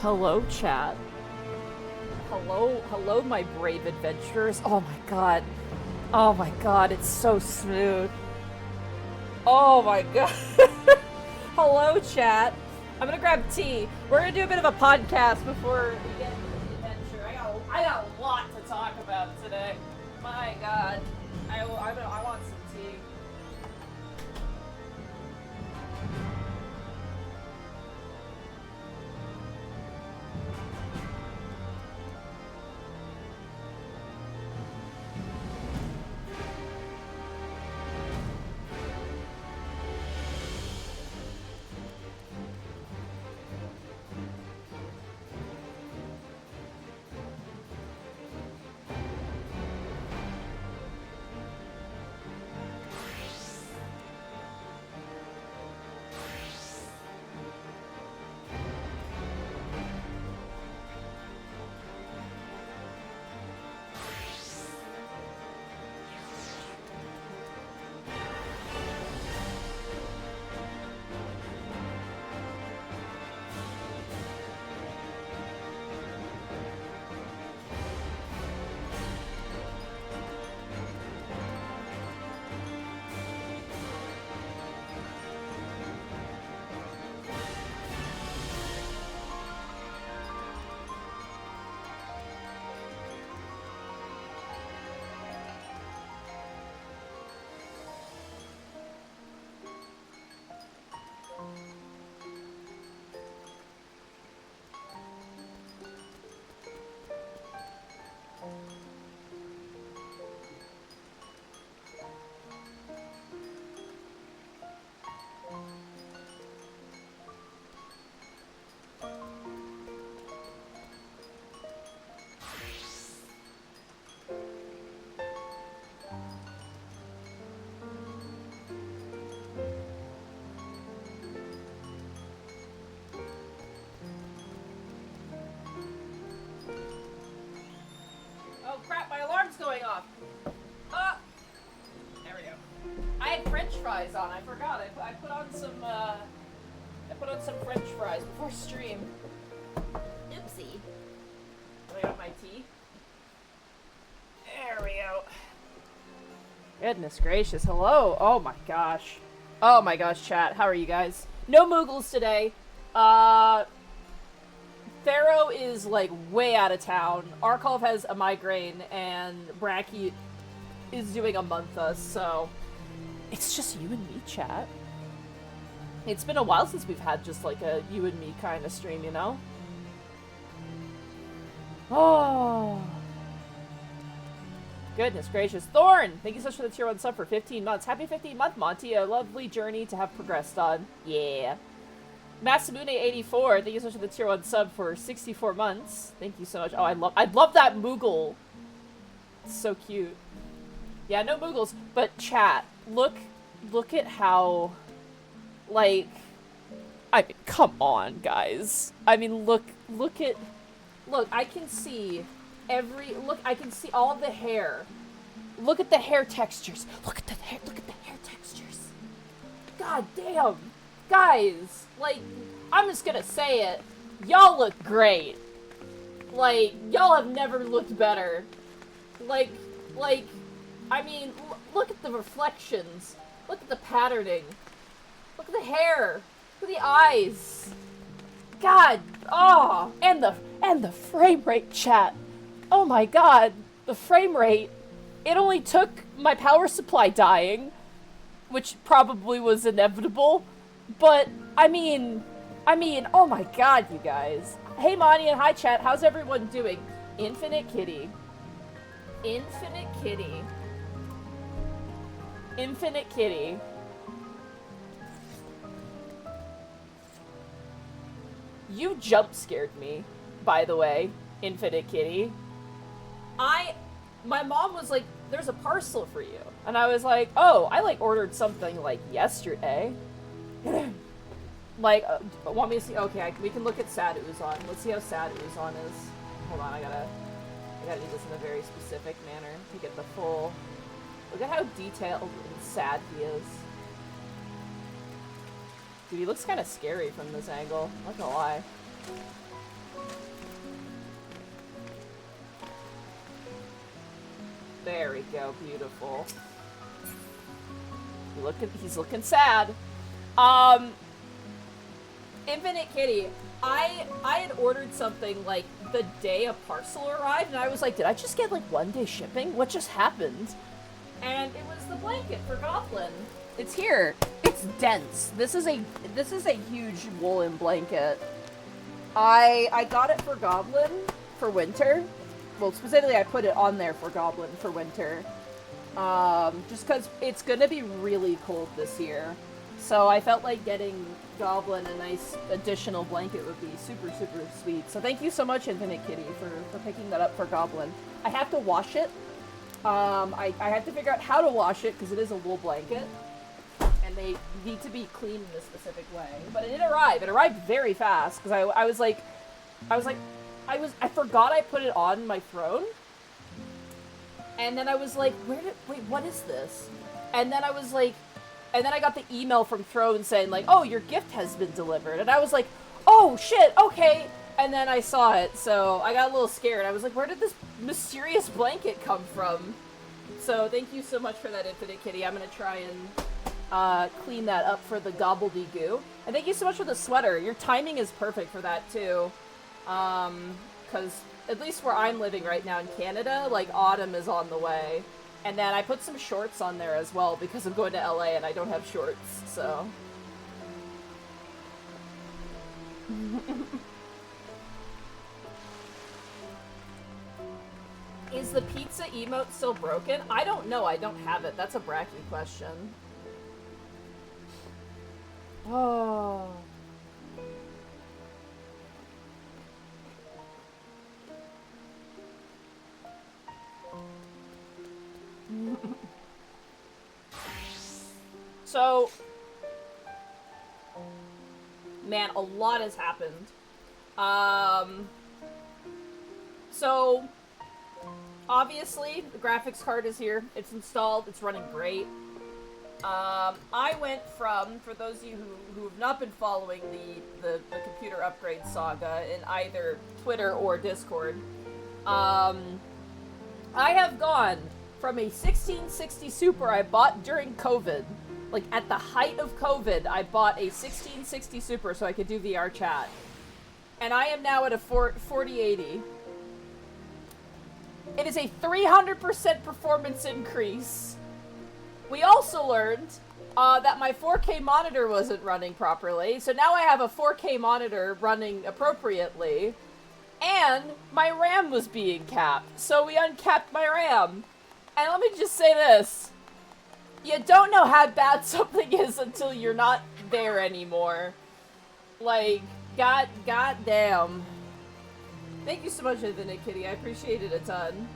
Hello, chat. Hello, my brave adventurers. Oh my god. Oh my god, it's so smooth. Oh my god. Hello, chat. I'm gonna grab tea. We're gonna do a bit of a podcast before we get into the adventure. I got a lot to talk about today. My god. I want some tea. Oh crap, my alarm's going off. There we go. I had French fries on, I forgot. I put on some French fries before stream. Oopsie. I got my tea. There we go. Goodness gracious, hello. Oh my gosh. Oh my gosh, chat. How are you guys? No Moogles today. Pharaoh is, like, way out of town. Arkolv has a migraine, and Bracky is doing Among Us, so it's just you and me, chat. It's been a while since we've had just, like, a you and me kind of stream, you know? Oh. Goodness gracious. Thorn! Thank you so much for the tier 1 sub for 15 months. Happy 15-month, Monty. A lovely journey to have progressed on. Yeah. Masamune84, thank you so much for the tier 1 sub for 64 months. Thank you so much. Oh, I love that Moogle. It's so cute. Yeah, no Moogles, but chat, look at how, like, I mean, come on, guys. I mean, look, I can see I can see all the hair. Look at the hair textures. Look at the hair textures. God damn. Guys, like, I'm just gonna say it. Y'all look great. Like, y'all have never looked better. Like, I mean, look at the reflections. Look at the patterning. Look at the hair. Look at the eyes. God, oh, and the frame rate, chat. Oh my god, the frame rate. It only took my power supply dying, which probably was inevitable. But, I mean, oh my god, you guys. Hey, Monty, and hi, chat. How's everyone doing? Infinite Kitty. Infinite Kitty. Infinite Kitty. You jump scared me, by the way, Infinite Kitty. My mom was like, there's a parcel for you. And I was like, oh, I, like, ordered something, like, yesterday. Like, want me to see? Okay, we can look at Sad Uzon. Let's see how Sad Uzon is. Hold on, I gotta do this in a very specific manner to get the full. Look at how detailed and sad he is. Dude, he looks kind of scary from this angle. I'm not gonna lie. There we go, beautiful. He's looking sad. Infinite Kitty, I had ordered something like the day a parcel arrived, and I was like, did I just get like 1 day shipping? What just happened? And it was the blanket for Goblin. It's here. It's dense. This is a huge woolen blanket. I got it for Goblin for winter. Well, specifically I put it on there for Goblin for winter. Just because it's gonna be really cold this year. So I felt like getting Goblin a nice additional blanket would be super, super sweet. So thank you so much, Infinite Kitty, for picking that up for Goblin. I have to wash it. I have to figure out how to wash it because it is a wool blanket. And they need to be cleaned in a specific way. But it did arrive. It arrived very fast because I forgot I put it on my throne. And then I was like, wait, what is this? And then I was like, and then I got the email from Throne saying like, oh, your gift has been delivered. And I was like, oh shit, okay. And then I saw it, so I got a little scared. I was like, where did this mysterious blanket come from? So thank you so much for that, Infinite Kitty. I'm gonna try and clean that up for the gobbledygoo. And thank you so much for the sweater. Your timing is perfect for that too. Because at least where I'm living right now in Canada, like autumn is on the way. And then I put some shorts on there as well because I'm going to LA and I don't have shorts, so. Is the pizza emote still broken? I don't know, I don't have it. That's a Bracky question. Oh. So, man, a lot has happened. So, obviously, the graphics card is here. It's installed. It's running great. I went from, for those of you who have not been following the computer upgrade saga in either Twitter or Discord, I have gone from a 1660 Super I bought during COVID. Like, at the height of COVID, I bought a 1660 Super so I could do VR chat. And I am now at a 4080. It is a 300% performance increase. We also learned that my 4K monitor wasn't running properly, so now I have a 4K monitor running appropriately. And my RAM was being capped, so we uncapped my RAM. And let me just say this. You don't know how bad something is until you're not there anymore. Like, goddamn. Thank you so much, Infinite Kitty. I appreciate it a ton.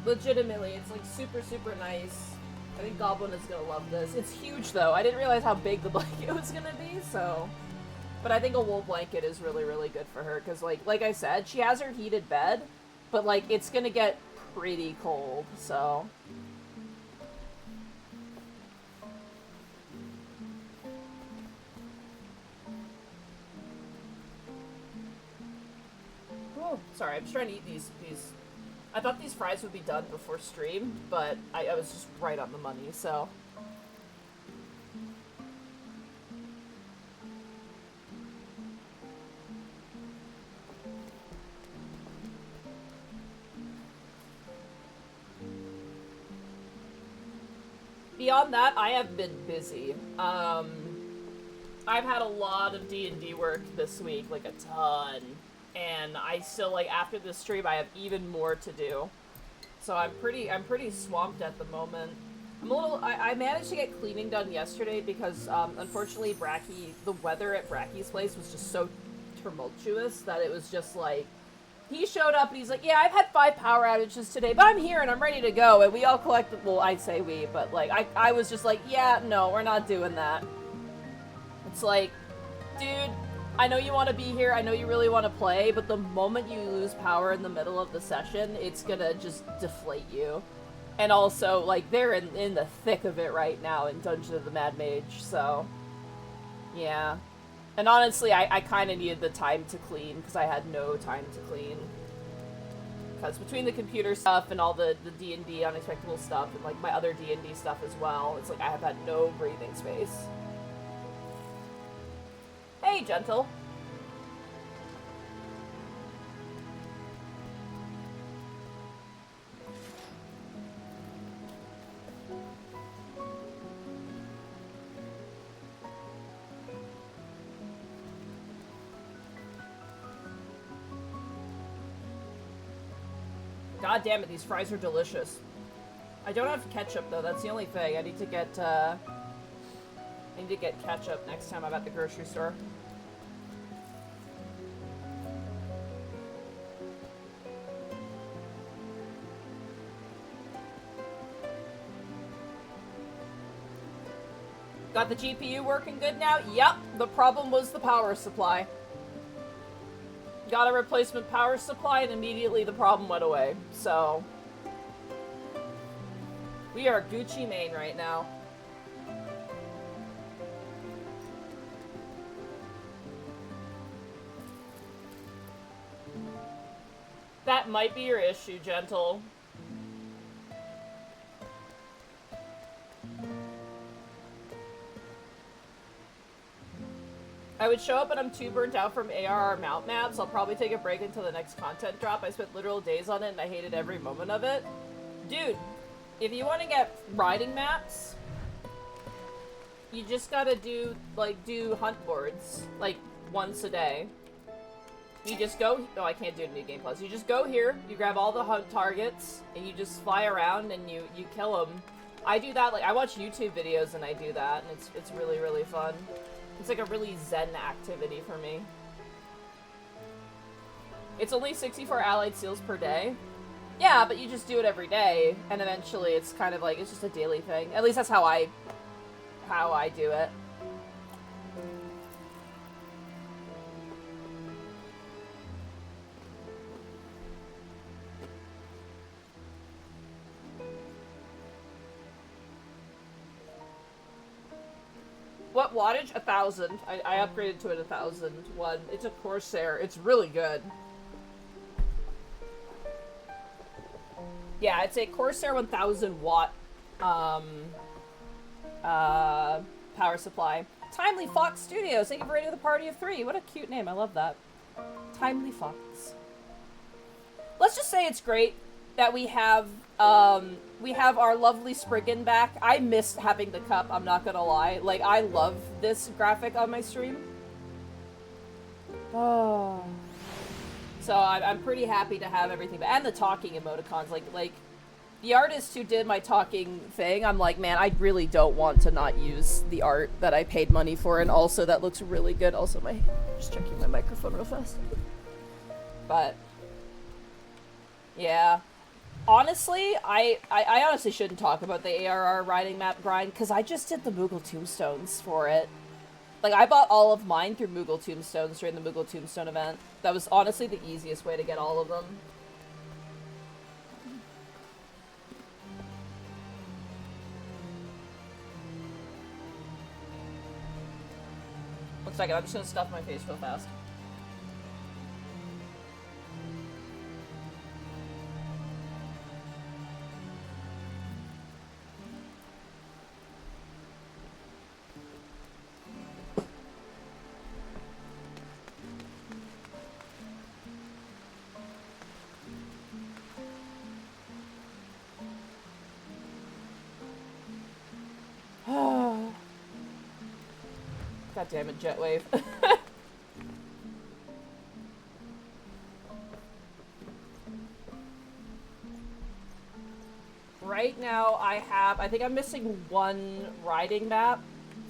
Legitimately, it's like super, super nice. I think Goblin is gonna love this. It's huge though. I didn't realize how big the blanket was gonna be, so. But I think a wool blanket is really, really good for her, because like I said, she has her heated bed, but like it's gonna get pretty cold, so. Oh, sorry, I'm just trying to eat these. I thought these fries would be done before stream, but I was just right on the money, so. Beyond that, I have been busy. I've had a lot of D&D work this week, like a ton. And I still, like, after this stream, I have even more to do. So I'm pretty swamped at the moment. I managed to get cleaning done yesterday because, unfortunately, the weather at Bracky's place was just so tumultuous that it was just like, he showed up and he's like, yeah, I've had 5 power outages today, but I'm here and I'm ready to go. And we all collected, well, I say we, but like, I was just like, yeah, no, we're not doing that. It's like, dude, I know you want to be here, I know you really want to play, but the moment you lose power in the middle of the session, it's gonna just deflate you. And also, like, they're in the thick of it right now in Dungeon of the Mad Mage, so, yeah. And honestly, I kind of needed the time to clean, because I had no time to clean. because between the computer stuff and all the D&D unexpectable stuff and like my other D&D stuff as well, it's like I have had no breathing space. Hey, Gentle. God damn it, these fries are delicious. I don't have ketchup though, that's the only thing. I need to get ketchup next time I'm at the grocery store. Got the GPU working good now? Yep, the problem was the power supply. Got a replacement power supply and immediately the problem went away, so... We are Gucci Mane right now. That might be your issue, Gentle. I would show up and I'm too burnt out from ARR mount maps. I'll probably take a break until the next content drop. I spent literal days on it and I hated every moment of it. Dude, if you want to get riding maps, you just gotta do hunt boards, like, once a day. You just go, no, I can't do it in New Game Plus. You just go here, you grab all the hunt targets, and you just fly around and you kill them. I do that, like, I watch YouTube videos and I do that, and it's really, really fun. It's like a really zen activity for me. It's only 64 allied seals per day. Yeah, but you just do it every day, and eventually it's kind of like, it's just a daily thing. At least that's how I do it. What wattage? 1,000. I upgraded to it 1,001. It's a Corsair. It's really good. Yeah, it's a Corsair 1,000 watt power supply. Timely Fox Studios. Thank you for rating the party of 3. What a cute name. I love that. Timely Fox. Let's just say it's great that we have our lovely Spriggan back. I missed having the cup, I'm not gonna lie. Like, I love this graphic on my stream. Oh. So I'm pretty happy to have everything back. And the talking emoticons, like, the artist who did my talking thing, I'm like, man, I really don't want to not use the art that I paid money for, and also that looks really good. Also, just checking my microphone real fast. But, yeah. Honestly, I honestly shouldn't talk about the ARR riding map grind, because I just did the Moogle Tombstones for it. Like, I bought all of mine through Moogle Tombstones during the Moogle Tombstone event. That was honestly the easiest way to get all of them. One second, I'm just gonna stuff my face real fast. God damn it, Jetwave. Right now I think I'm missing one riding map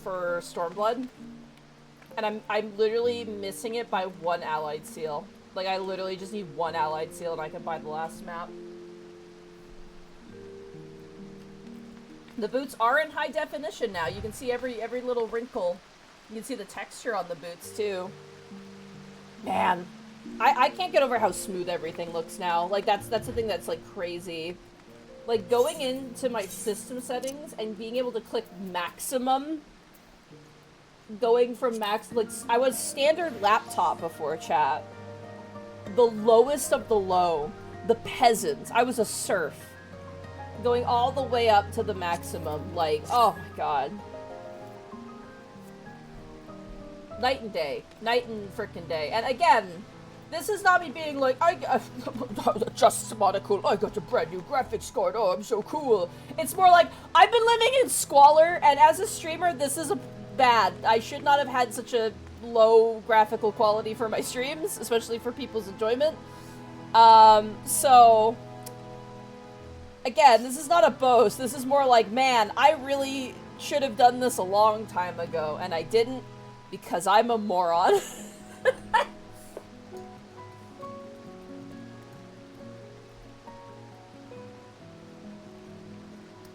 for Stormblood. And I'm literally missing it by one allied seal. Like, I literally just need one allied seal and I can buy the last map. The boots are in high definition now. You can see every little wrinkle. You can see the texture on the boots, too. Man. I can't get over how smooth everything looks now. Like, that's the thing that's, like, crazy. Like, going into my system settings and being able to click maximum. Going from max... Like, I was standard laptop before, chat. The lowest of the low. the peasants. I was a serf. Going all the way up to the maximum. Like, oh my god. Night and day. Night and frickin' day. And again, this is not me being like, just monocle, I got a brand new graphics card, oh, I'm so cool. It's more like, I've been living in squalor, and as a streamer, this is bad. I should not have had such a low graphical quality for my streams, especially for people's enjoyment. So, again, this is not a boast. This is more like, man, I really should have done this a long time ago, and I didn't because I'm a moron.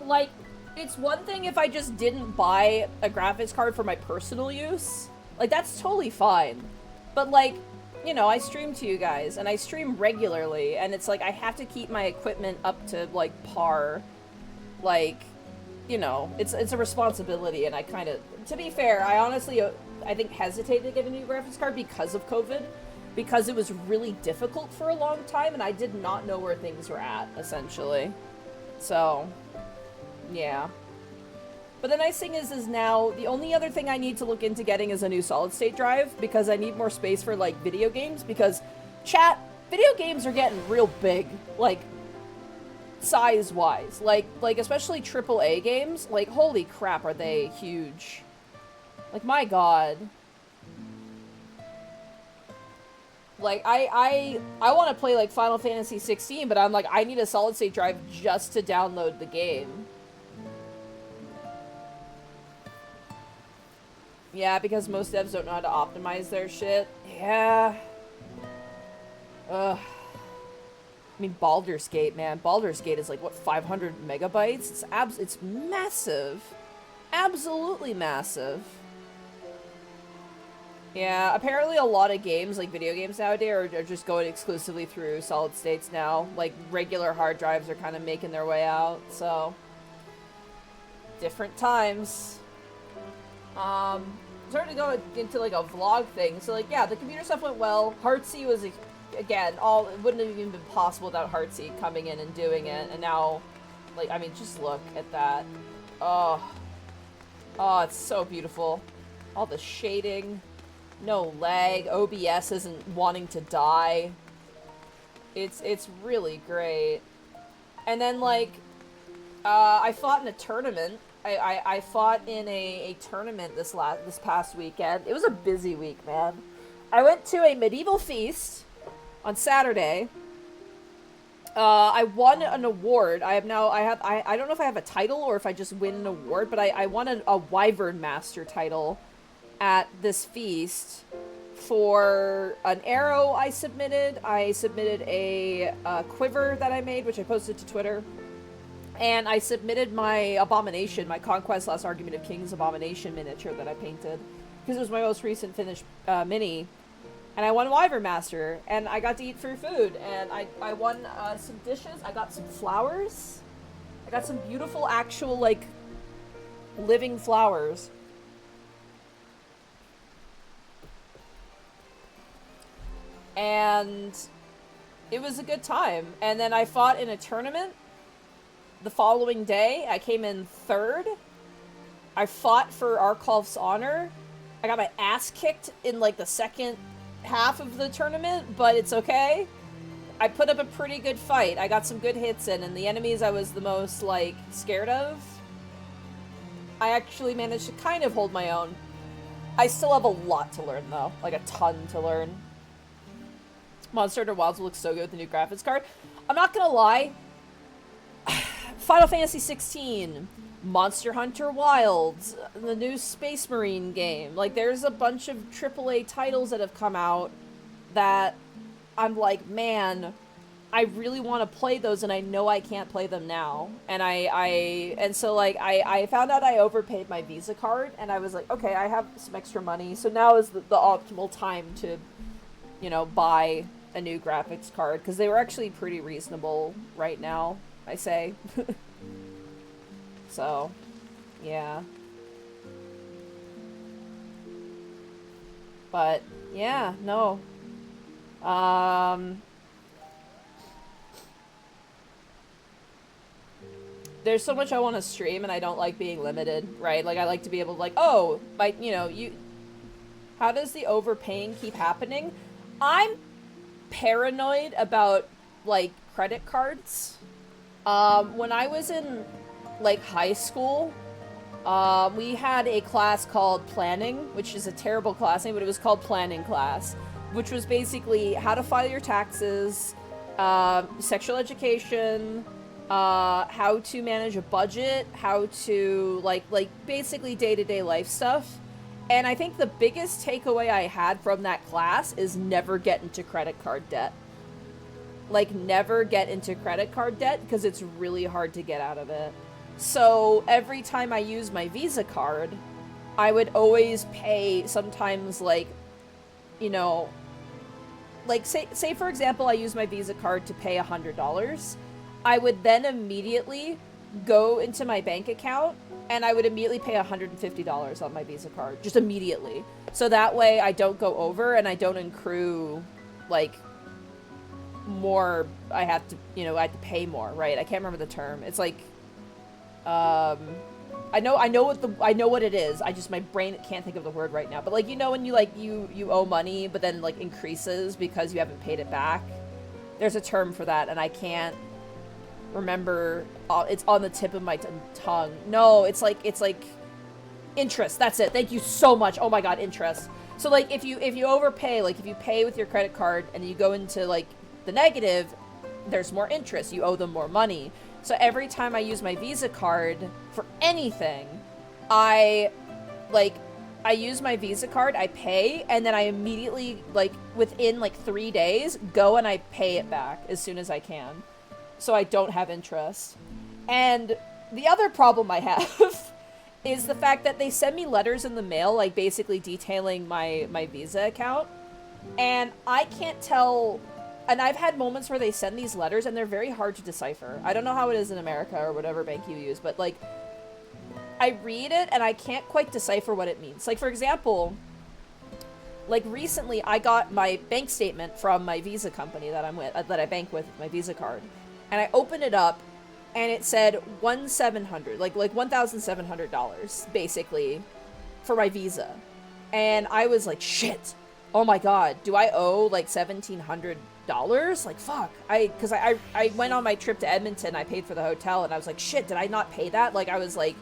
Like, it's one thing if I just didn't buy a graphics card for my personal use. Like, that's totally fine. But, like, you know, I stream to you guys, and I stream regularly, and it's like, I have to keep my equipment up to, like, par. Like, you know, it's a responsibility, and I kind of... To be fair, I honestly, I think, hesitated to get a new graphics card because of COVID. Because it was really difficult for a long time, and I did not know where things were at, essentially. So... yeah. But the nice thing is now, the only other thing I need to look into getting is a new solid-state drive, because I need more space for, like, video games, because, chat, video games are getting real big, like, size-wise. Like, especially AAA games, like, holy crap, are they huge. Like, my god. Like, I want to play, like, Final Fantasy 16, but I'm like, I need a solid-state drive just to download the game. Yeah, because most devs don't know how to optimize their shit. Yeah. Ugh. I mean, Baldur's Gate, man. Baldur's Gate is like, what, 500 megabytes? It's massive. Absolutely massive. Yeah, apparently a lot of games, like video games nowadays, are just going exclusively through solid states now. Like, regular hard drives are kind of making their way out, so... different times. Starting to go into, like, a vlog thing. So, like, yeah, the computer stuff went well. Heartsy was, again, it wouldn't have even been possible without Heartsy coming in and doing it. And now, like, I mean, just look at that. Oh. Oh, it's so beautiful. All the shading. No lag. OBS isn't wanting to die. It's really great. And then, like, I fought in a tournament. I fought in a tournament this past weekend. It was a busy week, man. I went to a medieval feast on Saturday. I won an award. I don't know if I have a title or if I just win an award, but I won a Wyvern Master title at this feast for an arrow I submitted. I submitted a quiver that I made, which I posted to Twitter. And I submitted my Abomination, my Conquest Last Argument of Kings Abomination miniature that I painted. Because it was my most recent finished mini. And I won Wyvern Master. And I got to eat free food. And I won some dishes. I got some flowers. I got some beautiful, actual, like, living flowers. And it was a good time. And then I fought in a tournament. The following day, I came in 3rd. I fought for Arkolf's honor. I got my ass kicked in, like, the second half of the tournament, but it's okay. I put up a pretty good fight. I got some good hits in, and the enemies I was the most, like, scared of, I actually managed to kind of hold my own. I still have a lot to learn, though. Like, a ton to learn. Monster Hunter Wilds will look so good with the new graphics card. I'm not gonna lie. Final Fantasy 16, Monster Hunter Wilds, the new Space Marine game. Like, there's a bunch of AAA titles that have come out that I'm like, man, I really want to play those, and I know I can't play them now. And so, like, I found out I overpaid my Visa card, and I was like, okay, I have some extra money, so now is the optimal time to, you know, buy a new graphics card, because they were actually pretty reasonable right now. I say. So, yeah. But, yeah, no. there's so much I want to stream, and I don't like being limited, right? Like, I like to be able to, like, oh, like, you know, how does the overpaying keep happening? I'm paranoid about, like, credit cards. When I was in, like, high school, we had a class called planning, which is a terrible class name, but it was called planning class, which was basically how to file your taxes, sexual education, how to manage a budget, how to, like basically day-to-day life stuff. And I think the biggest takeaway I had from that class is never get into credit card debt. Like, never get into credit card debt, because it's really hard to get out of it. So every time I use my Visa card, I would always pay sometimes, like, you know, like, say for example, I use my Visa card to pay $100. I would then immediately go into my bank account, and I would immediately pay $150 on my Visa card. Just immediately. So that way I don't go over, and I don't accrue, like, more. I have to, you know, I have to pay more, right? I can't remember the term. It's like, I know what it is. I just, my brain can't think of the word right now. But, like, you know when you, like, you owe money, but then, like, increases because you haven't paid it back? There's a term for that, and I can't remember. It's on the tip of my tongue. No, it's like interest. That's it. Thank you so much. Oh my god, interest. So, like, if you overpay, like, if you pay with your credit card and you go into, like, the negative, there's more interest. You owe them more money. So every time I use my Visa card for anything, I use my Visa card, I pay, and then I immediately, like, within, like, 3 days, go and I pay it back as soon as I can. So I don't have interest. And the other problem I have is the fact that they send me letters in the mail, like, basically detailing my Visa account, and I can't tell. And I've had moments where they send these letters and they're very hard to decipher. I don't know how it is in America or whatever bank you use, but, like, I read it and I can't quite decipher what it means. Like, for example, like, recently I got my bank statement from my Visa company that I'm with, that I bank with my Visa card. And I opened it up and it said $1,700, like $1,700 basically for my Visa. And I was like, shit. Oh my god, do I owe, like, $1,700? Like, fuck. Because I went on my trip to Edmonton, I paid for the hotel, and I was like, shit, did I not pay that? Like, I was, like,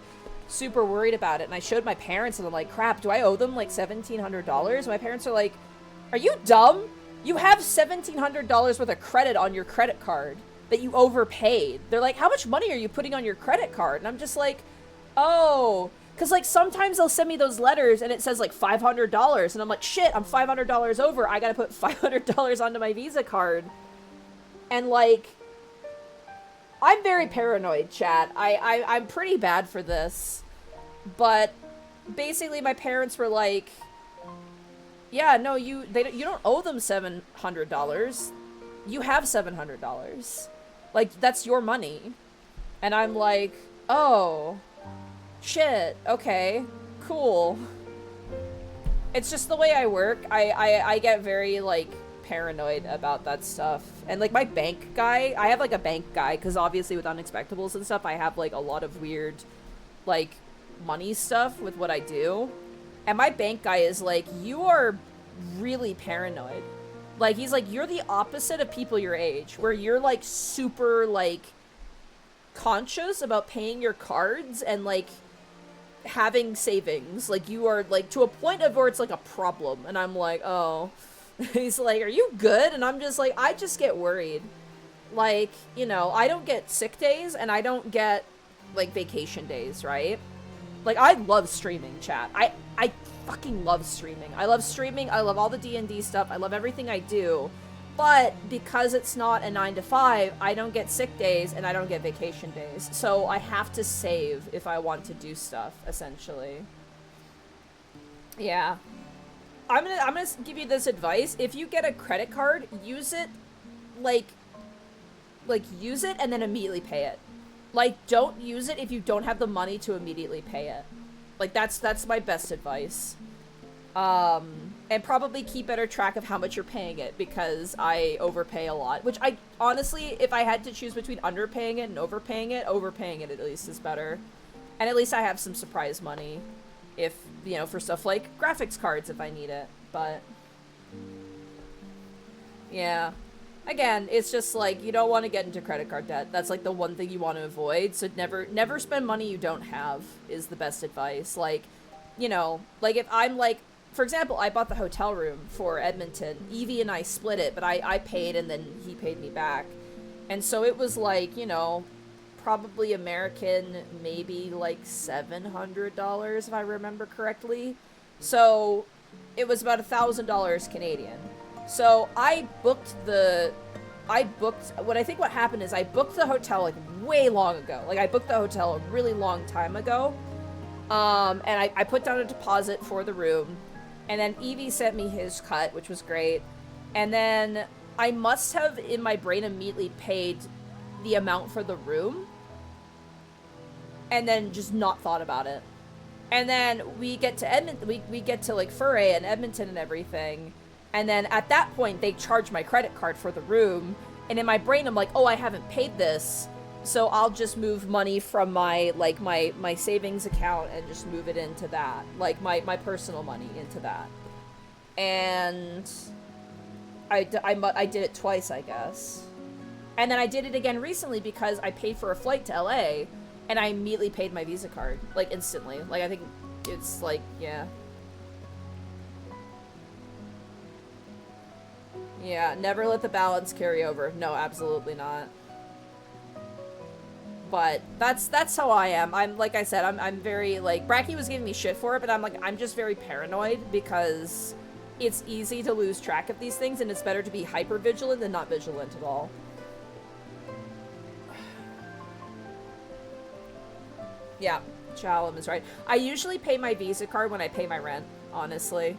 super worried about it, and I showed my parents, and I'm like, crap, do I owe them, like, $1,700? My parents are like, are you dumb? You have $1,700 worth of credit on your credit card that you overpaid. They're like, how much money are you putting on your credit card? And I'm just like, oh... Because, like, sometimes they'll send me those letters and it says, like, $500. And I'm like, shit, I'm $500 over. I gotta put $500 onto my Visa card. And, like, I'm very paranoid, chat. I'm pretty bad for this. But basically my parents were like, yeah, no, you don't owe them $700. You have $700. Like, that's your money. And I'm like, oh... shit, okay, cool. It's just the way I work. I get very, like, paranoid about that stuff. And, like, my bank guy, I have, like, a bank guy, because obviously with unexpectables and stuff, I have, like, a lot of weird, like, money stuff with what I do. And my bank guy is like, you are really paranoid. Like, he's like, you're the opposite of people your age, where you're, like, super, like, conscious about paying your cards and, like, having savings. Like, you are, like, to a point of where it's, like, a problem. And I'm like, oh. He's like, are you good? And I'm just like, I just get worried. Like, you know, I don't get sick days and I don't get, like, vacation days, right? Like, I love streaming, chat. I fucking love streaming. I love streaming. I love all the D&D stuff. I love everything I do. But because it's not a 9 to 5, I don't get sick days and I don't get vacation days. So I have to save if I want to do stuff, essentially. Yeah. I'm gonna give you this advice. If you get a credit card, use it, like use it and then immediately pay it. Like, don't use it if you don't have the money to immediately pay it. Like, that's my best advice. And probably keep better track of how much you're paying it, because I overpay a lot. Which I, honestly, if I had to choose between underpaying it and overpaying it at least is better. And at least I have some surprise money. If, you know, for stuff like graphics cards if I need it. But, yeah. Again, it's just like, you don't want to get into credit card debt. That's like the one thing you want to avoid. So never spend money you don't have is the best advice. Like, you know, like if I'm like, for example, I bought the hotel room for Edmonton. Evie and I split it, but I paid and then he paid me back. And so it was like, you know, probably American, maybe like $700 if I remember correctly. So it was about $1,000 Canadian. So I booked what happened is I booked the hotel like way long ago. Like I booked the hotel a really long time ago. And I put down a deposit for the room. And then Evie sent me his cut, which was great. And then I must have, in my brain, immediately paid the amount for the room. And then just not thought about it. And then we get to Edmonton, we get to, like, Foray and Edmonton and everything. And then at that point, they charge my credit card for the room. And in my brain, I'm like, oh, I haven't paid this. So I'll just move money from my, like, my savings account and just move it into that. Like, my personal money into that. And I did it twice, I guess. And then I did it again recently because I paid for a flight to LA, and I immediately paid my Visa card. Like, instantly. Like, I think it's, like, yeah. Yeah, never let the balance carry over. No, absolutely not. But that's how I am. I'm, like I said, I'm very, like, Bracky was giving me shit for it, but I'm like, I'm just very paranoid because it's easy to lose track of these things, and it's better to be hyper vigilant than not vigilant at all. Yeah, Chalum is right. I usually pay my Visa card when I pay my rent, honestly.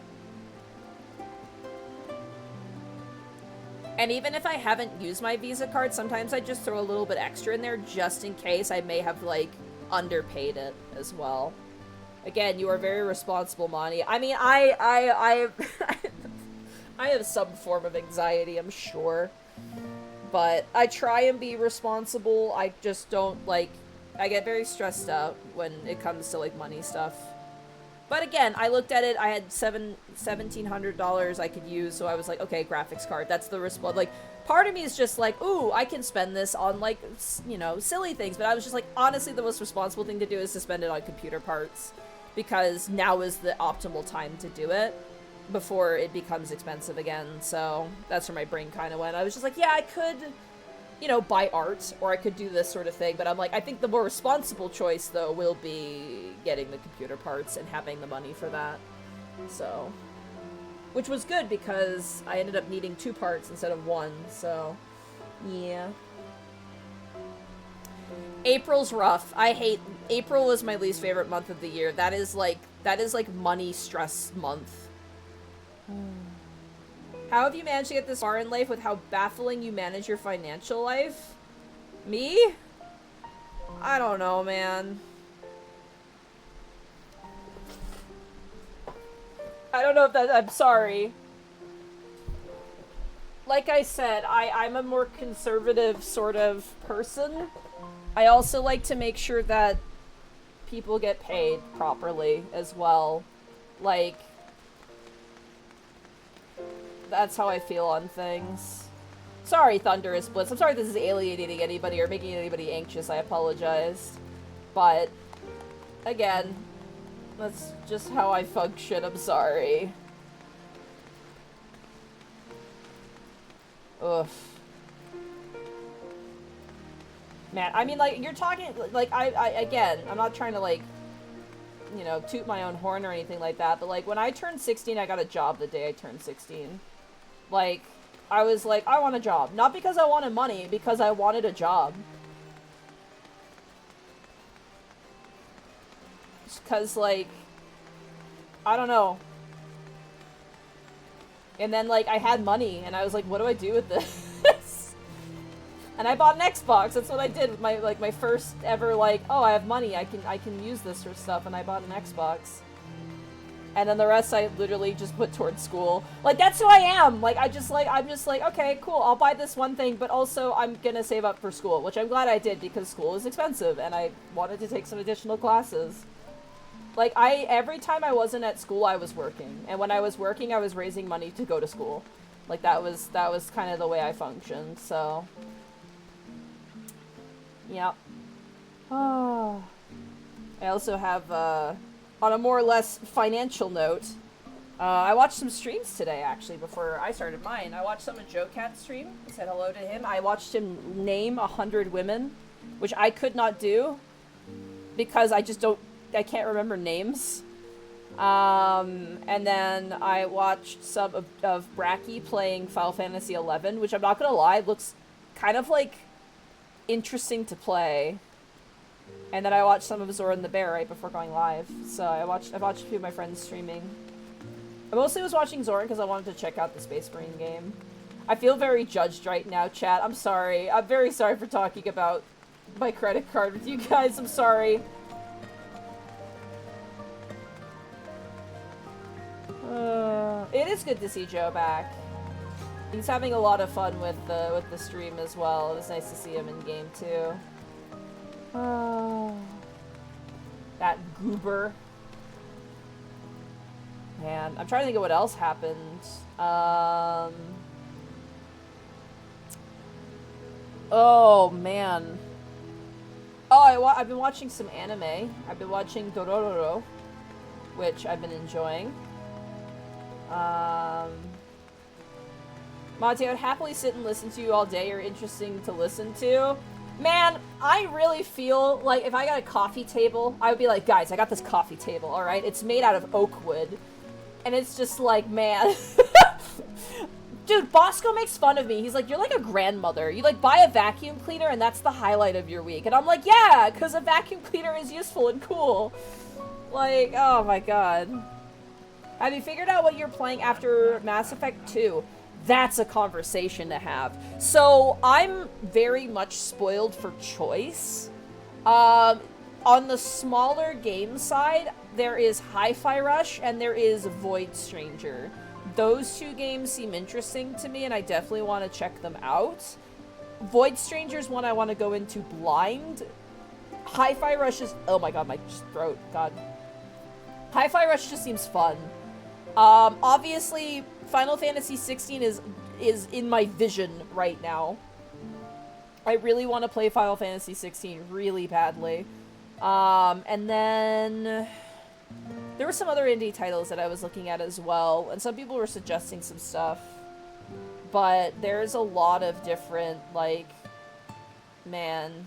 And even if I haven't used my Visa card, sometimes I just throw a little bit extra in there just in case I may have, like, underpaid it as well. Again, you are very responsible, Monty. I mean, I have some form of anxiety, I'm sure. But I try and be responsible. I just don't, like, I get very stressed out when it comes to, like, money stuff. But again, I looked at it, I had $1,700 I could use, so I was like, okay, graphics card, that's the response. Like, part of me is just like, ooh, I can spend this on, like, you know, silly things, but I was just like, honestly, the most responsible thing to do is to spend it on computer parts, because now is the optimal time to do it, before it becomes expensive again, so that's where my brain kind of went. I was just like, yeah, I could, you know, buy art, or I could do this sort of thing, but I'm like, I think the more responsible choice, though, will be getting the computer parts and having the money for that. So, which was good, because I ended up needing 2 parts instead of 1, so, yeah. April's rough. April is my least favorite month of the year. That is like money stress month. How have you managed to get this far in life with how baffling you manage your financial life? Me? I don't know, man. I don't know if that- I'm sorry. Like I said, I'm a more conservative sort of person. I also like to make sure that people get paid properly as well. Like, that's how I feel on things. Sorry, Thunderous Blitz. I'm sorry if this is alienating anybody or making anybody anxious. I apologize. But, again, that's just how I function. I'm sorry. Ugh. Man, I mean, like, you're talking, like, again, I'm not trying to, like, you know, toot my own horn or anything like that, but, like, when I turned 16, I got a job the day I turned 16. Like, I was like, I want a job. Not because I wanted money, because I wanted a job. Just because, like, I don't know. And then, like, I had money, and I was like, what do I do with this? And I bought an Xbox. That's what I did with my, like, my first ever, like, oh, I have money, I can use this for stuff, and I bought an Xbox. And then the rest I literally just put towards school. Like, that's who I am! Like, I'm just like, okay, cool, I'll buy this one thing, but also I'm gonna save up for school, which I'm glad I did because school is expensive, and I wanted to take some additional classes. Like, every time I wasn't at school, I was working. And when I was working, I was raising money to go to school. Like, that was kind of the way I functioned, so. Yeah. Oh. I also have, on a more or less financial note, I watched some streams today, actually, before I started mine. I watched some of Joe Cat's stream. I said hello to him. I watched him name 100 women, which I could not do because I can't remember names. And then I watched some of Bracky playing Final Fantasy XI, which I'm not gonna lie, looks kind of, like, interesting to play. And then I watched some of Zora and the Bear right before going live. So I watched a few of my friends streaming. I mostly was watching Zora because I wanted to check out the Space Marine game. I feel very judged right now, chat. I'm sorry. I'm very sorry for talking about my credit card with you guys. I'm sorry. It is good to see Joe back. He's having a lot of fun with the stream as well. It was nice to see him in game too. That goober. Man, I'm trying to think of what else happened. Oh man. Oh, I've been watching some anime. I've been watching Dororo, which I've been enjoying. Monty, I would happily sit and listen to you all day. You're interesting to listen to. Man, I really feel like if I got a coffee table, I would be like, guys, I got this coffee table, alright? It's made out of oak wood. And it's just like, man. Dude, Bosco makes fun of me. He's like, you're like a grandmother. You like buy a vacuum cleaner and that's the highlight of your week. And I'm like, yeah, because a vacuum cleaner is useful and cool. Like, oh my god. Have you figured out what you're playing after Mass Effect 2? That's a conversation to have. So, I'm very much spoiled for choice. On the smaller game side, there is Hi-Fi Rush and there is Void Stranger. Those two games seem interesting to me and I definitely want to check them out. Void Stranger's one I want to go into blind. Hi-Fi Rush is... Oh my god, my throat. God. Hi-Fi Rush just seems fun. Obviously, Final Fantasy XVI is in my vision right now. I really want to play Final Fantasy XVI really badly. And then there were some other indie titles that I was looking at as well, and some people were suggesting some stuff. But there's a lot of different, like, man,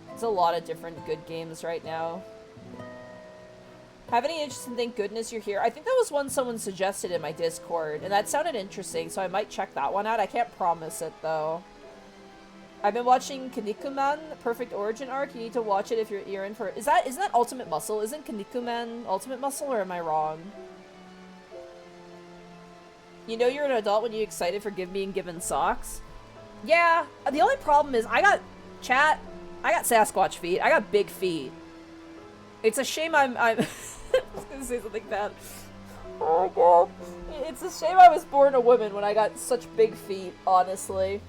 there's a lot of different good games right now. Have any interest in thank goodness you're here? I think that was one someone suggested in my Discord, and that sounded interesting, so I might check that one out. I can't promise it, though. I've been watching Kinnikuman, Perfect Origin arc. You need to watch it if you're in for it. Isn't that Ultimate Muscle? Isn't Kinnikuman Ultimate Muscle, or am I wrong? You know you're an adult when you're excited for being given socks? Yeah, the only problem is I got Sasquatch feet. I got big feet. It's a shame I'm I was gonna say something bad. Oh my god. It's a shame I was born a woman when I got such big feet, honestly.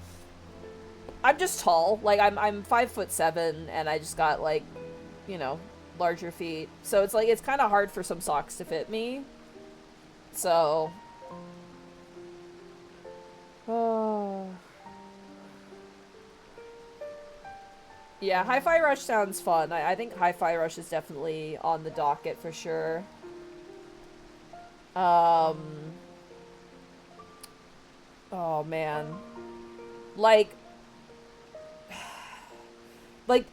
I'm just tall. Like, I'm 5'7", and I just got, like, you know, larger feet. So it's like, it's kind of hard for some socks to fit me. So. Oh. Yeah, Hi-Fi Rush sounds fun. I think Hi-Fi Rush is definitely on the docket for sure. Oh, man. Like,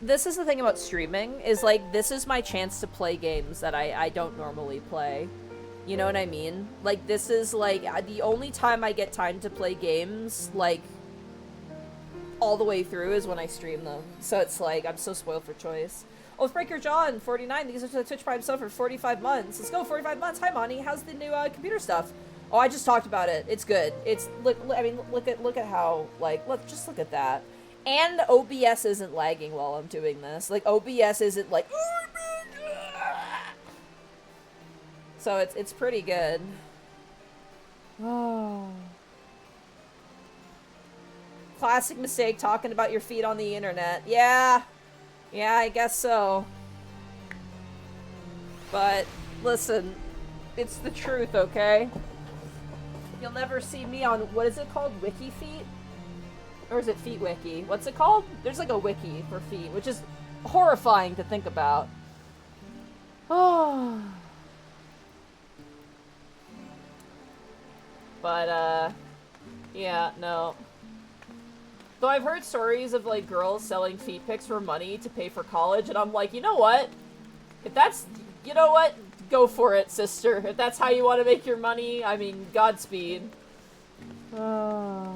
this is the thing about streaming, is, like, this is my chance to play games that I don't normally play. You know what I mean? Like, this is, like, the only time I get time to play games, like, all the way through is when I stream them. So it's like, I'm so spoiled for choice. Oathbreaker John, 49, these are the Twitch Prime sub for 45 months. Let's go, 45 months. Hi, Monty. How's the new computer stuff? Oh, I just talked about it. It's good. It's, look at how, like, just look at that. And OBS isn't lagging while I'm doing this. Like, OBS isn't like... So it's pretty good. Oh. Classic mistake, talking about your feet on the internet. Yeah. Yeah, I guess so. But, listen, it's the truth, okay? You'll never see me on, what is it called? Wiki feet? Or is it Feet Wiki? What's it called? There's like a wiki for feet, which is horrifying to think about. Oh. But, yeah, no. Though I've heard stories of, like, girls selling feet pics for money to pay for college, and I'm like, you know what? If that's, you know what? Go for it, sister. If that's how you want to make your money, I mean, Godspeed. I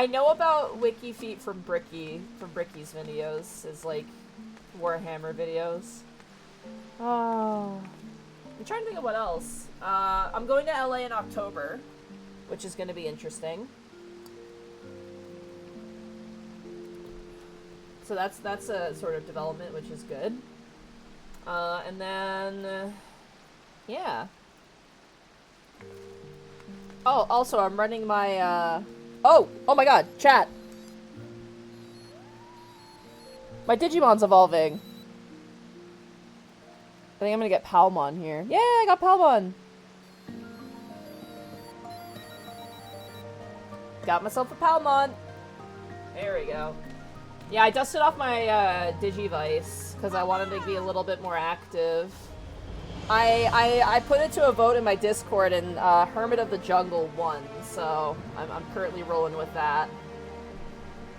know about Wiki Feet from Bricky, from Bricky's videos, his, like, Warhammer videos. Oh. I'm trying to think of what else. I'm going to LA in October, which is going to be interesting. So that's a sort of development, which is good. And then, yeah. Oh, also, I'm running my, oh my god, chat. My Digimon's evolving. I think I'm gonna get Palmon here. Yeah, I got Palmon. Got myself a Palmon. There we go. Yeah, I dusted off my Digivice because I wanted to be a little bit more active. I put it to a vote in my Discord, and Hermit of the Jungle won, so I'm currently rolling with that.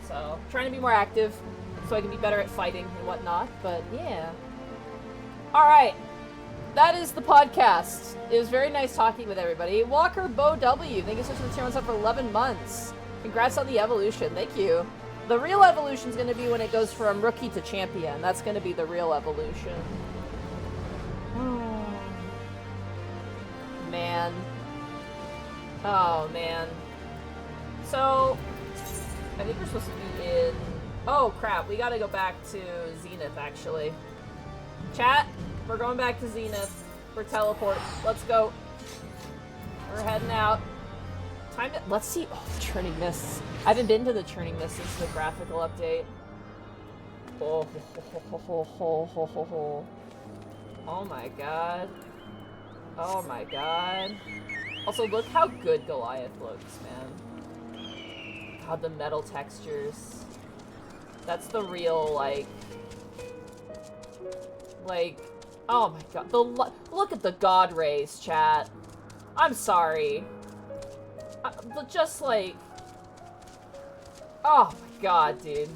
So, trying to be more active so I can be better at fighting and whatnot, but yeah. Alright, that is the podcast. It was very nice talking with everybody. Walker Bo W, thank you so much for the tier 1 sub for 11 months. Congrats on the evolution, thank you. The real evolution is going to be when it goes from rookie to champion. That's going to be the real evolution. Man. Oh, man. So, I think we're supposed to be in... Oh, crap. We gotta go back to Zenith, actually. Chat, we're going back to Zenith for teleport. Let's go. We're heading out. Time to... Let's see... Oh, the Churning Mists. I haven't been to the Churning Mists since the graphical update. Oh, oh my god. Oh my god. Also, look how good Goliath looks, man. God, the metal textures. That's the real, like, oh my god. Look at the god rays, chat. I'm sorry. Just, like, oh my god, dude.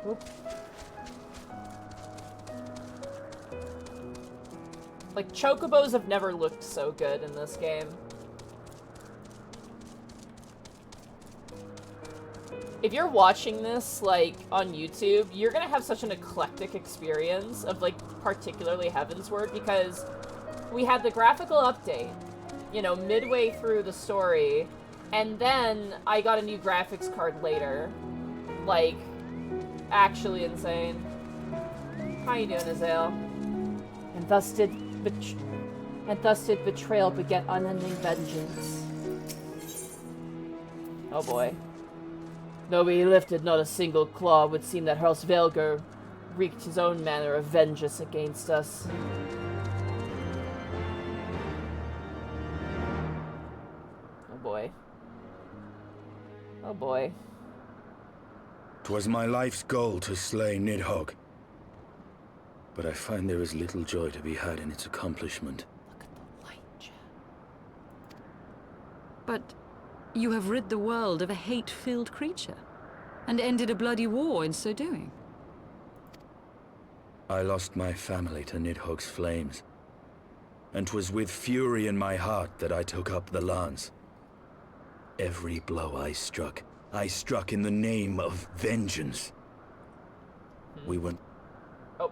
Oop. Like, chocobos have never looked so good in this game. If you're watching this, like, on YouTube, you're gonna have such an eclectic experience of, like, particularly Heavensward, because we had the graphical update, you know, midway through the story, and then I got a new graphics card later. Like, actually insane. How you doing, Azael? And thus did betrayal beget unending vengeance. Oh boy. Though he lifted not a single claw, it would seem that House Velger wreaked his own manner of vengeance against us. Oh boy. Oh boy. 'Twas my life's goal to slay Nidhogg, but I find there is little joy to be had in its accomplishment. Look at the light, Jack. But you have rid the world of a hate-filled creature, and ended a bloody war in so doing. I lost my family to Nidhogg's flames, and 'twas with fury in my heart that I took up the lance. Every blow I struck in the name of vengeance. We went... Oh.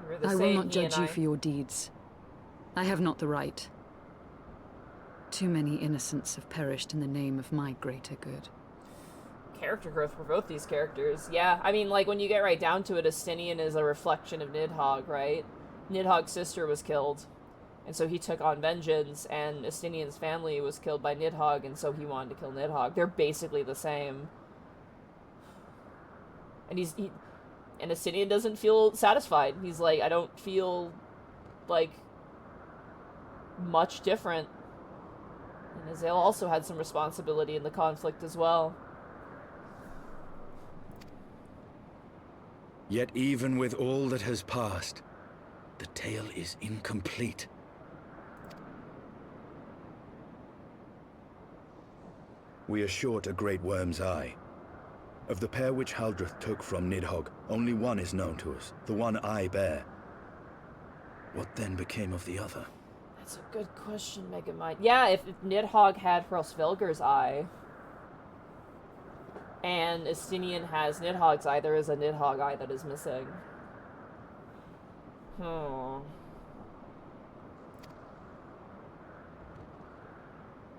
We're the I same, will not he judge and you I. for your deeds. I have not the right. Too many innocents have perished in the name of my greater good. character growth for both these characters. Yeah, I mean, like, when you get right down to it, Estinian is a reflection of Nidhogg, right? Nidhogg's sister was killed, and so he took on vengeance, and Estinian's family was killed by Nidhogg, and so he wanted to kill Nidhogg. They're basically the same. And and Estinian doesn't feel satisfied. He's like, I don't feel, like, much different. And Azale also had some responsibility in the conflict as well. Yet even with all that has passed, the tale is incomplete. We are short a great worm's eye. Of the pair which Haldreth took from Nidhogg, only one is known to us, the one I bear. What then became of the other? That's a good question, Megamind. Yeah, if Nidhogg had Hrosvelger's eye, and Estinian has Nidhogg's eye, there is a Nidhogg eye that is missing.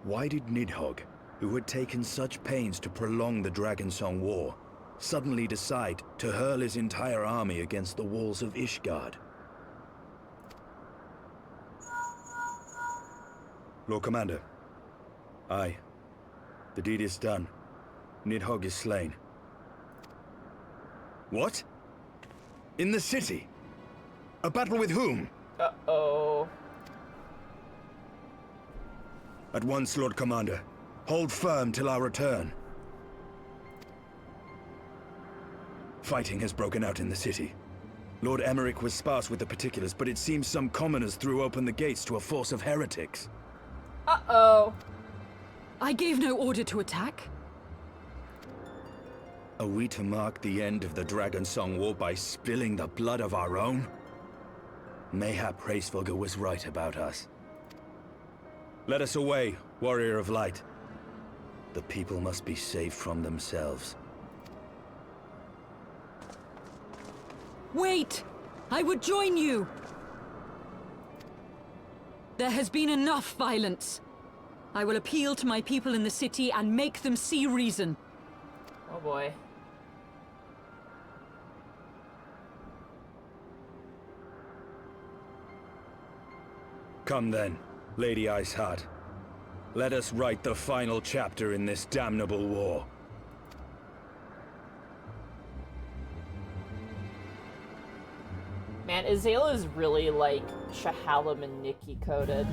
Why did Nidhogg, who had taken such pains to prolong the Dragonsong War, suddenly decide to hurl his entire army against the walls of Ishgard? Lord Commander. Aye. The deed is done. Nidhogg is slain. What? In the city? A battle with whom? Uh-oh. At once, Lord Commander. Hold firm till our return. Fighting has broken out in the city. Lord Emmerich was sparse with the particulars, but it seems some commoners threw open the gates to a force of heretics. Uh-oh. I gave no order to attack. Are we to mark the end of the Dragonsong War by spilling the blood of our own? Mayhap Hrosvelger was right about us. Let us away, warrior of light. The people must be saved from themselves. Wait! I would join you! There has been enough violence. I will appeal to my people in the city and make them see reason. Oh boy. Come then, Lady Iceheart. Let us write the final chapter in this damnable war. Man, Azale is really, like, Shahalem and Nikki coded.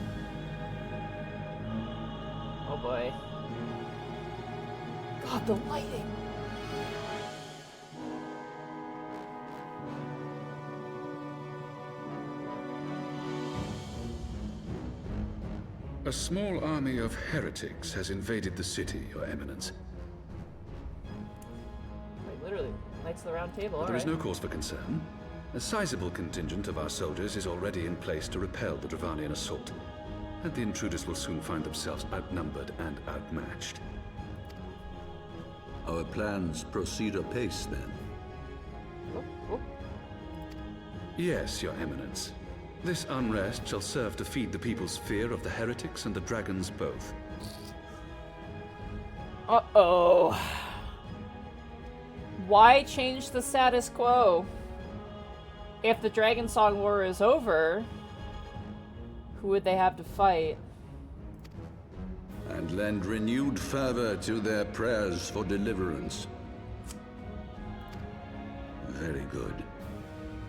Oh boy. God, the lighting! A small army of heretics has invaded the city, Your Eminence. Like, literally, Knights of the Round Table, But there is alright. no cause for concern. A sizable contingent of our soldiers is already in place to repel the Dravanian assault, and the intruders will soon find themselves outnumbered and outmatched. Our plans proceed apace, then. Oh, oh. Yes, Your Eminence. This unrest shall serve to feed the people's fear of the heretics and the dragons both. Uh-oh. Why change the status quo? If the Dragonsong War is over, who would they have to fight? And lend renewed fervor to their prayers for deliverance. Very good.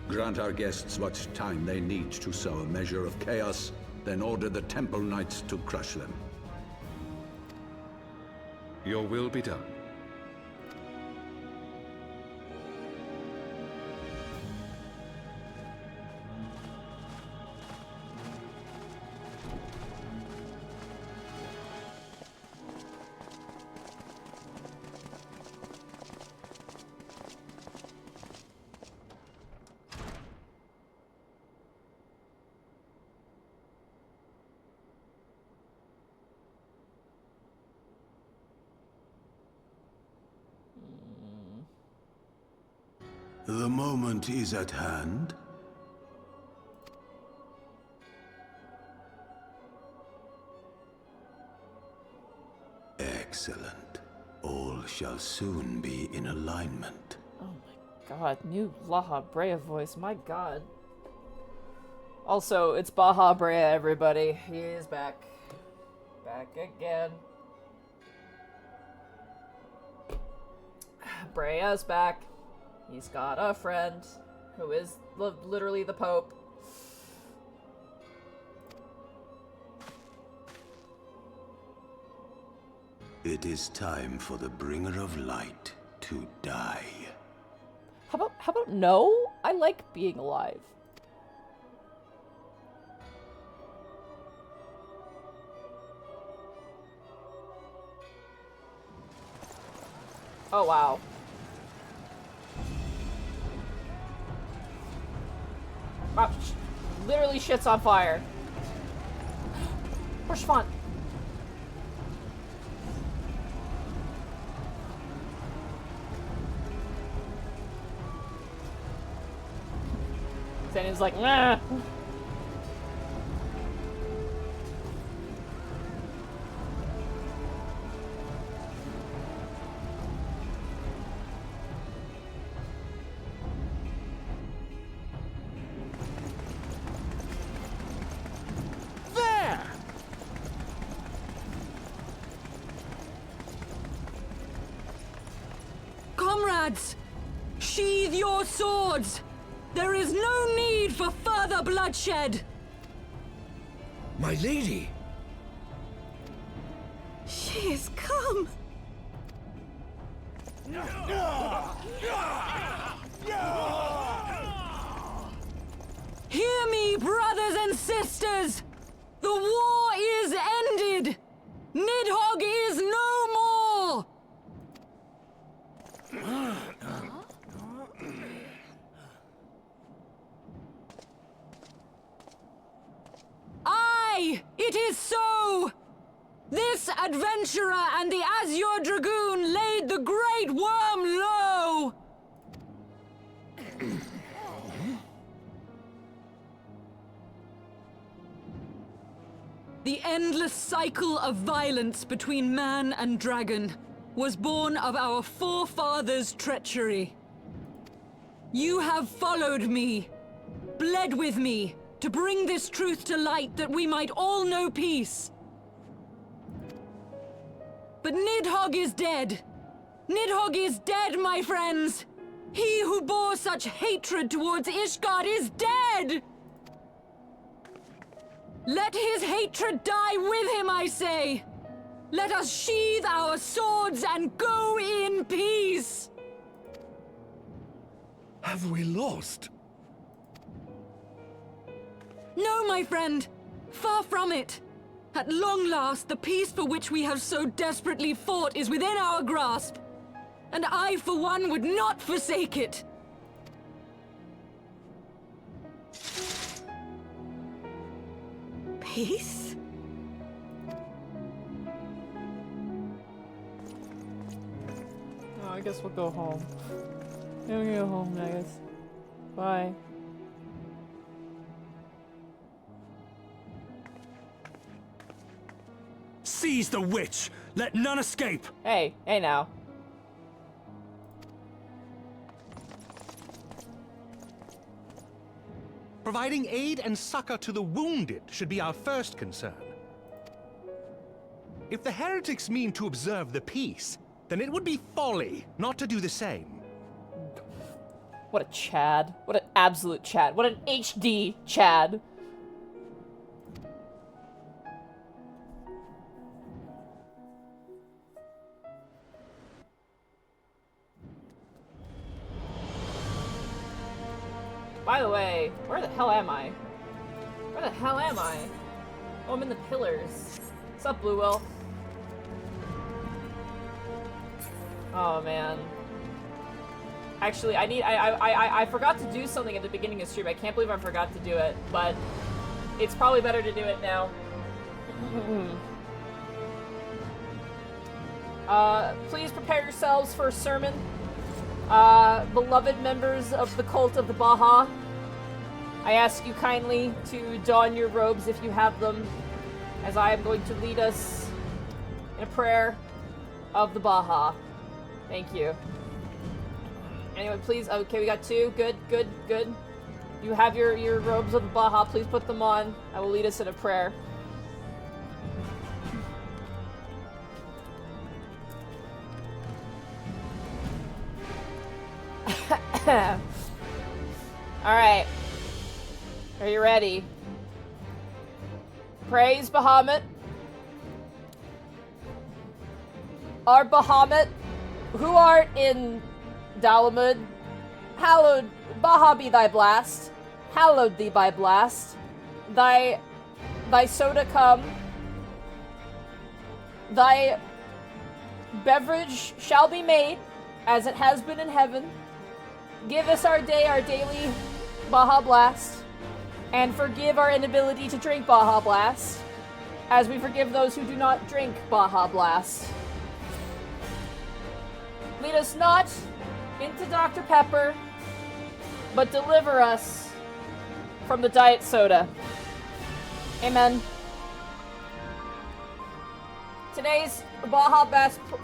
Grant our guests what time they need to sow a measure of chaos, then order the Temple Knights to crush them. Your will be done. The moment is at hand. Excellent. All shall soon be in alignment. Oh my god, new Baja Brea voice, my god. Also, it's Baja Brea, everybody. He is back. Back again. Brea's back. He's got a friend who is literally the Pope. It is time for the bringer of light to die. How about no? I like being alive. Oh wow. Wow, literally shit's on fire. Where's Font? Xanion's like, nah. Comrades, sheathe your swords! There is no need for further bloodshed! My lady! She is come! Hear me, brothers and sisters! The war is ended! Nidhogg is no more! Aye, it is so! This adventurer and the Azure Dragoon laid the Great Worm low! The endless cycle of violence between man and dragon was born of our forefathers' treachery. You have followed me, bled with me, to bring this truth to light that we might all know peace. But Nidhogg is dead. Nidhogg is dead, my friends! He who bore such hatred towards Ishgard is dead! Let his hatred die with him, I say! Let us sheathe our swords and go in peace! Have we lost? No, my friend! Far from it! At long last, the peace for which we have so desperately fought is within our grasp. And I, for one, would not forsake it! Peace? Oh, I guess we'll go home. We'll go home, I guess. Bye. Seize the witch! Let none escape! Hey, hey now. Providing aid and succor to the wounded should be our first concern. If the heretics mean to observe the peace, then it would be folly not to do the same. What a Chad. What an absolute Chad. What an HD Chad. By the way, where the hell am I? Where the hell am I? Oh, I'm in the pillars. What's up, Blue Will? Oh, man. Actually, I forgot to do something at the beginning of stream. I can't believe I forgot to do it, but it's probably better to do it now. Please prepare yourselves for a sermon. Beloved members of the cult of the Baja, I ask you kindly to don your robes if you have them, as I am going to lead us in a prayer. of the Baja. Thank you. Anyone, please. Okay, we got 2. Good, good, good. You have your robes of the Baja. Please put them on. I will lead us in a prayer. Alright. Are you ready? Praise Bahamut. Our Bahamut, who art in Dalamud, hallowed, Baja be thy blast, hallowed thee by blast, thy soda come, thy beverage shall be made, as it has been in heaven. Give us our day, our daily Baja Blast, and forgive our inability to drink Baja Blast, as we forgive those who do not drink Baja Blast. Lead us not into Dr. Pepper, but deliver us from the diet soda. Amen. Today's Baja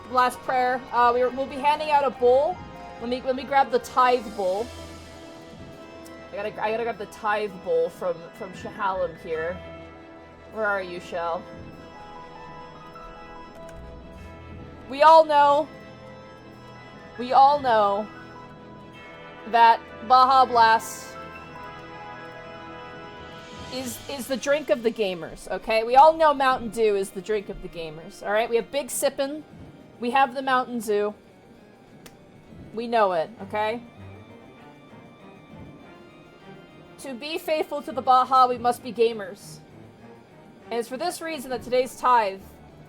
Blast prayer, we'll be handing out a bowl. Let me grab the tithe bowl. I gotta grab the tithe bowl from Shahalem here. Where are you, Shell? We all know that Baja Blast is the drink of the gamers, okay? We all know Mountain Dew is the drink of the gamers, alright? We have Big Sippin', we have the Mountain Dew. We know it, okay? To be faithful to the Baja, we must be gamers. And it's for this reason that today's tithe,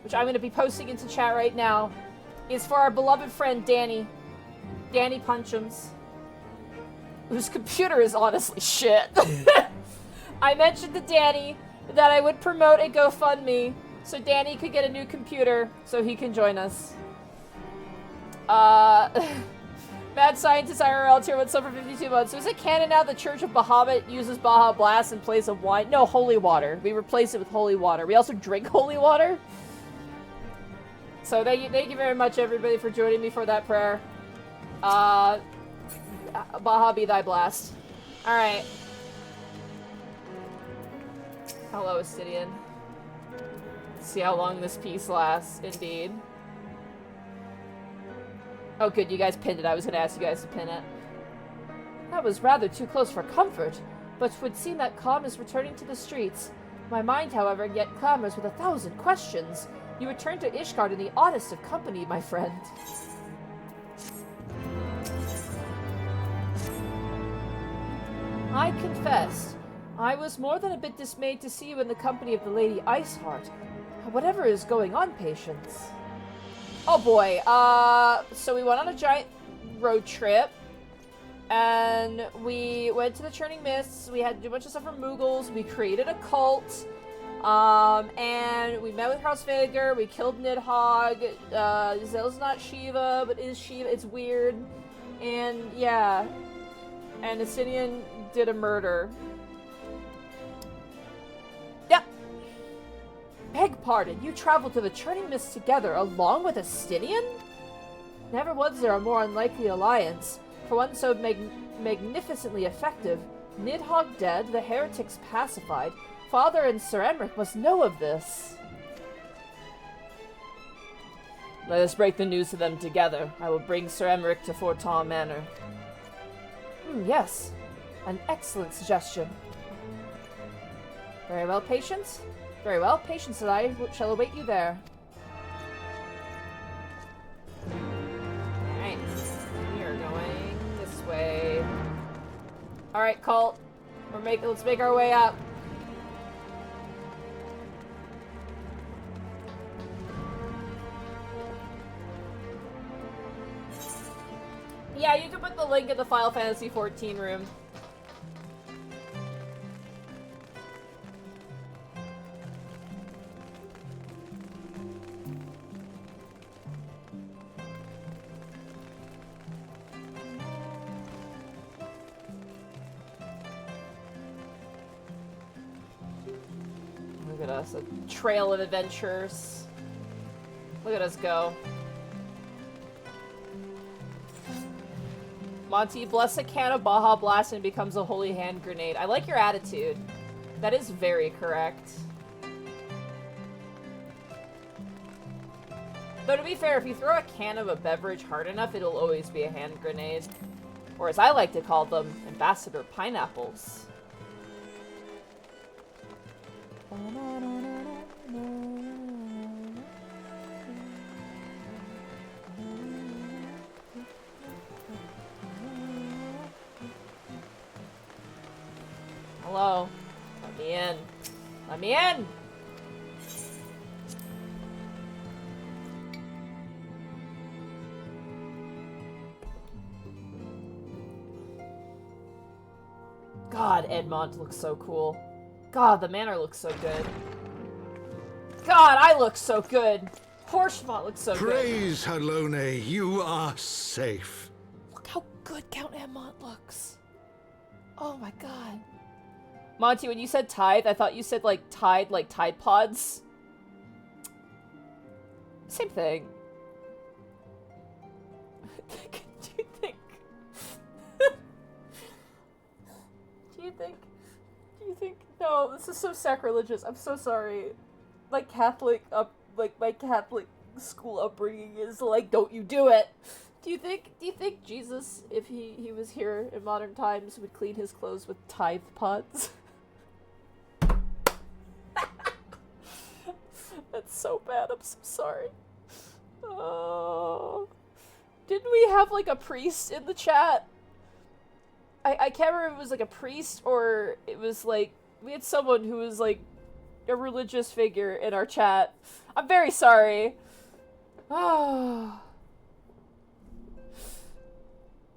which I'm going to be posting into chat right now, is for our beloved friend Danny Punchums, whose computer is honestly shit. I mentioned to Danny that I would promote a GoFundMe so Danny could get a new computer so he can join us. Mad Scientist IRL tier 1 sub for 52 months. So is it canon now the Church of Bahamut uses Baja Blast in place of wine? No, holy water. We replace it with holy water. We also drink holy water. So thank you very much, everybody, for joining me for that prayer. Baja be thy blast. Alright. Hello, Astidian. Let's see how long this piece lasts, indeed. Oh good, you guys pinned it. I was gonna ask you guys to pin it. That was rather too close for comfort, but 'twould seem that calm is returning to the streets. My mind, however, yet clamors with 1,000 questions. You return to Ishgard in the oddest of company, my friend. I confess, I was more than a bit dismayed to see you in the company of the Lady Iceheart. Whatever is going on, Patience? Oh boy, so we went on a giant road trip, and we went to the Churning Mists, we had to do a bunch of stuff for Moogles, we created a cult, and we met with Hrausvager, we killed Nidhogg, Zell's not Shiva, but is Shiva, it's weird, and yeah, and Asinian did a murder. Yep. Beg pardon, you traveled to the Churning Mists together along with Astinian? Never was there a more unlikely alliance. For one so magnificently effective, Nidhogg dead, the heretics pacified. Father and Sir Emmerich must know of this. Let us break the news to them together. I will bring Sir Emmerich to Forton Manor. Yes, an excellent suggestion. Very well, Patience. Very well, Patience and I shall await you there. Alright, we are going this way. Alright, cult. Let's make our way up. Yeah, you can put the link in the Final Fantasy XIV room. Look at us, a trail of adventures. Look at us go. Monty, bless a can of Baja Blast and it becomes a holy hand grenade. I like your attitude. That is very correct. Though to be fair, if you throw a can of a beverage hard enough, it'll always be a hand grenade. Or as I like to call them, Ambassador Pineapples. Hello. Let me in. Let me in! God, Edmond looks so cool. God, the manor looks so good. God, I look so good. Porchmont looks so good. Praise Halone, you are safe. Look how good Count Edmond looks. Oh my god. Monty, when you said tithe, I thought you said like Tide Pods. Same thing. Do you think? Do you think? No, this is so sacrilegious. I'm so sorry. My Catholic school upbringing is like, don't you do it. Do you think Jesus, if he was here in modern times, would clean his clothes with tithe pods? That's so bad. I'm so sorry. Oh. Didn't we have like a priest in the chat? I can't remember if it was like a priest or it was like we had someone who was like a religious figure in our chat. I'm very sorry. Oh.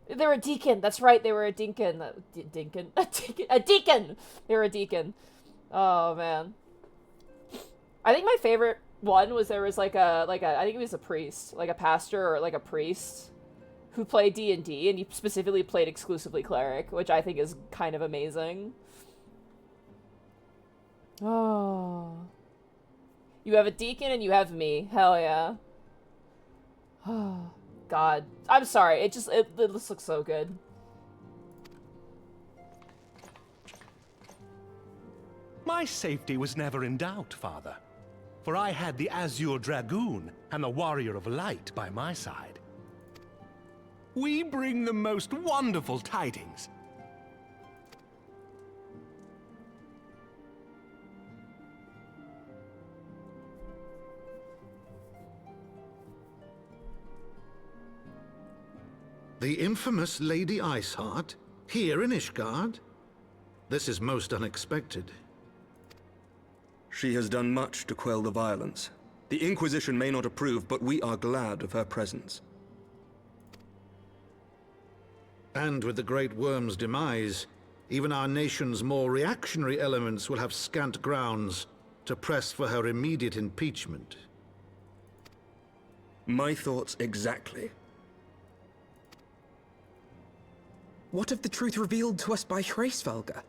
They were a deacon. That's right. They were a deacon. A deacon. They were a deacon. Oh man. I think my favorite one was there was like a I think it was a priest, like a pastor or like a priest who played D&D, and he specifically played exclusively cleric, which I think is kind of amazing. Oh. You have a deacon and you have me. Hell yeah. Oh, God. I'm sorry. It just looks so good. My safety was never in doubt, Father. For I had the Azure Dragoon and the Warrior of Light by my side. We bring the most wonderful tidings. The infamous Lady Iceheart, here in Ishgard? This is most unexpected. She has done much to quell the violence. The Inquisition may not approve, but we are glad of her presence. And with the Great Worm's demise, even our nation's more reactionary elements will have scant grounds to press for her immediate impeachment. My thoughts exactly. What of the truth revealed to us by Hraesvelga?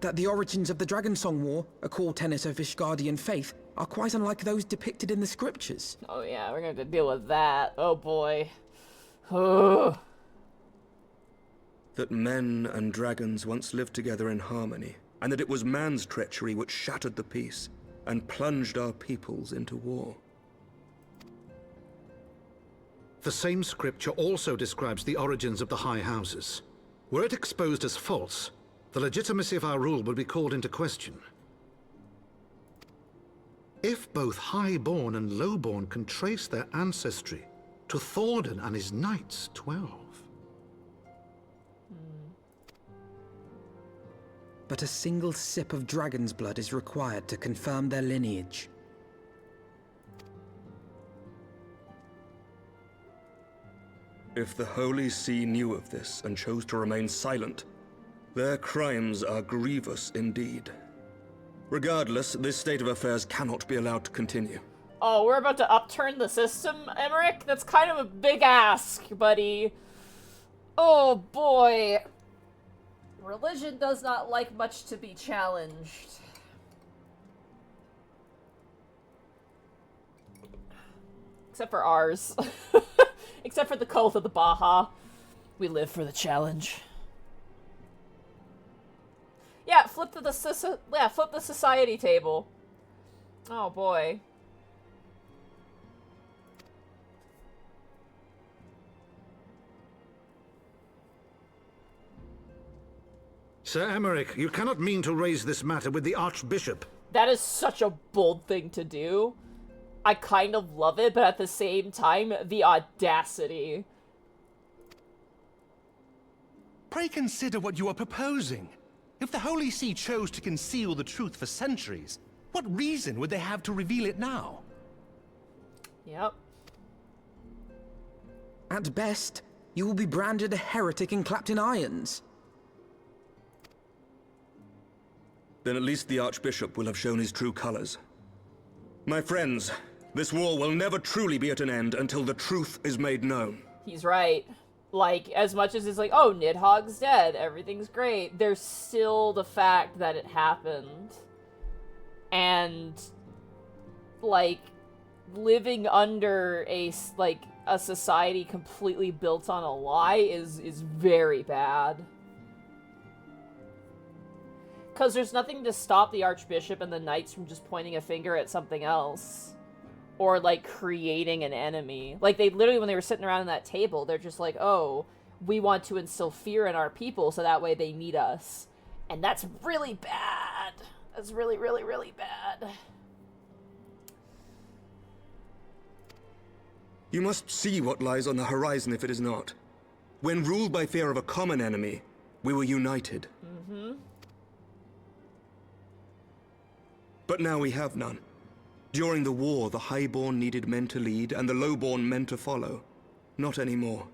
That the origins of the Dragonsong War, a core tenet of Ishgardian faith, are quite unlike those depicted in the scriptures. Oh yeah, we're gonna have to deal with that. Oh boy. Oh. That men and dragons once lived together in harmony, and that it was man's treachery which shattered the peace and plunged our peoples into war. The same scripture also describes the origins of the High Houses. Were it exposed as false, the legitimacy of our rule would be called into question. If both Highborn and Lowborn can trace their ancestry to Thordan and his Knights 12. But a single sip of dragon's blood is required to confirm their lineage. If the Holy See knew of this and chose to remain silent, their crimes are grievous indeed. Regardless, this state of affairs cannot be allowed to continue. Oh, we're about to upturn the system, Emmerich? That's kind of a big ask, buddy. Oh boy. Religion does not like much to be challenged. Except for ours. Except for the cult of the Baja. We live for the challenge. Yeah, flip the society table. Oh boy. Sir Emmerich, you cannot mean to raise this matter with the Archbishop. That is such a bold thing to do. I kind of love it, but at the same time, the audacity. Pray consider what you are proposing. If the Holy See chose to conceal the truth for centuries, what reason would they have to reveal it now? Yep. At best, you will be branded a heretic and clapped in irons. Then at least the Archbishop will have shown his true colors. My friends, this war will never truly be at an end until the truth is made known. He's right. Like, as much as it's like, oh, Nidhogg's dead, everything's great, there's still the fact that it happened. And, like, living under a society completely built on a lie is very bad. Because there's nothing to stop the Archbishop and the Knights from just pointing a finger at something else. Or, like, creating an enemy. Like, they literally, when they were sitting around that table, they're just like, oh, we want to instill fear in our people so that way they need us. And that's really bad. That's really, really, really bad. You must see what lies on the horizon if it is not. When ruled by fear of a common enemy, we were united. Mm-hmm. But now we have none. During the war, the highborn needed men to lead, and the lowborn men to follow. Not anymore.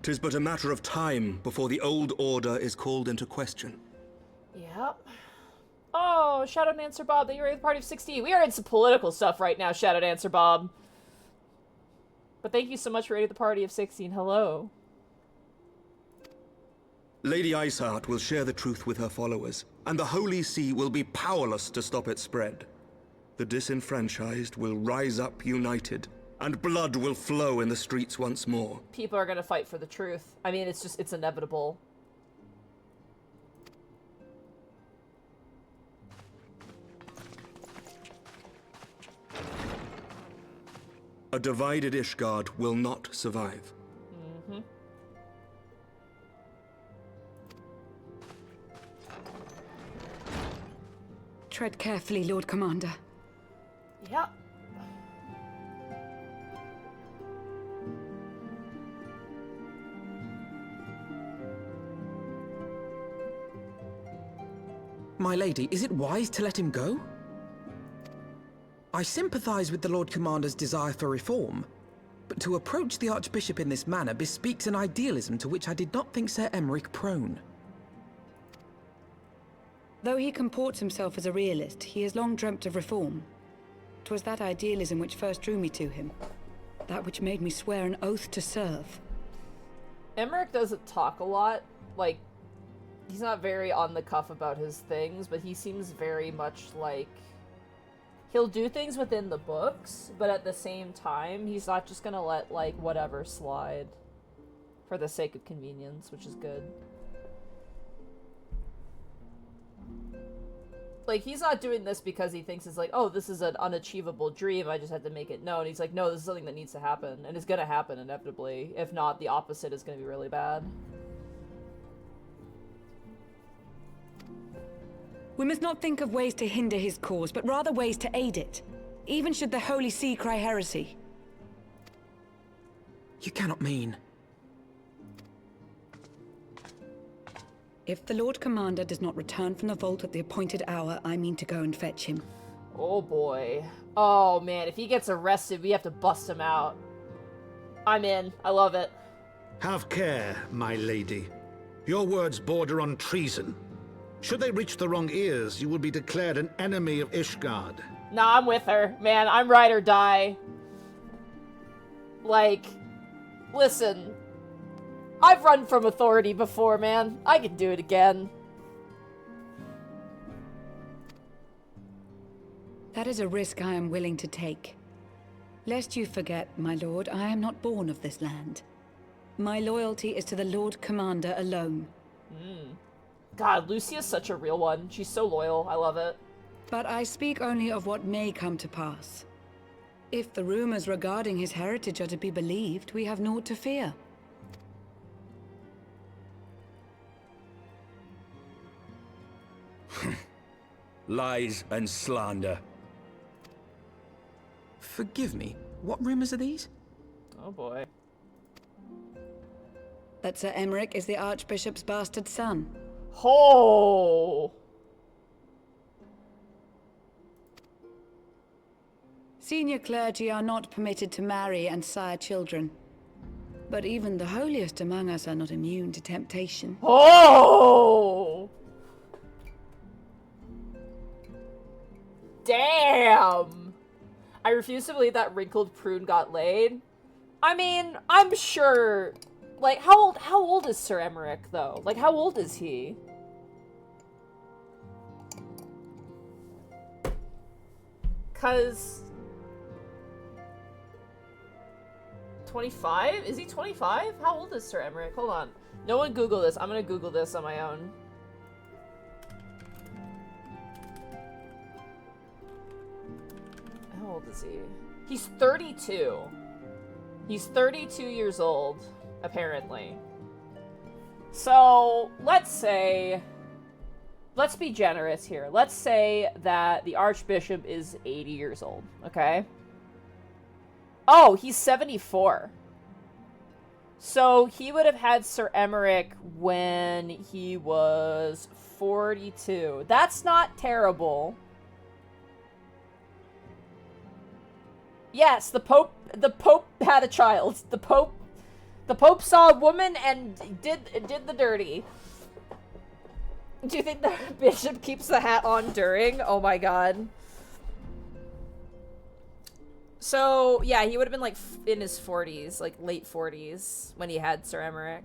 'Tis but a matter of time before the old order is called into question. Yep. Oh, Shadow Dancer Bob, that you're at the party of 60. We are in some political stuff right now, Shadow Dancer Bob. But thank you so much for raiding the party of 16. Hello. Lady Iceheart will share the truth with her followers, and the Holy See will be powerless to stop its spread. The disenfranchised will rise up united, and blood will flow in the streets once more. People are gonna fight for the truth. I mean, it's inevitable. A divided Ishgard will not survive. Mm-hmm. Tread carefully, Lord Commander. Yep. My lady, is it wise to let him go? I sympathize with the Lord Commander's desire for reform, but to approach the Archbishop in this manner bespeaks an idealism to which I did not think Sir Emmerich prone. Though he comports himself as a realist, he has long dreamt of reform. 'Twas that idealism which first drew me to him, that which made me swear an oath to serve. Emmerich doesn't talk a lot. Like, he's not very on the cuff about his things, but he seems very much like... He'll do things within the books, but at the same time, he's not just gonna let, like, whatever slide. For the sake of convenience, which is good. Like, he's not doing this because he thinks it's like, oh, this is an unachievable dream, I just had to make it known. He's like, no, this is something that needs to happen, and it's gonna happen inevitably. If not, the opposite is gonna be really bad. We must not think of ways to hinder his cause, but rather ways to aid it, even should the Holy See cry heresy. You cannot mean... If the Lord Commander does not return from the vault at the appointed hour, I mean to go and fetch him. Oh boy. Oh man, if he gets arrested, we have to bust him out. I'm in. I love it. Have care, my lady. Your words border on treason. Should they reach the wrong ears, you will be declared an enemy of Ishgard. Nah, I'm with her. Man, I'm ride or die. Like, listen. I've run from authority before, man. I can do it again. That is a risk I am willing to take. Lest you forget, my lord, I am not born of this land. My loyalty is to the Lord Commander alone. God, Lucia's such a real one. She's so loyal. I love it. But I speak only of what may come to pass. If the rumors regarding his heritage are to be believed, we have naught to fear. Lies and slander. Forgive me, what rumors are these? Oh boy. That Sir Emmerich is the Archbishop's bastard son. Oh! Senior clergy are not permitted to marry and sire children. But even the holiest among us are not immune to temptation. Oh! Damn! I refuse to believe that wrinkled prune got laid. I mean, I'm sure... Like, how old is Sir Emmerich, though? Like, how old is he? Cause... 25? Is he 25? How old is Sir Emmerich? Hold on. No one Google this. I'm gonna Google this on my own. How old is he? He's 32. He's 32 years old, apparently. So, let's say... Let's be generous here. Let's say that the Archbishop is 80 years old, okay? Oh, he's 74. So, he would have had Sir Emmerich when he was 42. That's not terrible. Yes, the Pope had a child. The Pope saw a woman and did the dirty. Do you think the bishop keeps the hat on during? Oh my god. So, yeah, he would have been like in his 40s, like late 40s when he had Sir Emmerich.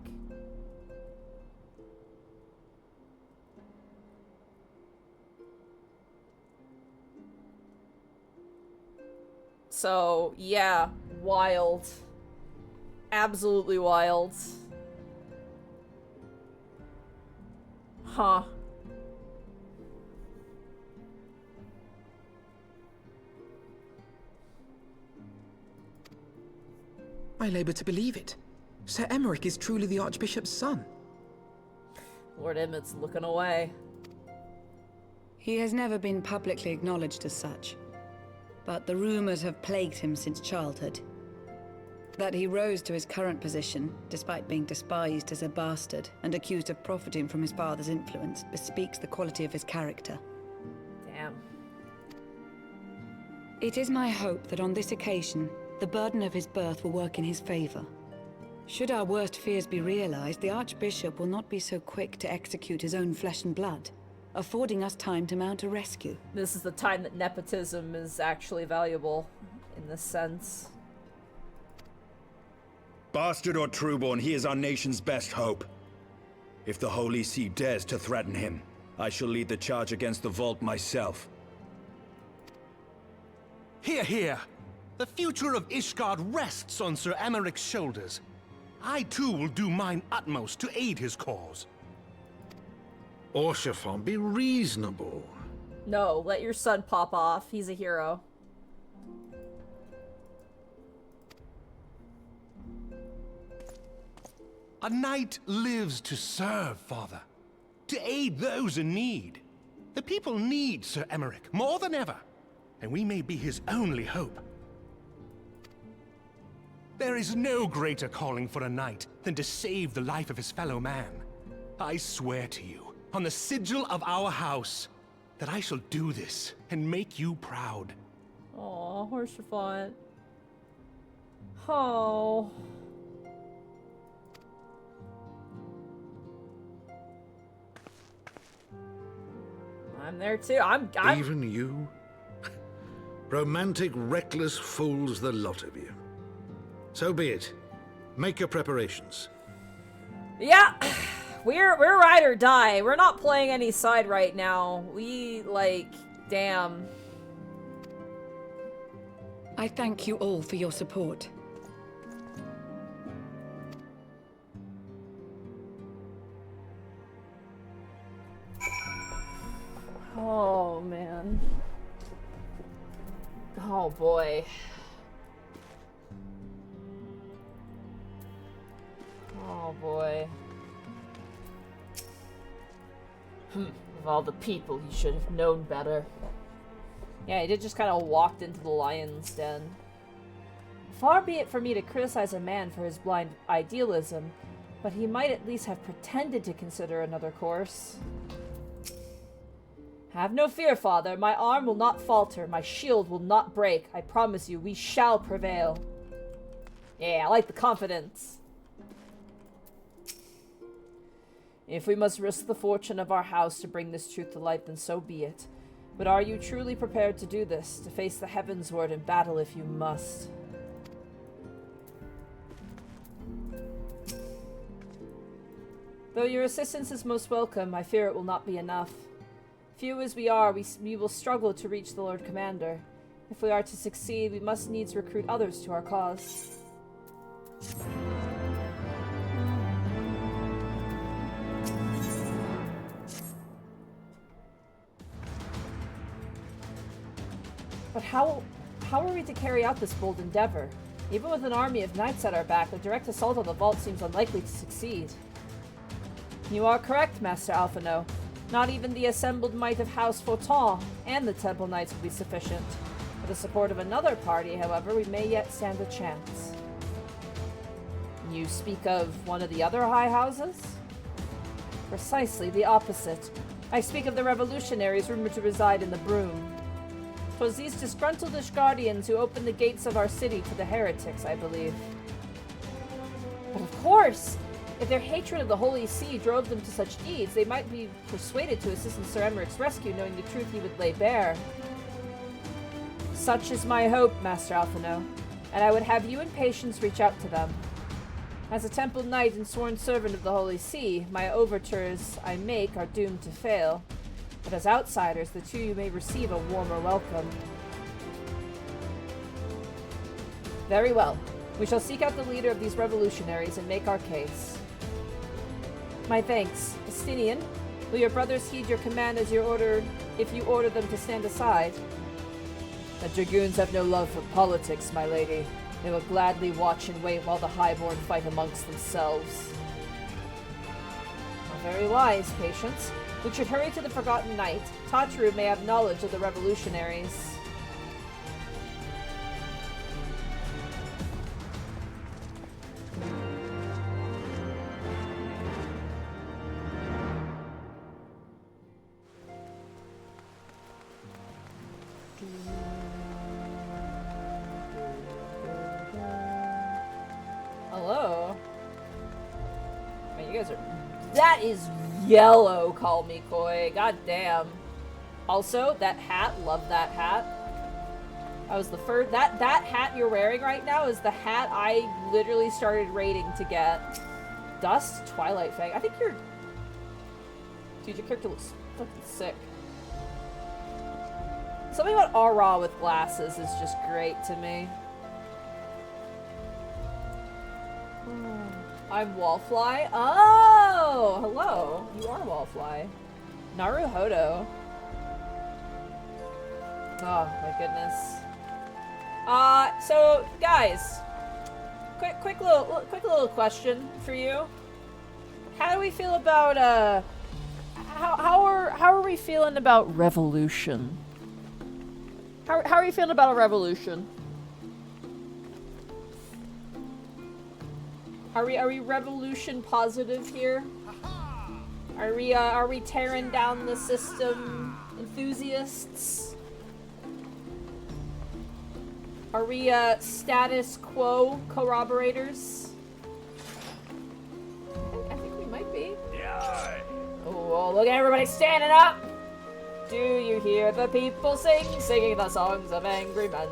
So, yeah, wild. Absolutely wild. Huh. I labor to believe it. Sir Emmerich is truly the Archbishop's son. Lord Emmett's looking away. He has never been publicly acknowledged as such. But the rumors have plagued him since childhood. That he rose to his current position, despite being despised as a bastard and accused of profiting from his father's influence, bespeaks the quality of his character. Damn. It is my hope that on this occasion, the burden of his birth will work in his favor. Should our worst fears be realized, the Archbishop will not be so quick to execute his own flesh and blood, affording us time to mount a rescue. This is the time that nepotism is actually valuable, in this sense. Bastard or trueborn, he is our nation's best hope. If the Holy See dares to threaten him, I shall lead the charge against the Vault myself. Hear, hear! The future of Ishgard rests on Sir Emmerich's shoulders. I too will do mine utmost to aid his cause. Orshafon, be reasonable. No, let your son pop off. He's a hero. A knight lives to serve, Father. To aid those in need. The people need Sir Emmerich more than ever, and we may be his only hope. There is no greater calling for a knight than to save the life of his fellow man. I swear to you, on the sigil of our house, that I shall do this and make you proud. Aw, Horsefont. Oh. I'm there too. I'm Even you? Romantic, reckless fools, the lot of you. So be it. Make your preparations. Yeah. We're ride or die. We're not playing any side right now. We, like, damn. I thank you all for your support. Oh, man. Oh, boy. Oh, boy. Of all the people, he should have known better. Yeah, he did just kind of walked into the lion's den. Far be it for me to criticize a man for his blind idealism, but he might at least have pretended to consider another course. Have no fear, father. My arm will not falter. My shield will not break. I promise you, we shall prevail. Yeah, I like the confidence. If we must risk the fortune of our house to bring this truth to light, then so be it. But are you truly prepared to do this, to face the Heavensward in battle if you must? Though your assistance is most welcome, I fear it will not be enough. Few as we are, we will struggle to reach the Lord Commander. If we are to succeed, we must needs recruit others to our cause. But how are we to carry out this bold endeavor? Even with an army of knights at our back, a direct assault on the vault seems unlikely to succeed. You are correct, Master Alphino. Not even the assembled might of House Fortin and the Temple Knights will be sufficient. With the support of another party, however, we may yet stand a chance. You speak of one of the other high houses? Precisely the opposite. I speak of the revolutionaries rumored to reside in the Broom. 'Twas these disgruntled Ishgardians who opened the gates of our city to the heretics, I believe. But of course! If their hatred of the Holy See drove them to such deeds, they might be persuaded to assist in Sir Emmerich's rescue, knowing the truth he would lay bare. Such is my hope, Master Alphino, and I would have you and Patience reach out to them. As a Temple Knight and sworn servant of the Holy See, my overtures I make are doomed to fail. But as outsiders, the two you may receive a warmer welcome. Very well. We shall seek out the leader of these revolutionaries and make our case. My thanks. Estinian, will your brothers heed your command as if you order them to stand aside? The dragoons have no love for politics, my lady. They will gladly watch and wait while the Highborn fight amongst themselves. Well, very wise, Patience. We should hurry to the Forgotten Knight. Tatru may have knowledge of the revolutionaries. Hello? Man, you guys are... That is yellow, call me coy. God damn. Also, that hat, love that hat. That was the first... That hat you're wearing right now is the hat I literally started raiding to get. Dust? Twilight Fang. I think you're... Dude, your character looks fucking sick. Something about Aura with glasses is just great to me. I'm Wallfly. Oh, hello. You are Wallfly. Naruhodo. Oh my goodness. So guys, quick little question for you. How do we feel about how are we feeling about revolution? How are you feeling about a revolution? Are we revolution positive here? Are we tearing down the system enthusiasts? Are we status quo corroborators? I think we might be. Yeah. Oh, look at everybody standing up! Do you hear the people singing the songs of angry men?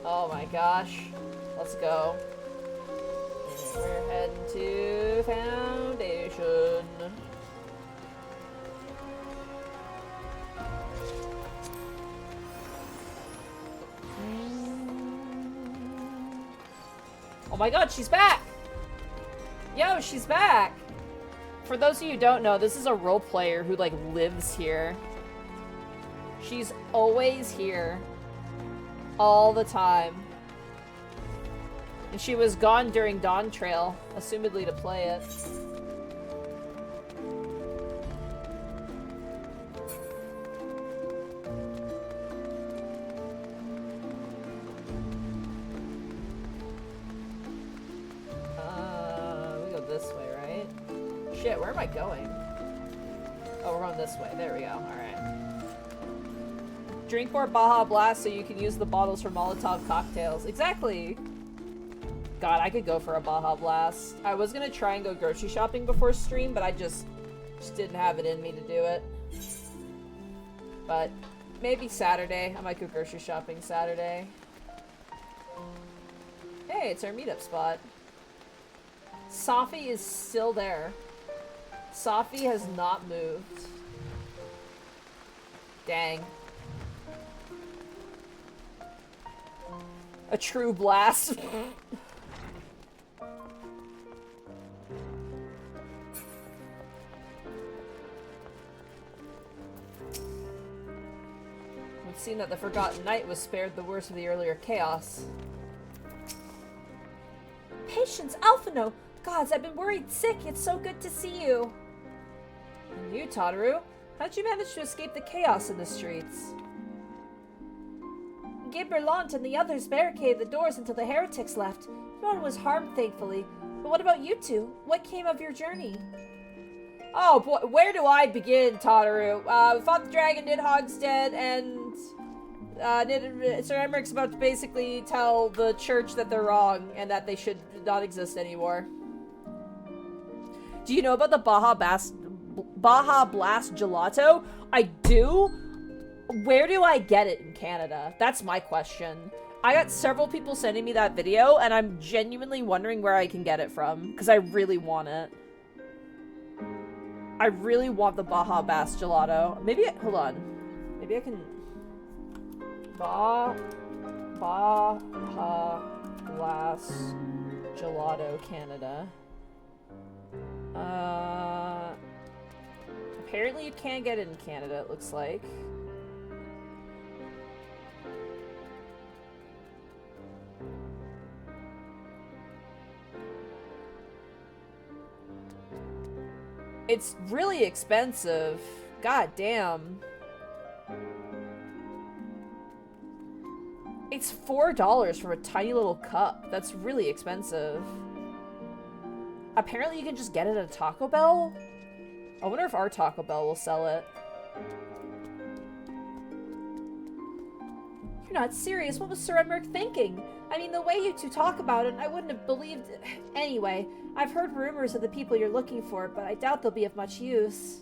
Oh my gosh. Let's go. We're heading to Foundation. Oh my god, she's back! Yo, she's back! For those of you who don't know, this is a role player who, like, lives here. She's always here. All the time. And she was gone during Dawn Trail, assumedly to play it. We go this way, right? Shit, where am I going? Oh, we're going this way. There we go. Alright. Drink more Baja Blast so you can use the bottles for Molotov cocktails. Exactly! God, I could go for a Baja Blast. I was gonna try and go grocery shopping before stream, but I just didn't have it in me to do it. But maybe Saturday. I might go grocery shopping Saturday. Hey, it's our meetup spot. Safi is still there. Safi has not moved. Dang. A true blast. It seemed that the Forgotten Knight was spared the worst of the earlier chaos. Patience, Alphino! Gods, I've been worried sick. It's so good to see you. And you, Tataru? How'd you manage to escape the chaos in the streets? Giberlant and the others barricaded the doors until the heretics left. No one was harmed, thankfully. But what about you two? What came of your journey? Oh boy, where do I begin, Tataru? We fought the dragon, Nidhogg's dead, and Sir Emmerich's about to basically tell the church that they're wrong and that they should not exist anymore. Do you know about the Baja Blast gelato? I do? Where do I get it in Canada? That's my question. I got several people sending me that video, and I'm genuinely wondering where I can get it from, because I really want it. I really want the Baja Blast gelato. Maybe, hold on. Maybe I can... Baja Blast gelato, Canada. Apparently you can't get it in Canada, it looks like. It's really expensive. God damn. It's $4 for a tiny little cup. That's really expensive. Apparently you can just get it at a Taco Bell? I wonder if our Taco Bell will sell it. You're not serious. What was Sir Emmerich thinking? I mean, the way you two talk about it, I wouldn't have believed... Anyway, I've heard rumors of the people you're looking for, but I doubt they'll be of much use.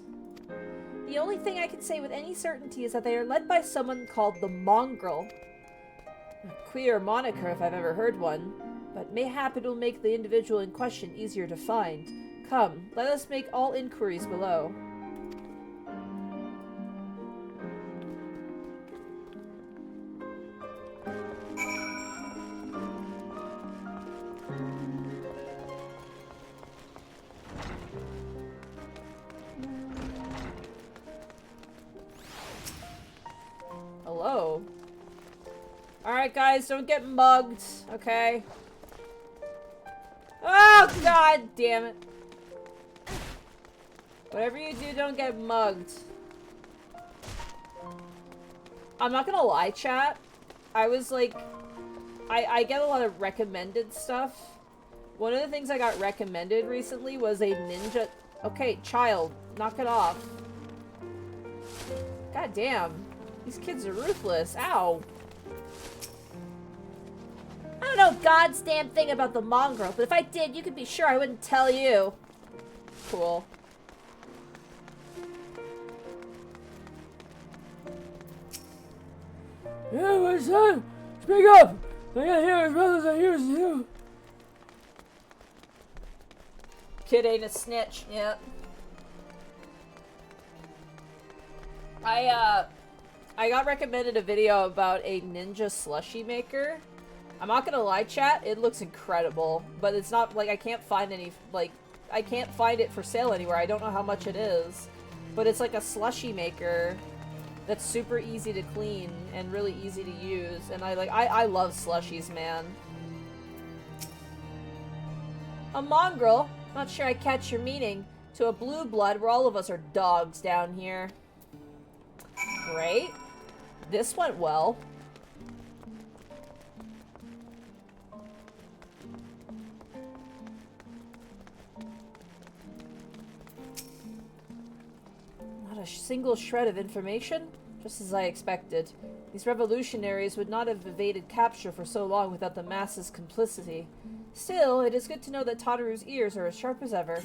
The only thing I can say with any certainty is that they are led by someone called the Mongrel. A queer moniker if I've ever heard one, but mayhap it will make the individual in question easier to find. Come, let us make all inquiries below. Hello? Alright guys, don't get mugged, okay? Oh god damn it. Whatever you do, don't get mugged. I'm not gonna lie, chat. I was like... I get a lot of recommended stuff. One of the things I got recommended recently was a ninja... Okay, child, knock it off. God damn. These kids are ruthless. Ow. I don't know God's damn thing about the mongrel, but if I did, you could be sure I wouldn't tell you. Cool. Yeah, my son! Speak up! I got here as well as I used to. Kid ain't a snitch, yeah. I got recommended a video about a ninja slushie maker. I'm not gonna lie, chat, it looks incredible, but it's not, like, I can't find any, like, I can't find it for sale anywhere. I don't know how much it is, but it's like a slushie maker that's super easy to clean and really easy to use. And I love slushies, man. A mongrel? Not sure I catch your meaning. To a blue blood where all of us are dogs down here. Great. This went well. Not a single shred of information? Just as I expected. These revolutionaries would not have evaded capture for so long without the masses' complicity. Still, it is good to know that Tataru's ears are as sharp as ever.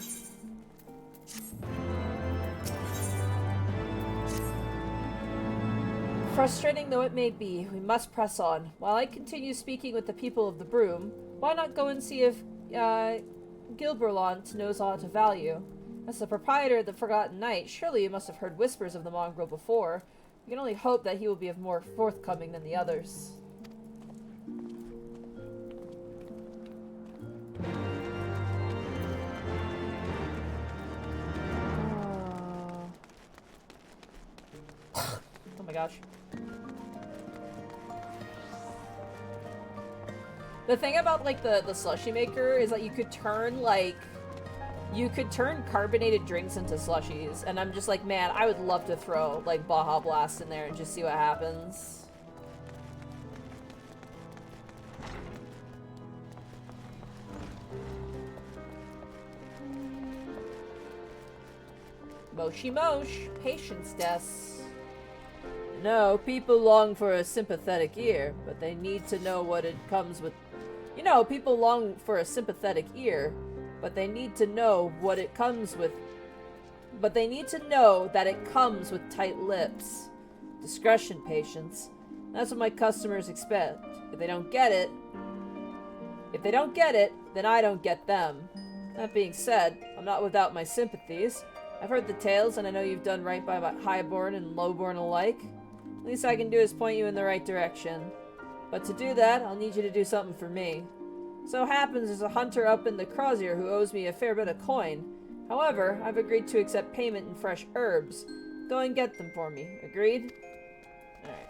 Frustrating though it may be, we must press on. While I continue speaking with the people of the Broom, why not go and see if Gilberlant knows aught of value? As the proprietor of the Forgotten Knight, surely you must have heard whispers of the mongrel before. You can only hope that he will be of more forthcoming than the others. Oh my gosh. The thing about, like, the slushie maker is that you could turn, like, you could turn carbonated drinks into slushies, and I'm just like, man, I would love to throw, like, Baja Blast in there and just see what happens. Moshi Mosh, patience des. No, people long for a sympathetic ear, but they need to know what it comes with. You know, people long for a sympathetic ear, but they need to know what it comes with. But they need to know that it comes with tight lips. Discretion, patience. That's what my customers expect. If they don't get it, then I don't get them. That being said, I'm not without my sympathies. I've heard the tales, and I know you've done right by highborn and lowborn alike. The least I can do is point you in the right direction. But to do that, I'll need you to do something for me. So happens there's a hunter up in the crozier who owes me a fair bit of coin. However, I've agreed to accept payment in fresh herbs. Go and get them for me. Agreed? Alright.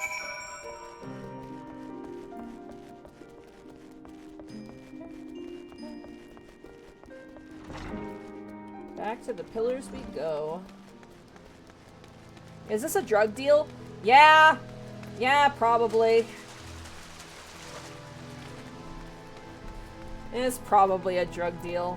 Back to the pillars we go. Is this a drug deal? Yeah! Yeah, probably. It's probably a drug deal.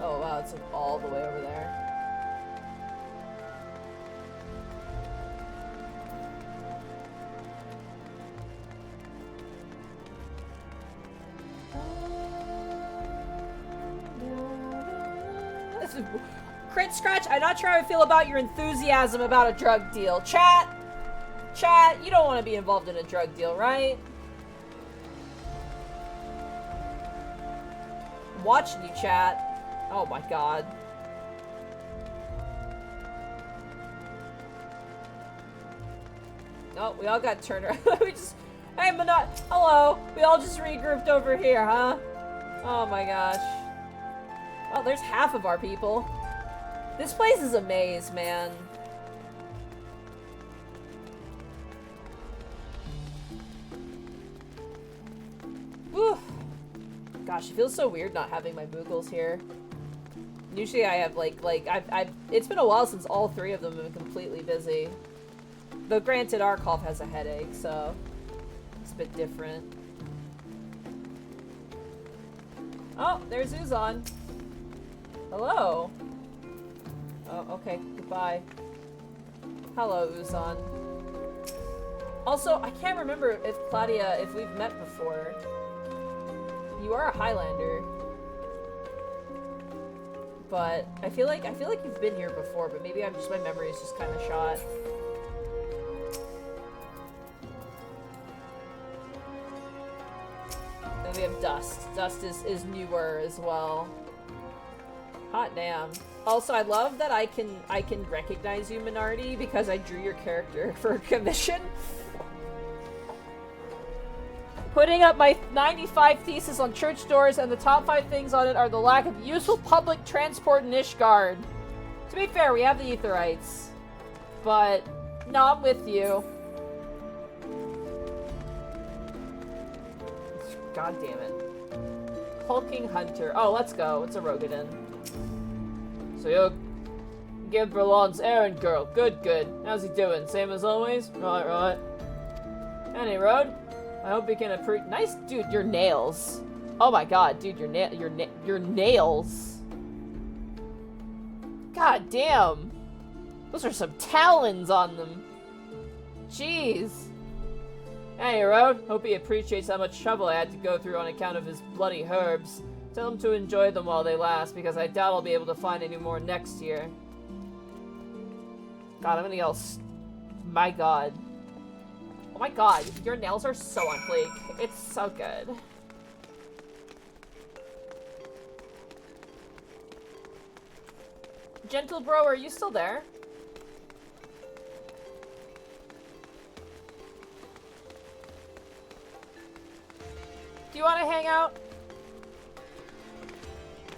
Oh wow, it's like all the way over there. Crit Scratch, I'm not sure how I feel about your enthusiasm about a drug deal. Chat, you don't want to be involved in a drug deal, right? I'm watching you, chat. Oh my god. Oh, we all got turned around. We just, hey, hello. We all just regrouped over here, huh? Oh my gosh. Oh, there's half of our people. This place is a maze, man. Whew. Gosh, it feels so weird not having my Moogles here. Usually I have, it's been a while since all three of them have been completely busy. Though granted, Arkolf has a headache, so it's a bit different. Oh, there's Uzon. Hello. Oh, okay. Goodbye. Hello, Uzon. Also, I can't remember if Claudia, if we've met before. You are a Highlander. But I feel like you've been here before, but maybe my memory is just kind of shot. Then we have Dust. Dust is newer as well. Hot damn. Also, I love that I can recognize you, Minardi, because I drew your character for a commission. Putting up my 95 thesis on church doors, and the top 5 things on it are the lack of useful public transport in Ishgard. To be fair, we have the Aetherites. But, no, I'm with you. God damn it. Hulking Hunter. Oh, let's go. It's a Rogadin. So you'll give Berlon's errand girl. Good, good. How's he doing? Same as always? Right, right. Any road? I hope you can approve. Nice, dude. Your nails. Oh my god, dude. Your nails. God damn. Those are some talons on them. Jeez. Any road? Hope he appreciates how much trouble I had to go through on account of his bloody herbs. Tell him to enjoy them while they last, because I doubt I'll be able to find any more next year. God, I'm gonna yell. My god. Oh my god, your nails are so on fleek. It's so good. Gentle bro, are you still there? Do you want to hang out?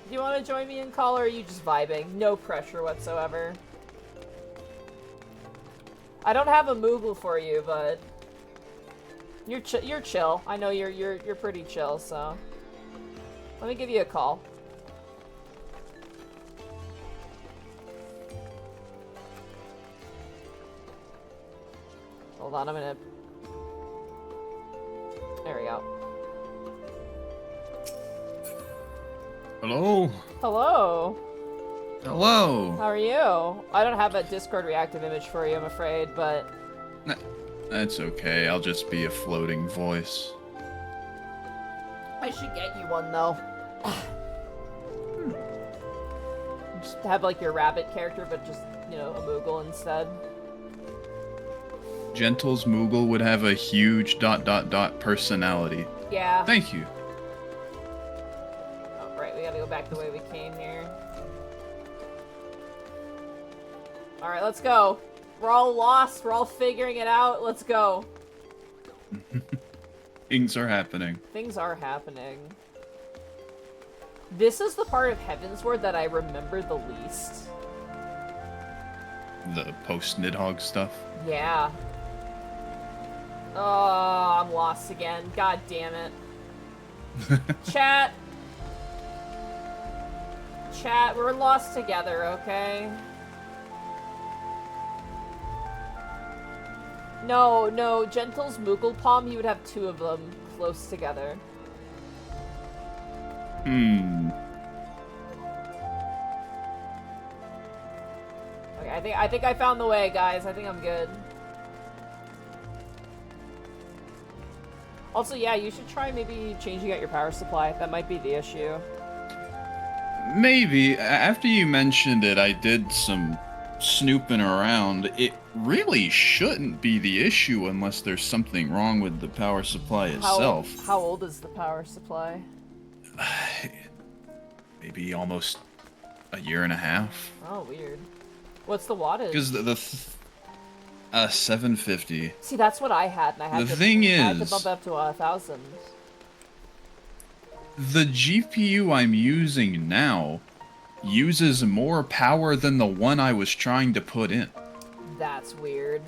Do you want to join me in call, or are you just vibing? No pressure whatsoever. I don't have a Moogle for you, but you're chill. I know you're pretty chill, so let me give you a call. Hold on, I'm gonna. There we go. Hello? Hello. Hello. How are you? I don't have a Discord reactive image for you, I'm afraid, but... That's okay. I'll just be a floating voice. I should get you one, though. Just have, like, your rabbit character, but just, you know, a Moogle instead. Gentle's Moogle would have a huge ... personality. Yeah. Thank you. Oh, right, we gotta go back the way we came here. Alright, let's go. We're all lost, we're all figuring it out, let's go. Things are happening. Things are happening. This is the part of Heavensward that I remember the least. The post-Nidhogg stuff? Yeah. Oh, I'm lost again. God damn it. Chat. Chat, we're lost together, okay? No, Gentle's Moogle Palm, he would have 2 of them close together. Okay, I think I found the way, guys. I think I'm good. Also, yeah, you should try maybe changing out your power supply. That might be the issue. Maybe. After you mentioned it, I did some snooping around. It really shouldn't be the issue unless there's something wrong with the power supply itself. How old is the power supply? Maybe almost a year and a half. Oh, weird. What's the wattage? Because the 750. See, that's what I had, and I had to bump up to 1,000. The GPU I'm using now uses more power than the one I was trying to put in. That's weird.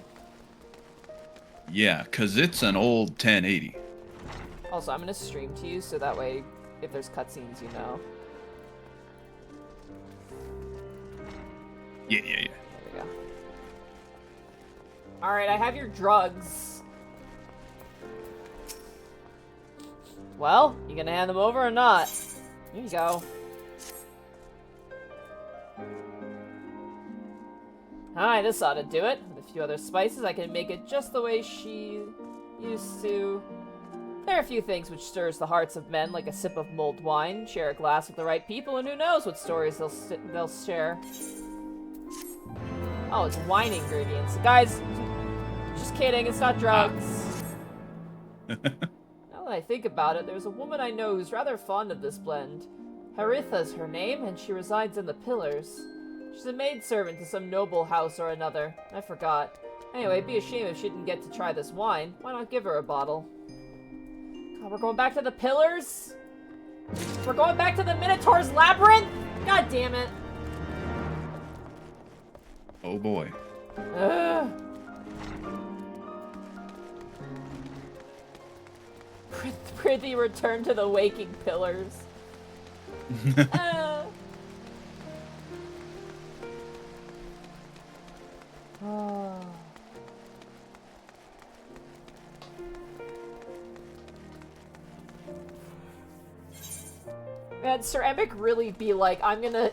Yeah, because it's an old 1080. Also, I'm going to stream to you, so that way, if there's cutscenes, you know. Yeah. There we go. Alright, I have your drugs. Well, you gonna hand them over or not? Here you go. Alright, this ought to do it. With a few other spices, I can make it just the way she used to. There are a few things which stirs the hearts of men, like a sip of mulled wine. Share a glass with the right people, and who knows what stories they'll share. Oh, it's wine ingredients. Guys, just kidding, it's not drugs. Now that I think about it, there's a woman I know who's rather fond of this blend. Haritha's her name, and she resides in the Pillars. She's a maidservant to some noble house or another. I forgot. Anyway, it'd be a shame if she didn't get to try this wine. Why not give her a bottle? Oh, we're going back to the pillars? We're going back to the Minotaur's labyrinth? God damn it. Oh boy. Ugh. Prithee return to the waking pillars. Oh. Man, Sir Emic really be like, I'm gonna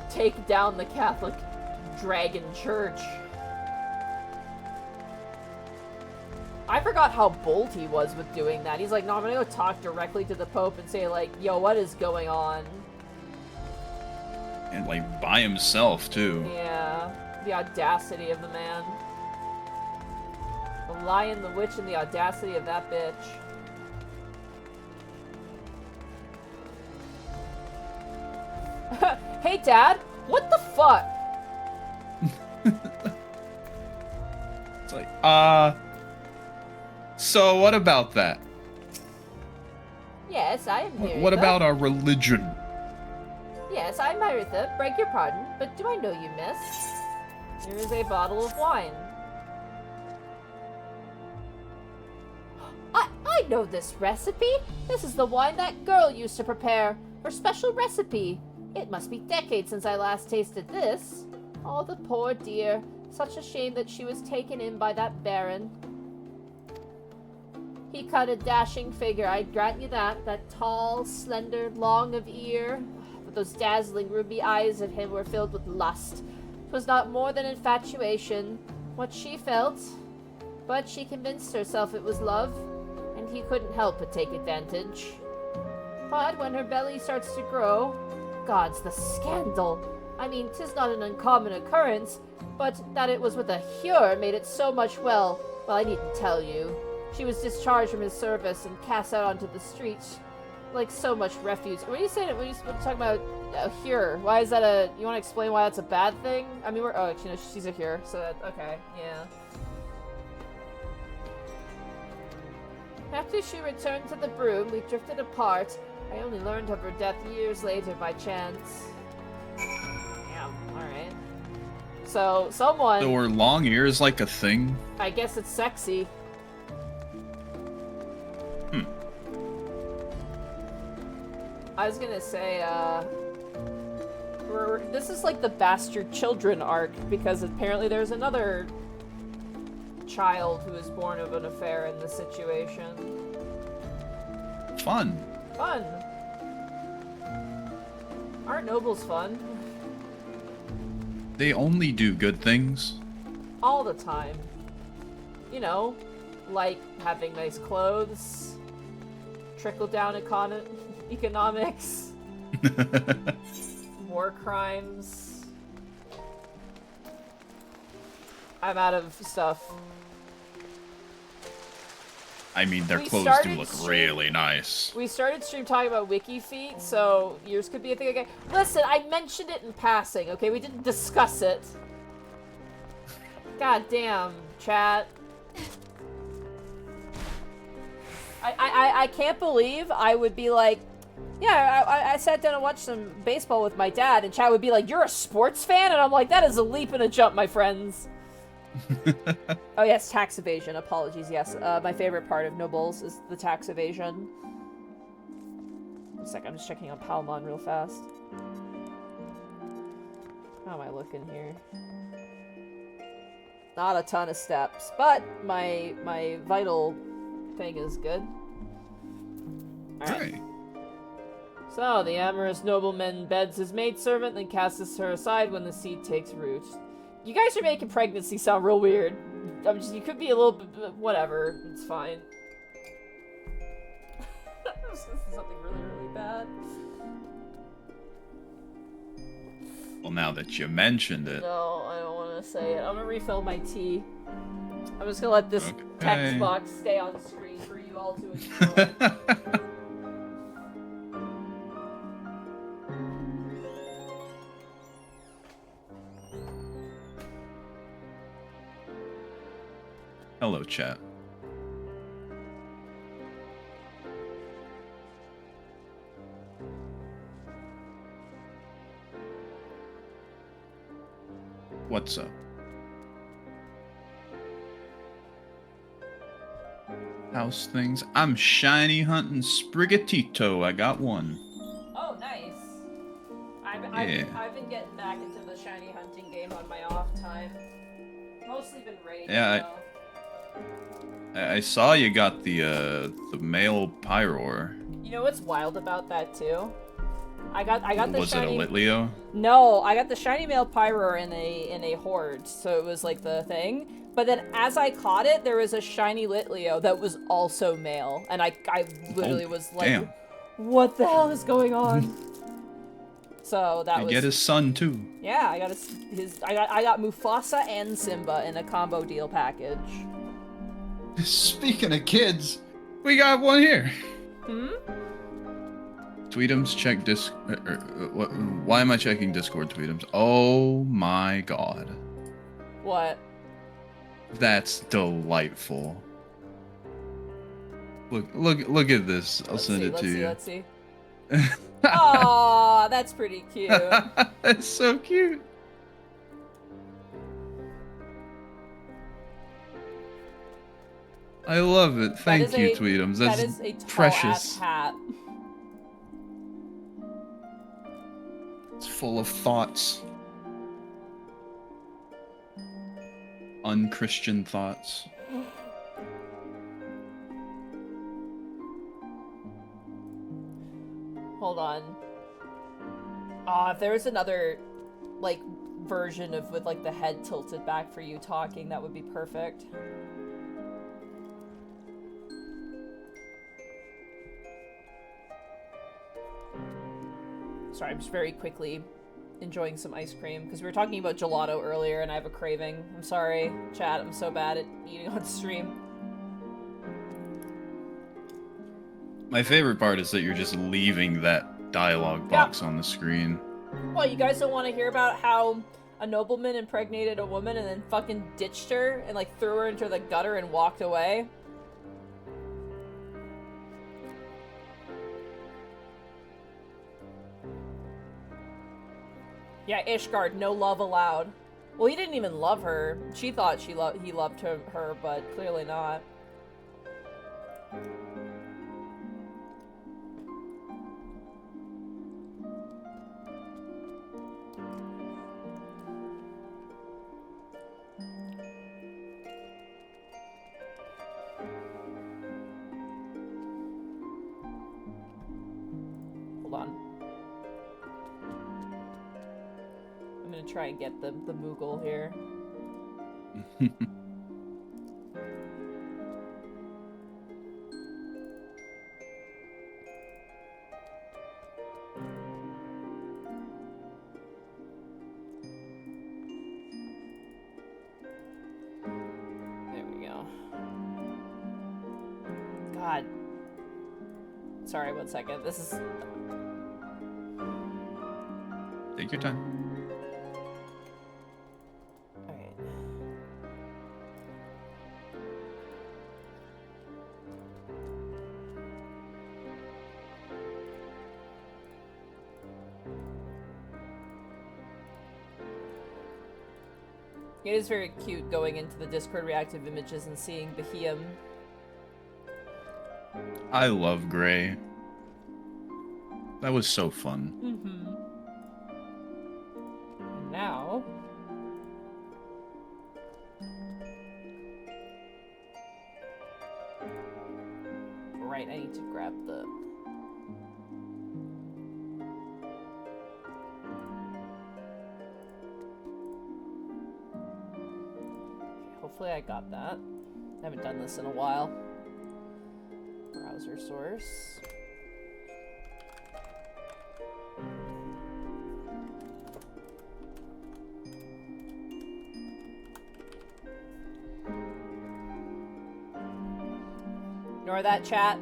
take down the Catholic Dragon Church. I forgot how bold he was with doing that. He's like, no, I'm gonna go talk directly to the Pope and say, like, yo, what is going on? And, like, by himself, too. Yeah. The audacity of the man. The Lion, the Witch, and the audacity of that bitch. Hey, Dad! What the fuck? It's like, so what about that? Yes, I am here. What about our religion? Yes, I'm Myritha. Beg your pardon, but do I know you, miss? Here is a bottle of wine. I know this recipe. This is the wine that girl used to prepare. Her special recipe. It must be decades since I last tasted this. Oh, the poor dear. Such a shame that she was taken in by that baron. He cut a dashing figure, I grant you that. That tall, slender, long of ear. But those dazzling ruby eyes of him were filled with lust. 'Twas not more than infatuation, what she felt. But she convinced herself it was love, and he couldn't help but take advantage. But when her belly starts to grow, gods, the scandal! I mean, 'tis not an uncommon occurrence, but that it was with a Hure made it so much well, I needn't tell you. She was discharged from his service and cast out onto the streets, like so much refuse. What are you saying when you're talking about a Hure? Why is that a... You want to explain why that's a bad thing? I mean, we're... Oh, you know, she's a Hure, so that... Okay, yeah. After she returned to the broom, we drifted apart. I only learned of her death years later by chance. Damn, alright. So, someone... So were long ears like a thing? I guess it's sexy. I was gonna say, this is like the bastard children arc, because apparently there's another child who is born of an affair in this situation. Fun. Fun! Aren't nobles fun? They only do good things. All the time. You know, like having nice clothes, trickle-down economics, war crimes. I'm out of stuff. I mean, their clothes do look really nice. We started stream talking about wiki feet, so yours could be a thing again. Listen, I mentioned it in passing, okay? We didn't discuss it. God damn, chat. I can't believe I would be like, yeah, I sat down and watched some baseball with my dad, and chat would be like, you're a sports fan? And I'm like, that is a leap and a jump, my friends. Oh yes, tax evasion. Apologies, yes. My favorite part of Nobles is the tax evasion. One sec, I'm just checking on Palmon real fast. How am I looking here? Not a ton of steps, but my vital thing is good. Alright. So, the amorous nobleman beds his maidservant, then casts her aside when the seed takes root. You guys are making pregnancy sound real weird. You could be a little bit... Whatever. It's fine. This is something really, really bad. Well, now that you mentioned it... No, I don't want to say it. I'm gonna refill my tea. I'm just gonna let this text box stay on screen for you all to enjoy. Hello, chat. so. House things. I'm shiny hunting Sprigatito. I got one. Oh, nice. I've been getting back into the shiny hunting game on my off time. Mostly been raiding. Yeah, I saw you got the male Pyroar. You know what's wild about that too? I got the Was shiny... it a Litleo? No, I got the shiny male Pyroar in a horde, so it was like the thing. But then as I caught it, there was a shiny Litleo that was also male, and I literally was like, damn. what the hell is going on? So that You was... get his son too. Yeah, I got Mufasa and Simba in a combo deal package. Speaking of kids, we got one here. Hmm? Tweetums, check why am I checking Discord tweetums? Oh my god. What? That's delightful. Look at this. I'll send it to you. Let's see. Aww, that's pretty cute. That's so cute. I love it. Thank you, Tweetums. That's that is a precious. Hat. It's full of thoughts. Unchristian thoughts. Hold on. If there was another, like, version of with, like, the head tilted back for you talking, that would be perfect. Sorry, I'm just very quickly enjoying some ice cream, because we were talking about gelato earlier, and I have a craving. I'm sorry, chat, I'm so bad at eating on stream. My favorite part is that you're just leaving that dialogue box on the screen. Well, you guys don't want to hear about how a nobleman impregnated a woman and then fucking ditched her and, like, threw her into the gutter and walked away? Yeah, Ishgard, no love allowed. Well, he didn't even love her. She thought he loved her, but clearly not. Hold on. I'm gonna try and get the Moogle here. There we go. God. Sorry, 1 second. This is... Take your time. It is very cute going into the Discord reactive images and seeing Bahiam. I love Gray. That was so fun. Mm-hmm. And now... Right, I need to grab the... Hopefully I got that. I haven't done this in a while. Browser source. Ignore that, chat.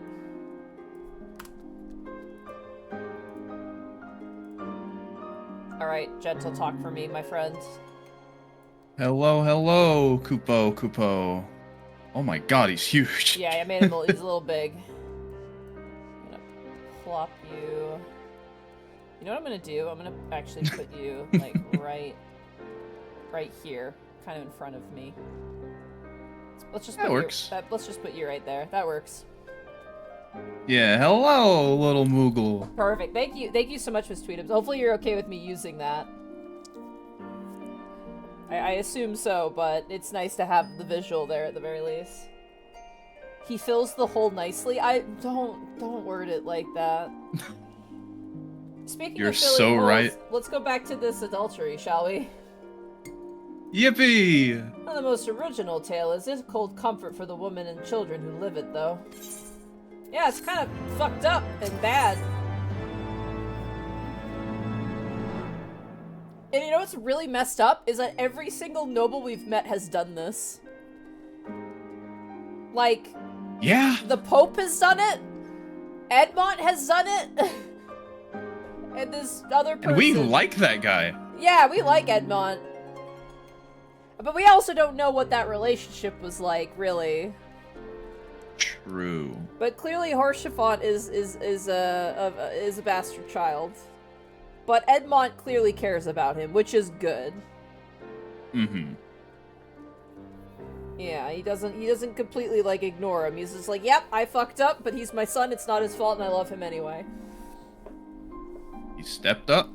Alright, gentle talk for me, my friend. Hello, Kupo. Oh my god, he's huge. Yeah, I made him he's a little big. I'm gonna plop you. You know what I'm gonna do? I'm gonna actually put you, like, right right here, kind of in front of me. Let's just That put works. Let's just put you right there. That works. Yeah, hello, little Moogle. Perfect. Thank you so much, Miss Tweedums. Hopefully you're okay with me using that. I assume so, but it's nice to have the visual there at the very least. He fills the hole nicely. Don't word it like that. Speaking You're of filling so holes, right. let's go back to this adultery, shall we? Yippee! Not the most original tale, is it? Cold comfort for the women and children who live it, though. Yeah, it's kind of fucked up and bad. And you know what's really messed up? Is that every single noble we've met has done this. Like... Yeah! The Pope has done it! Edmont has done it! And this other person... And we like that guy. Yeah, we like Edmont. But we also don't know what that relationship was like, really. True. But clearly Haurchefant is a bastard child. But Edmont clearly cares about him, which is good. Mm-hmm. Yeah, he doesn't completely, like, ignore him. He's just like, yep, I fucked up, but he's my son, it's not his fault, and I love him anyway. He stepped up?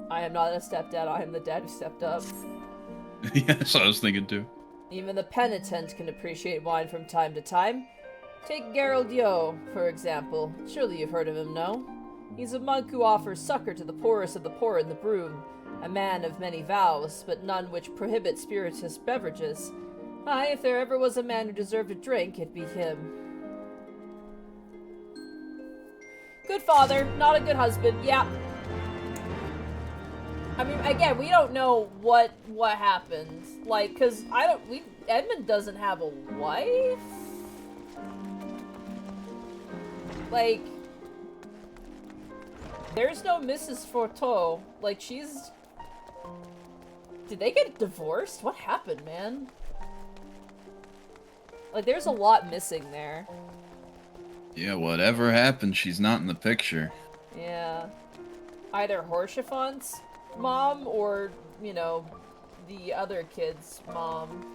I am not a stepdad, I am the dad who stepped up. Yeah, that's what I was thinking too. Even the penitent can appreciate wine from time to time. Take Gerald Yo, for example. Surely you've heard of him, no? He's a monk who offers succor to the poorest of the poor in the broom. A man of many vows, but none which prohibit spirituous beverages. Aye, if there ever was a man who deserved a drink, it'd be him. Good father, not a good husband, yeah. I mean, again, we don't know what happened. Like, cause Edmund doesn't have a wife? Like, there's no Mrs. Forteau. Like, she's... Did they get divorced? What happened, man? Like, there's a lot missing there. Yeah, whatever happened, she's not in the picture. Yeah. Either Haurchefant's mom or, you know, the other kid's mom.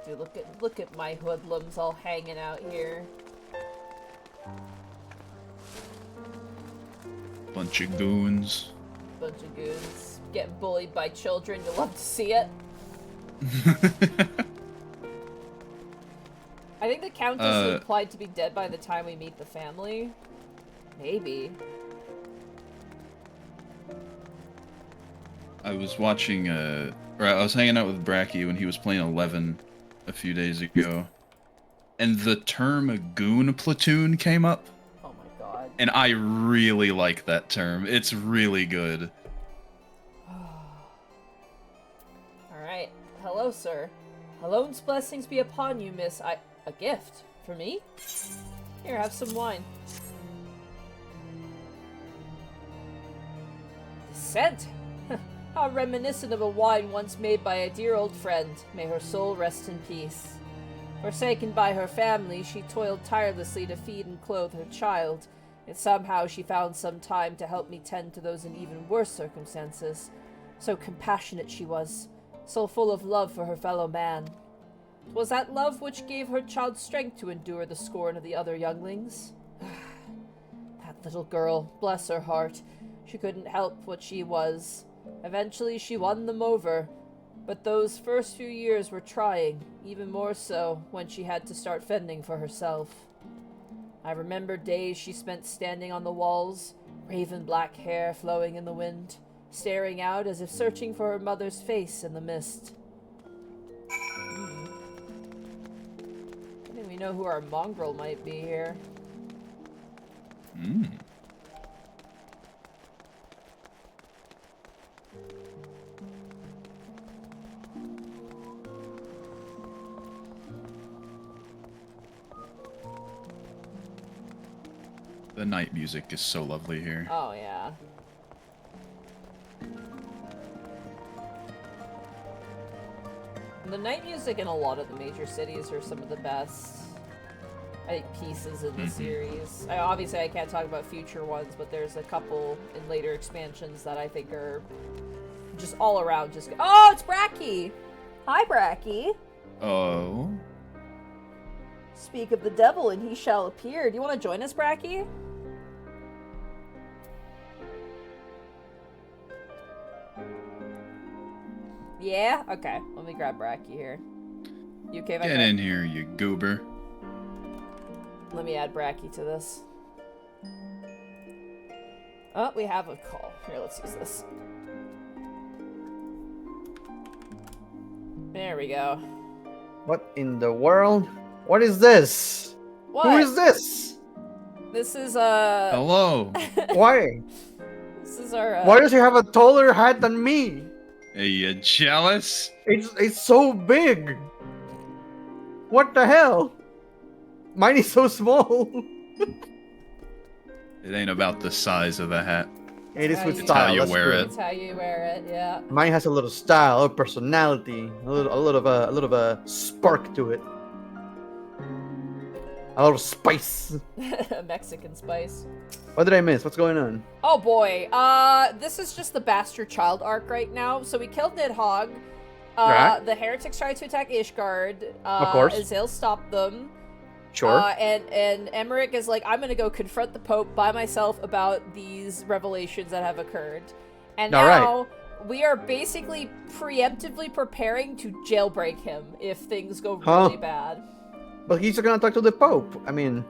Dude, look at my hoodlums all hanging out here. Bunch of goons. Bunch of goons. Getting bullied by children, you'll love to see it. I think the Countess is implied to be dead by the time we meet the family. Maybe. I was watching, or I was hanging out with Bracky when he was playing 11 a few days ago. And the term goon platoon came up. Oh my god. And I really like that term. It's really good. Alright. Hello, sir. Alone's blessings be upon you, miss. A gift? For me? Here, have some wine. The scent? How reminiscent of a wine once made by a dear old friend. May her soul rest in peace. Forsaken by her family, she toiled tirelessly to feed and clothe her child, yet somehow she found some time to help me tend to those in even worse circumstances. So compassionate she was, so full of love for her fellow man. It was that love which gave her child strength to endure the scorn of the other younglings. That little girl, bless her heart, she couldn't help what she was. Eventually she won them over, but those first few years were trying, even more so when she had to start fending for herself. I remember days she spent standing on the walls, raven black hair flowing in the wind, staring out as if searching for her mother's face in the mist. I think we know who our mongrel might be here. The night music is so lovely here. Oh, yeah. The night music in a lot of the major cities are some of the best, I think, pieces in the series. Obviously, I can't talk about future ones, but there's a couple in later expansions that I think are just all around, just... Oh, it's Bracky! Hi, Bracky. Oh. Speak of the devil and he shall appear. Do you want to join us, Bracky? Yeah? Okay, let me grab Bracky here. You okay, Get in here, you goober. Let me add Bracky to this. Oh, we have a call. Here, let's use this. There we go. What in the world? What is this? What? Who is this? This is, Hello. Why? This is our, Why does he have a taller hat than me? Are you jealous? It's so big. What the hell? Mine is so small. It ain't about the size of the hat. It is with It's style. how you that's wear true. it. It's how you wear it, yeah. Mine has a little style, a personality, a little of a spark to it. A little spice. Mexican spice. What did I miss? What's going on? Oh boy, this is just the bastard child arc right now. So we killed Nidhogg. Right. The heretics tried to attack Ishgard. Of course. Azale stopped them. Sure. And Emmerich is like, I'm gonna go confront the Pope by myself about these revelations that have occurred. And All now we are basically preemptively preparing to jailbreak him if things go really bad. But he's gonna talk to the Pope. I mean...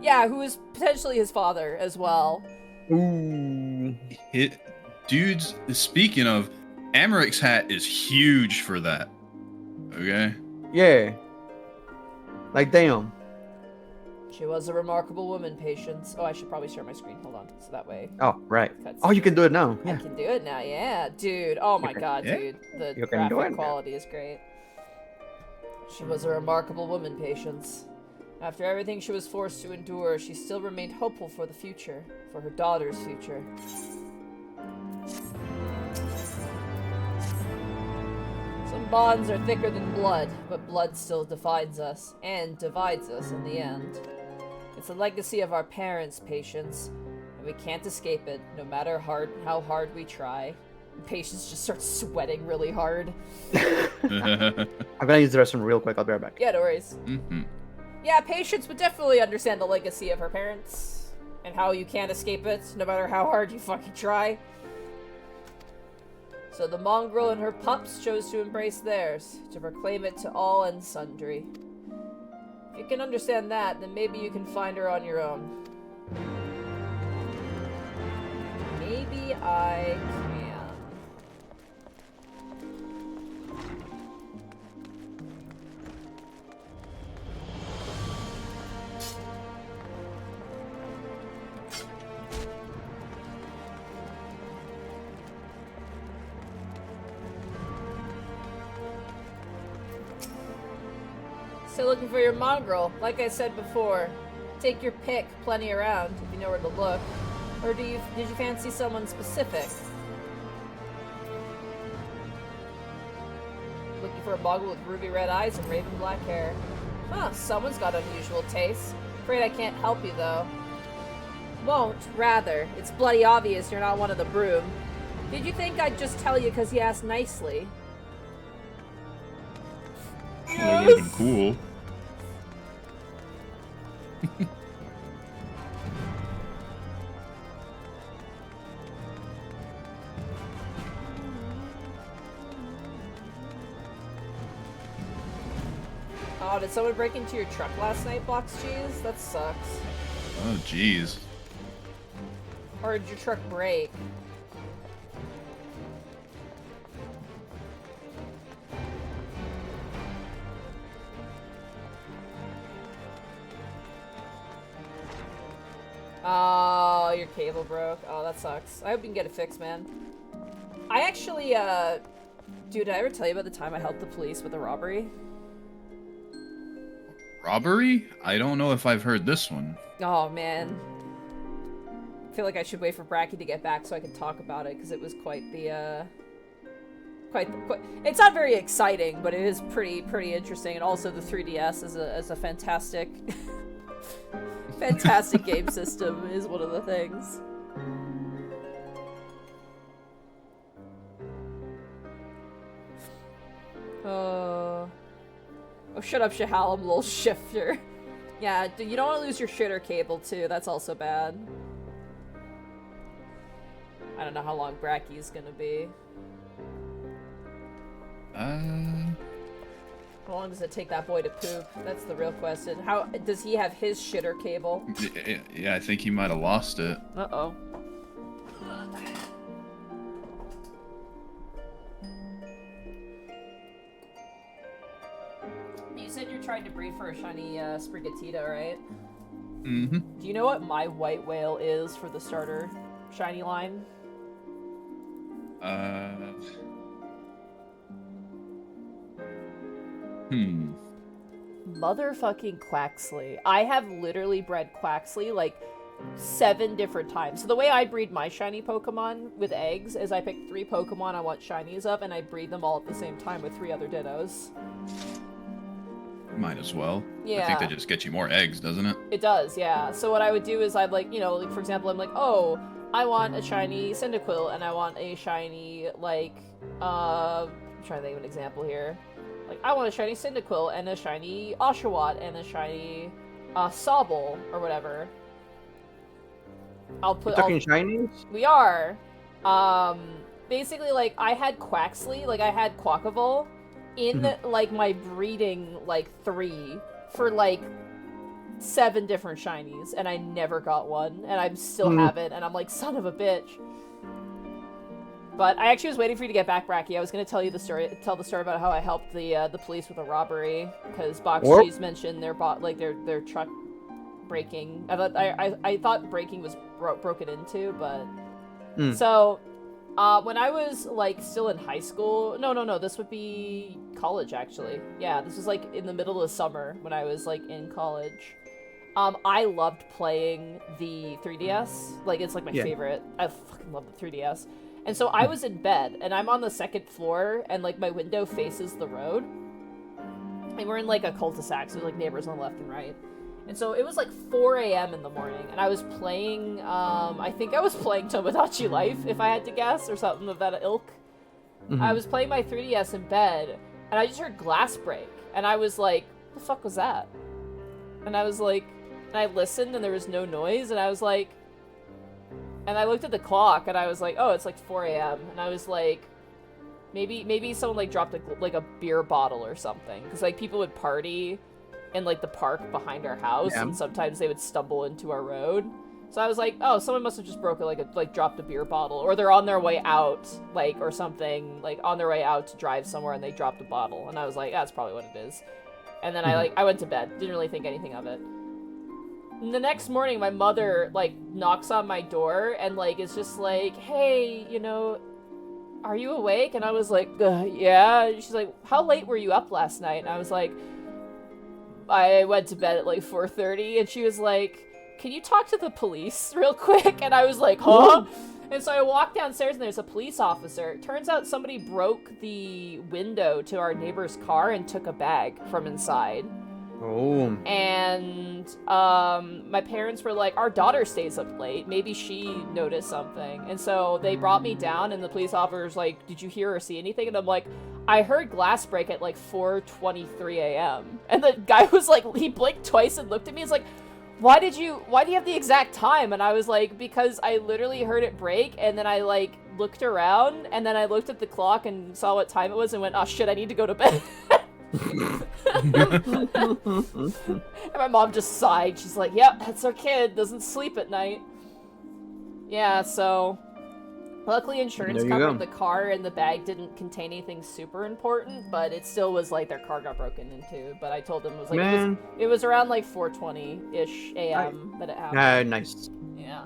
Yeah, who is potentially his father as well. Ooh. Dudes, speaking of, Amarich's hat is huge for that. Okay? Yeah. Like, damn. She was a remarkable woman, Patience. Oh, I should probably share my screen. Hold on, so that way. Oh, right. Oh, you can do it now. I Yeah. can do it now, yeah. Dude, oh my god, dude. The You can do graphic it. quality is great. She was a remarkable woman, Patience. After everything she was forced to endure, she still remained hopeful for the future, for her daughter's future. Some bonds are thicker than blood, but blood still defines us, and divides us in the end. It's the legacy of our parents, Patience, and we can't escape it, no matter how hard we try. Patience just starts sweating really hard. I'm gonna use the restroom real quick. I'll be right back. Yeah, no worries. Yeah, Patience would definitely understand the legacy of her parents, and how you can't escape it, no matter how hard you fucking try. So the mongrel and her pups chose to embrace theirs, to proclaim it to all and sundry. If you can understand that, then maybe you can find her on your own. Maybe I can. Still looking for your mongrel. Like I said before, take your pick, plenty around, if you know where to look. Or did you fancy someone specific? Looking for a mongrel with ruby red eyes and raven black hair. Huh, someone's got unusual tastes. Afraid I can't help you though. Won't, rather. It's bloody obvious you're not one of the broom. Did you think I'd just tell you because you asked nicely? That would have been cool. Oh, did someone break into your truck last night, Box Cheese? That sucks. Oh, jeez. Or did your truck break? Oh, your cable broke. Oh, that sucks. I hope you can get it fixed, man. I actually, dude, did I ever tell you about the time I helped the police with a robbery? Robbery? I don't know if I've heard this one. Oh, man. I feel like I should wait for Bracky to get back so I can talk about it, because it was quite the, it's not very exciting, but it is pretty interesting, and also the 3DS is a fantastic... fantastic game system is one of the things. Oh, shut up, Shahalem, little shifter. Yeah, you don't want to lose your shitter cable, too. That's also bad. I don't know how long Bracky's gonna be. How long does it take that boy to poop? That's the real question. How does he have his shitter cable? Yeah, I think he might have lost it. Uh-oh. You said you're trying to breed for a shiny Sprigatito, right? Mm-hmm. Do you know what my white whale is for the starter shiny line? Motherfucking Quaxley. I have literally bred Quaxley like 7 different times. So the way I breed my shiny Pokemon with eggs is I pick 3 Pokemon I want shinies of, and I breed them all at the same time with 3 other Dittos. Might as well. Yeah. I think that just gets you more eggs, doesn't it? It does, yeah. So what I would do is I'd like, you know, like for example, I'm like, oh, I want a shiny Cyndaquil, and I want a shiny, like, I'm trying to think of an example here. Like, I want a shiny Cyndaquil, and a shiny Oshawott, and a shiny, Sobble, or whatever. I'll put- You're talking shinies? We are. Basically, like, I had Quaxley, like, I had Quackavole in, like, my breeding, like, 3 for, like, 7 different shinies, and I never got one, and I still haven't, and I'm like, son of a bitch. But I actually was waiting for you to get back, Bracky. I was going to tell the story about how I helped the police with a robbery, because Box Cheese mentioned their truck breaking. I thought breaking was broken into, but so when I was like still in high school, no, this would be college actually. Yeah, this was like in the middle of summer when I was like in college. I loved playing the 3DS. Like it's like my favorite. I fucking love the 3DS. And so I was in bed, and I'm on the 2nd floor, and, like, my window faces the road. And we're in, like, a cul-de-sac, so, like, neighbors on the left and right. And so it was, like, 4 a.m. in the morning, and I was playing, I think I was playing Tomodachi Life, if I had to guess, or something of that ilk. I was playing my 3DS in bed, and I just heard glass break. And I was like, what the fuck was that? And I was like, and I listened, and there was no noise, and I was like, and I looked at the clock, and I was like, oh, it's like 4 a.m. And I was like, maybe someone, like, dropped, a beer bottle or something. Because, like, people would party in, like, the park behind our house, and sometimes they would stumble into our road. So I was like, oh, someone must have just dropped a beer bottle. Or they're on their way out, like, or something, like, on their way out to drive somewhere, and they dropped a bottle. And I was like, that's probably what it is. And then I went to bed. Didn't really think anything of it. And the next morning, my mother, like, knocks on my door and, like, is just like, hey, you know, are you awake? And I was like, yeah. And she's like, how late were you up last night? And I was like, I went to bed at, like, 4:30. And she was like, can you talk to the police real quick? And I was like, huh? And so I walked downstairs, and there's a police officer. It turns out somebody broke the window to our neighbor's car and took a bag from inside. Oh. And my parents were like, our daughter stays up late. Maybe she noticed something. And so they brought me down, and the police officer was like, did you hear or see anything? And I'm like, I heard glass break at like 4:23 a.m. And the guy was like, he blinked twice and looked at me. He's like, why do you have the exact time? And I was like, because I literally heard it break, and then I like looked around, and then I looked at the clock and saw what time it was and went, oh shit, I need to go to bed. And my mom just sighed. She's like, yep, that's our kid, doesn't sleep at night. Yeah, so luckily insurance covered the car, and the bag didn't contain anything super important, but it still was like their car got broken into. But I told them it was like it was around like 4:20-ish a.m. that it happened. Nice. Yeah.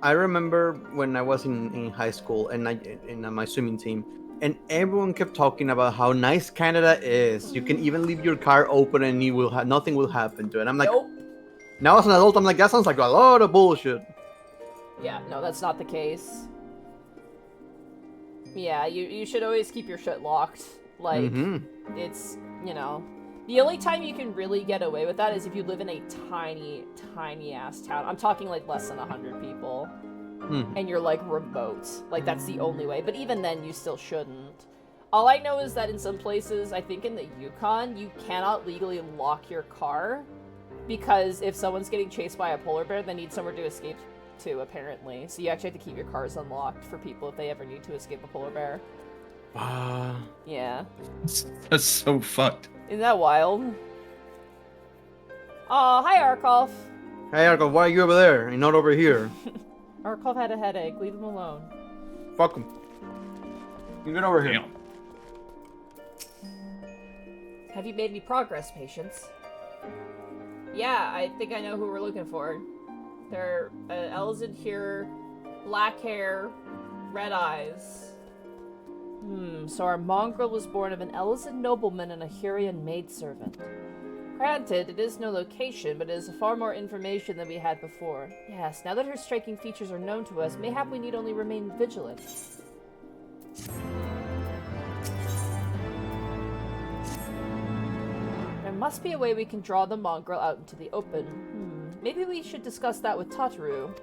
I remember when I was in high school, and in my swimming team, and everyone kept talking about how nice Canada is. You can even leave your car open, and nothing will happen to it. I'm like, nope. Now as an adult, I'm like, that sounds like a lot of bullshit. Yeah, no, that's not the case. Yeah, you should always keep your shit locked. Like, it's, you know, the only time you can really get away with that is if you live in a tiny, tiny ass town. I'm talking like less than 100 people. And you're like remote. Like, that's the only way. But even then, you still shouldn't. All I know is that in some places, I think in the Yukon, you cannot legally lock your car because if someone's getting chased by a polar bear, they need somewhere to escape to, apparently. So you actually have to keep your cars unlocked for people if they ever need to escape a polar bear. Yeah. That's so fucked. Isn't that wild? Oh, hi, Arkolf. Hey, Arko, why are you over there and not over here? Arkolf had a headache. Leave him alone. Fuck him. You get over here. Damn. Have you made any progress, Patience? Yeah, I think I know who we're looking for. They're Elzin here, black hair, red eyes. So our mongrel was born of an Elzin nobleman and a Hurian maidservant. Granted, it is no location, but it is far more information than we had before. Yes, now that her striking features are known to us, mayhap we need only remain vigilant. There must be a way we can draw the mongrel out into the open. Maybe we should discuss that with Tataru.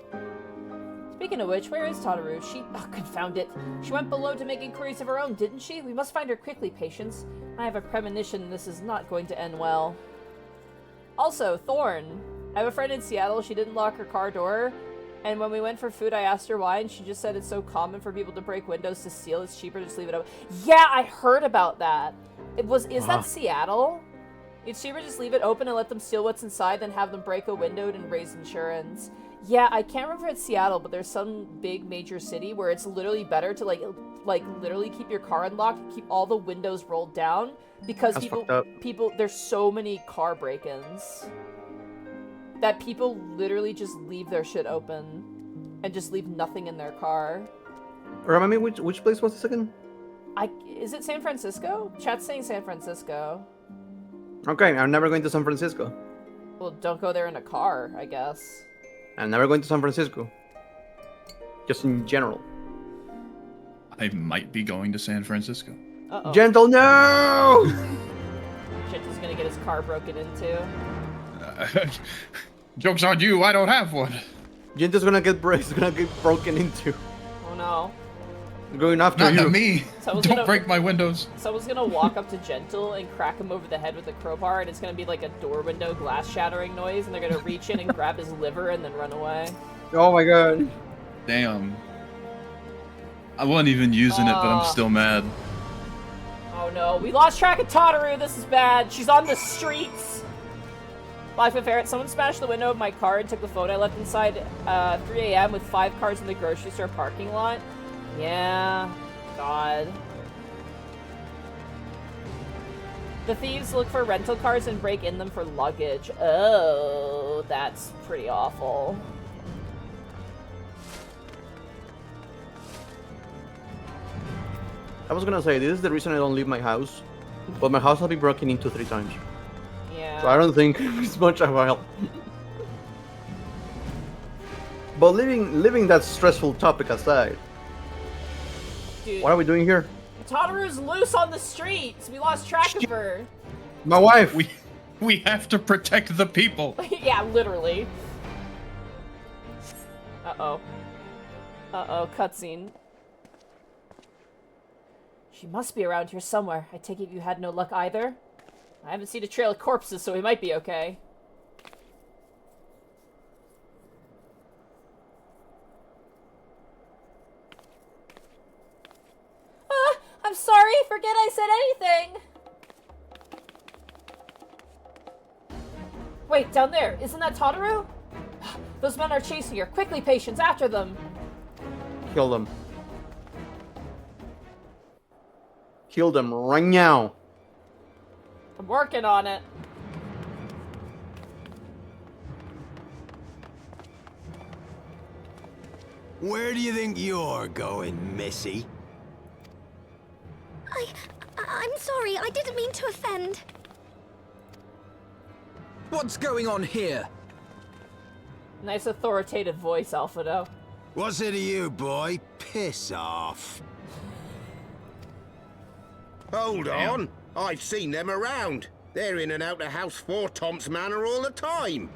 Speaking of which, where is Tataru? Oh, confound it. She went below to make inquiries of her own, didn't she? We must find her quickly, Patience. I have a premonition this is not going to end well. Also, Thorn. I have a friend in Seattle. She didn't lock her car door. And when we went for food, I asked her why, and she just said it's so common for people to break windows to steal. It's cheaper to just leave it open. Yeah, I heard about that. Is that Seattle? It's cheaper to just leave it open and let them steal what's inside than have them break a window and raise insurance. Yeah, I can't remember if it's Seattle, but there's some big major city where it's literally better to like literally keep your car unlocked and keep all the windows rolled down because people there's so many car break-ins that people literally just leave their shit open and just leave nothing in their car. Remind me, which place was this again? Is it San Francisco? Chat's saying San Francisco. Okay, I'm never going to San Francisco. Well, don't go there in a car, I guess. I'm never going to San Francisco. Just in general. I might be going to San Francisco. Uh-oh. Gentle, no! Gentle's gonna get his car broken into. Joke's on you, I don't have one. Gentle's gonna get broken into. Oh no. I'm going after you. Not me. Don't break my windows. Someone's gonna walk up to Gentle and crack him over the head with a crowbar, and it's gonna be like a door window glass shattering noise, and they're gonna reach in and grab his liver and then run away. Oh my god. Damn. I wasn't even using it, but I'm still mad. Oh no, we lost track of Tataru. This is bad. She's on the streets. Life of Ferret, someone smashed the window of my car and took the phone I left inside 3 a.m. with 5 cars in the grocery store parking lot. Yeah, God. The thieves look for rental cars and break in them for luggage. Oh, that's pretty awful. I was gonna say, this is the reason I don't leave my house. But my house will be broken into 3 times. Yeah. So I don't think it's much of a help. But leaving that stressful topic aside. Dude, what are we doing here? Tataru's loose on the streets. We lost track of her. My wife. We have to protect the people. Yeah, literally. Uh-oh. Uh-oh, cutscene. She must be around here somewhere. I take it you had no luck either? I haven't seen a trail of corpses, so we might be okay. I'm sorry, forget I said anything! Wait, down there, isn't that Tataru? Those men are chasing her. Quickly, Patience, after them! Kill them. Kill them right now. I'm working on it. Where do you think you're going, Missy? I'm sorry, I didn't mean to offend. What's going on here? Nice authoritative voice, Alphato. What's it to you, boy? Piss off. Hold on. I've seen them around. They're in and out of House 4 Tom's Manor all the time.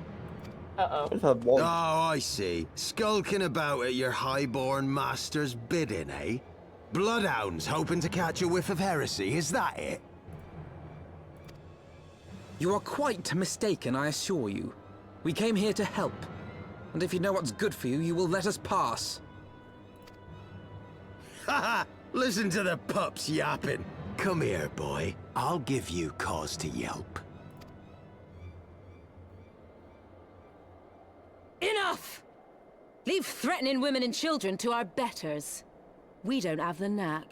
Uh-oh. Oh, I see. Skulking about at your highborn master's bidding, eh? Bloodhounds hoping to catch a whiff of heresy, is that it? You are quite mistaken, I assure you. We came here to help. And if you know what's good for you, you will let us pass. Haha! Listen to the pups yapping. Come here, boy. I'll give you cause to yelp. Enough! Leave threatening women and children to our betters. We don't have the knack.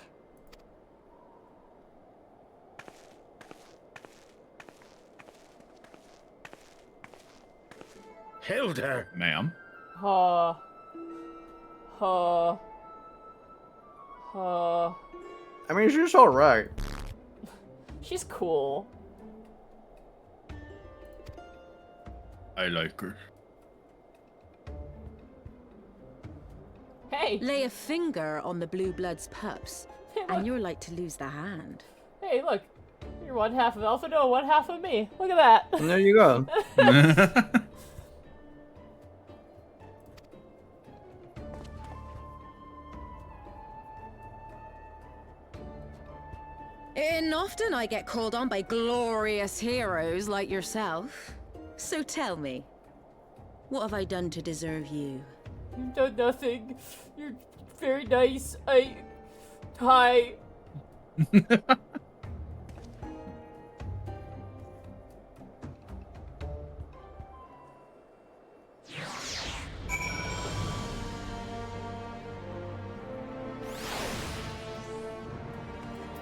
Hilda! Ma'am? I mean, she's alright. She's cool. I like her. Hey! Lay a finger on the Blue Bloods pups, and you're like to lose the hand. Hey, look. You're one half of Alpha, no, one half of me. Look at that. And there you go. And often I get called on by glorious heroes like yourself. So tell me, what have I done to deserve you? You've done nothing. You're very nice. Hi. How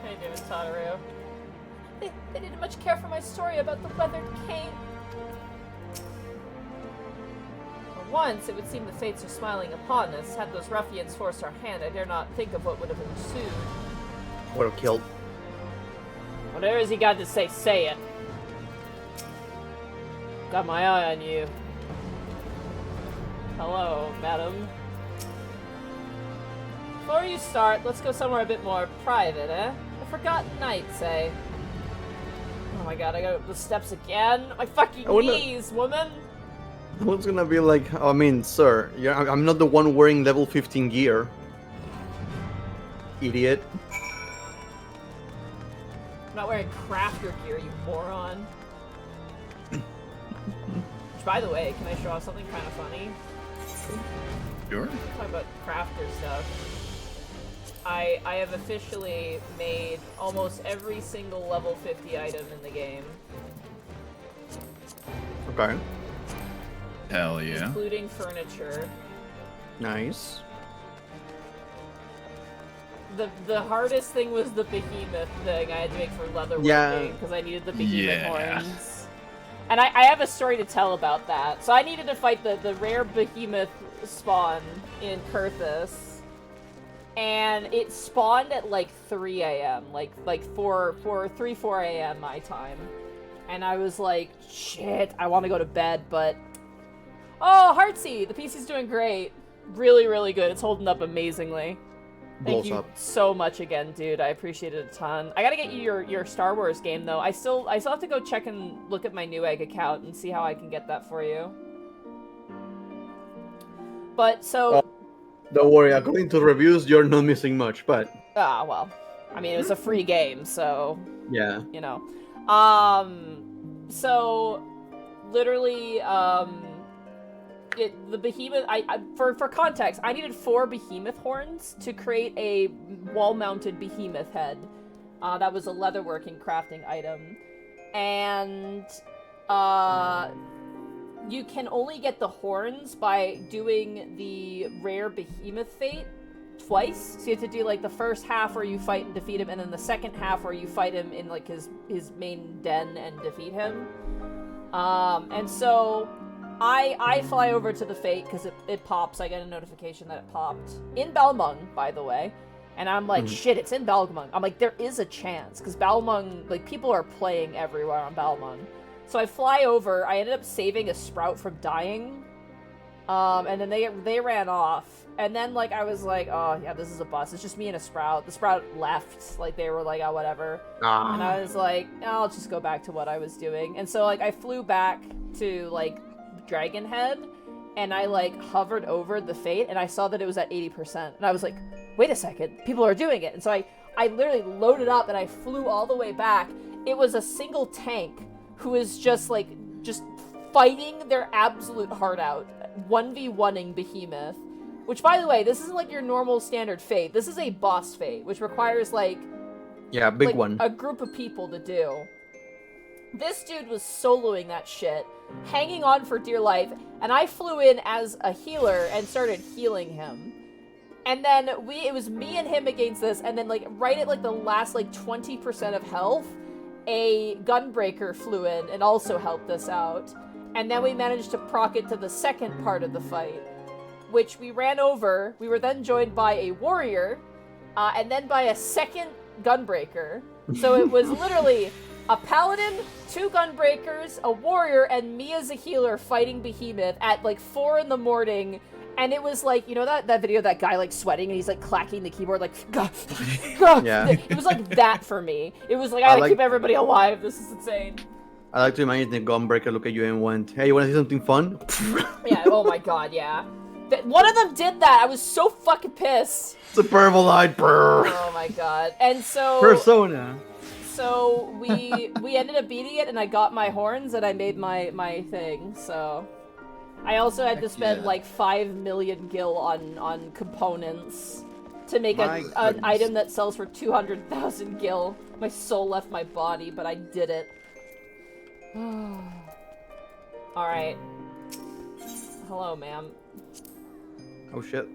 you doing, Tataru? They didn't much care for my story about the weathered cane. For once, it would seem the fates are smiling upon us. Had those ruffians forced our hand, I dare not think of what would have ensued. Would have killed. Whatever has he got to say, say it. Got my eye on you. Hello, madam. Before you start, let's go somewhere a bit more private, eh? The Forgotten Knights, eh? Oh my god, I got up the steps again. My fucking knees, woman! Who's gonna be like, I mean, sir, I'm not the one wearing level 15 gear. Idiot. I'm not wearing crafter gear, you moron. Which, by the way, can I show off something kind of funny? Sure. Talk about crafter stuff. I have officially made almost every single level 50 item in the game. Okay. Hell yeah. Including furniture. Nice. The hardest thing was the behemoth thing I had to make for leatherworking, because I needed the behemoth horns. And I have a story to tell about that. So I needed to fight the rare behemoth spawn in Kurthus. And it spawned at like 3 a.m. Like 4 a.m. my time. And I was like, shit, I want to go to bed, but... Oh, Heartsy! The PC's doing great. Really, really good. It's holding up amazingly. Thank you so much again, dude. I appreciate it a ton. I gotta get you your Star Wars game, though. I still have to go check and look at my Newegg account and see how I can get that for you. But, so... Don't worry, according to reviews, you're not missing much, but... Ah, well. I mean, it was a free game, so... Yeah. You know. So... Literally, the behemoth... For context, I needed 4 behemoth horns to create a wall-mounted behemoth head. That was a leatherworking crafting item. And... you can only get the horns by doing the rare behemoth fate twice. So you have to do like the first half where you fight and defeat him, and then the second half where you fight him in like his main den and defeat him. And so I fly over to the fate because it pops. I get a notification that it popped in Balmung, by the way. And I'm like, shit, it's in Balmung. I'm like, there is a chance because Balmung, like, people are playing everywhere on Balmung. So I fly over, I ended up saving a sprout from dying, and then they ran off, and then, like, I was like, oh, yeah, this is a bust, it's just me and a sprout. The sprout left, like, they were like, oh, whatever, and I was like, oh, I'll just go back to what I was doing, and so, like, I flew back to, like, Dragonhead, and I, like, hovered over the fate, and I saw that it was at 80%, and I was like, wait a second, people are doing it. And so I literally loaded up and I flew all the way back. It was a single tank who is just fighting their absolute heart out, 1v1ing Behemoth. Which, by the way, this isn't like your normal standard fate. This is a boss fate, which requires big one, a group of people to do. This dude was soloing that shit, hanging on for dear life, and I flew in as a healer and started healing him. And then it was me and him against this, and then right at the last 20% of health, a gunbreaker flew in and also helped us out. And then we managed to proc it to the second part of the fight, which we ran over. We were then joined by a warrior, and then by a second gunbreaker. So it was literally a paladin, 2 gunbreakers, a warrior, and me as a healer fighting Behemoth at 4 in the morning. And it was you know that video of that guy sweating and he's clacking the keyboard gah, gah. Yeah. It was that for me. It was I gotta keep everybody alive. This is insane. I like to imagine the gunbreaker look at you and went, "Hey, you want to see something fun?" Yeah. Oh my god. Yeah. One of them did that. I was so fucking pissed. It's a purple light. Oh my god. And so Persona. So we ended up beating it, and I got my horns, and I made my thing. So I also had to spend 5 million gil on components to make an item that sells for 200,000 gil. My soul left my body, but I did it. All right. Hello, ma'am. Oh shit.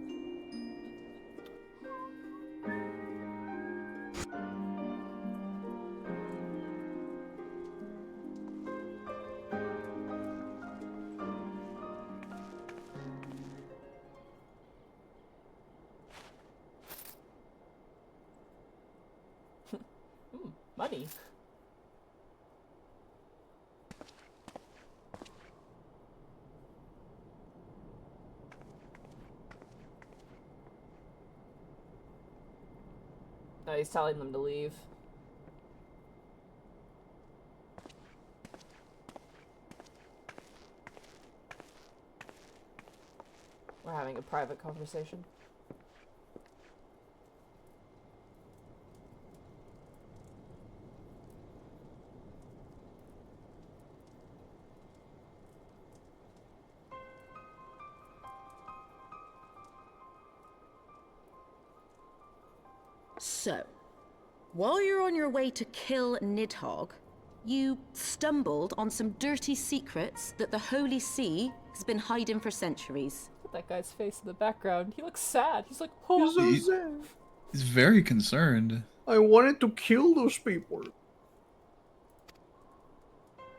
Money. No, he's telling them to leave. We're having a private conversation. So, while you're on your way to kill Nidhogg, you stumbled on some dirty secrets that the Holy See has been hiding for centuries. Look at that guy's face in the background. He looks sad. He's like, oh, He's so sad. He's very concerned. I wanted to kill those people.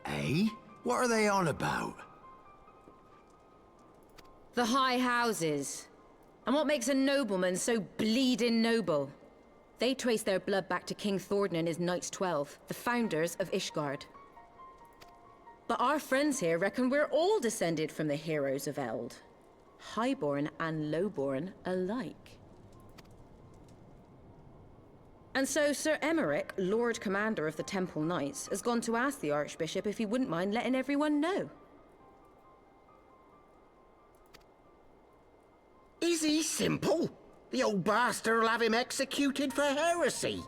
Hey? What are they on about? The high houses. And what makes a nobleman so bleeding noble? They trace their blood back to King Thordan and his Knights 12, the founders of Ishgard. But our friends here reckon we're all descended from the heroes of Eld. Highborn and lowborn alike. And so Sir Emmerich, Lord Commander of the Temple Knights, has gone to ask the Archbishop if he wouldn't mind letting everyone know. Is he simple? The old bastard will have him executed for heresy.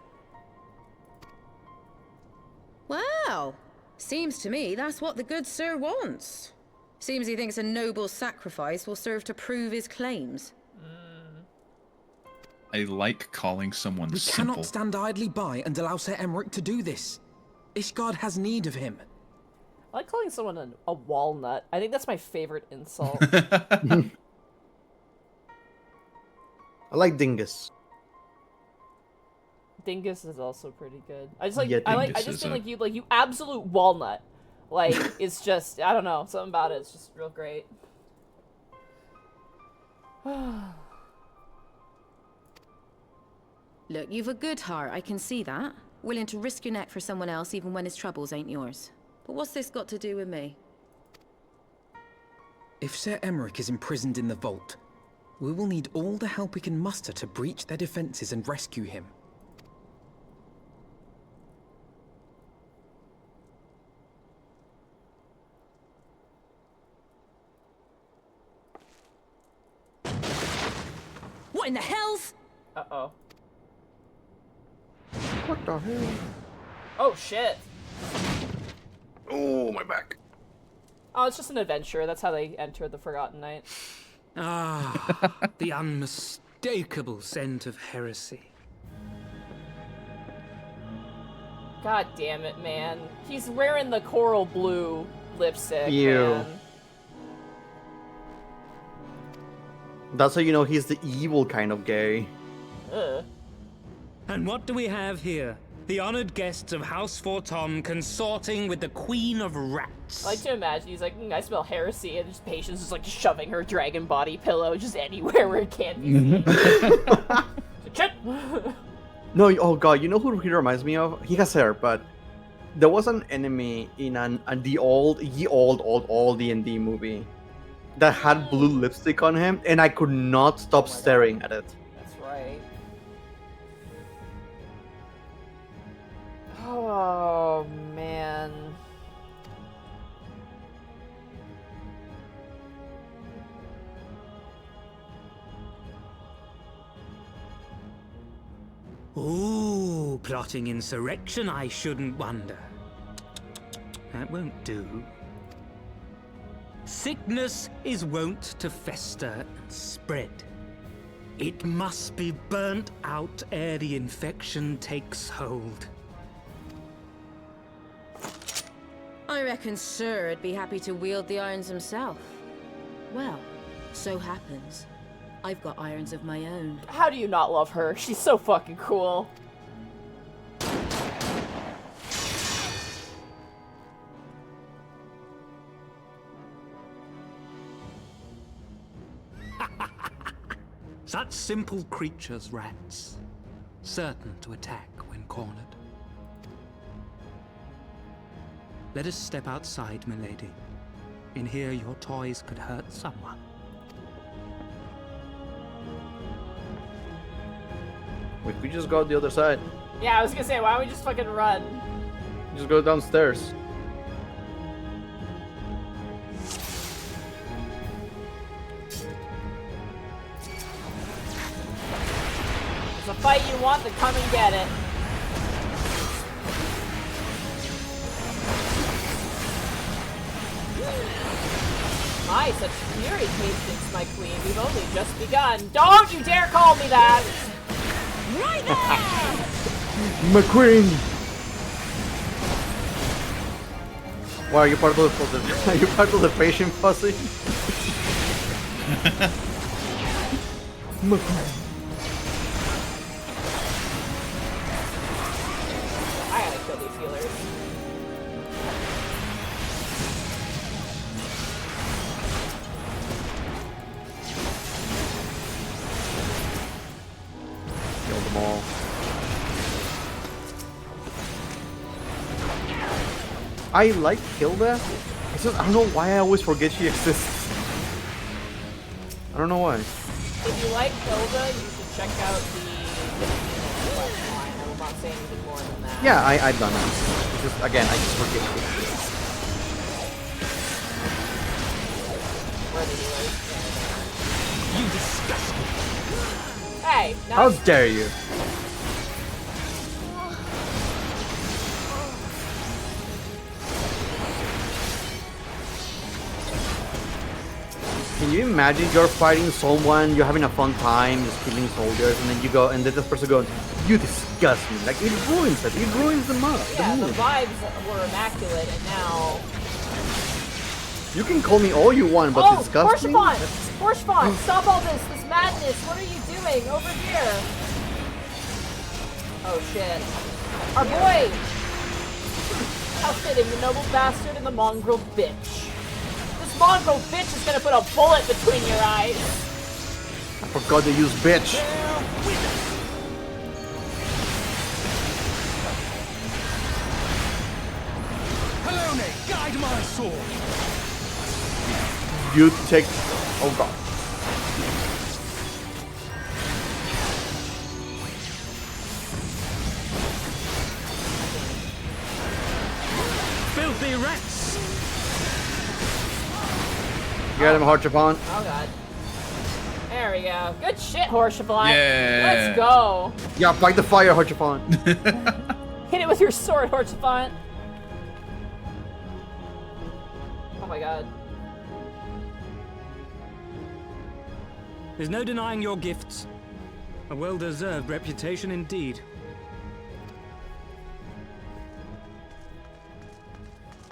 Well, seems to me that's what the good sir wants. Seems he thinks a noble sacrifice will serve to prove his claims. I like calling someone We simple. cannot stand idly by and allow Sir Emmerich to do this. Ishgard has need of him. I like calling someone a walnut. I think that's my favorite insult. I like Dingus. Dingus is also pretty good. I just like Yeah, I Dingus just is think you absolute walnut. It's just I don't know, something about it. It's just real great. Look, you've a good heart, I can see that. Willing to risk your neck for someone else even when his troubles ain't yours. But what's this got to do with me? If Sir Emmerich is imprisoned in the vault, we will need all the help we can muster to breach their defenses and rescue him. What in the hells? Uh-oh. What the hell? Oh, shit. Oh, my back. Oh, it's just an adventure. That's how they enter the Forgotten Night. Ah, the unmistakable scent of heresy. God damn it, man. He's wearing the coral blue lipstick, Ew. man. That's how you know he's the evil kind of gay. Ugh. And what do we have here? The honored guests of House Fortom consorting with the Queen of Rats. I like to imagine he's like, I smell heresy, and just Patience is like shoving her dragon body pillow just anywhere where it can't be seen. No, oh god, you know who he reminds me of? He has hair, but there was an enemy in the old D&D movie that had blue lipstick on him, and I could not stop staring at it. That's right. Oh, man. Ooh, plotting insurrection, I shouldn't wonder. That won't do. Sickness is wont to fester and spread. It must be burnt out ere the infection takes hold. I reckon Sir'd be happy to wield the irons himself. Well, so happens I've got irons of my own. How do you not love her? She's so fucking cool. Such simple creatures, rats. Certain to attack when cornered. Let us step outside, milady. In here, your toys could hurt someone. We just go the other side. Yeah, I was gonna say, why don't we just fucking run? Just go downstairs. It's a fight you want, then come and get it. My, such fury, Patience, my queen. We've only just begun. Don't you dare call me that! Right there! My queen! Why, are you part of the are you part of the patient posse? My queen. I gotta kill these healers. Kill them all. I like Hilda. It's just, I don't know why I always forget she exists. I don't know why. If you like Hilda, you should check out the quest line. I will not say anything more than that. Yeah, I've done that. It's just, again, I just forget she exists. Where are the healers? You disgust me. Hey, now How dare you? Can you imagine you're fighting someone, you're having a fun time, just killing soldiers, and then you go, and then this person goes, "You disgust me." Like, it ruins it. It ruins the mood. yeah, the vibes were immaculate, and now... You can call me all you want, but disgust me? Porshfon, stop all this madness. What are you doing over here? Oh shit. Our boy! How fitting, the noble bastard and the mongrel bitch. This mongrel bitch is gonna put a bullet between your eyes. I forgot to use bitch. Helone, guide my sword. You take... Oh god. Filthy rats! You got him, Harchapon. Oh god. There we go. Good shit, Horshaphon. Yeah. Let's go. Yeah, fight the fire, Horshaphon. Hit it with your sword, Horshaphon. Oh my god. There's no denying your gifts. A well-deserved reputation indeed.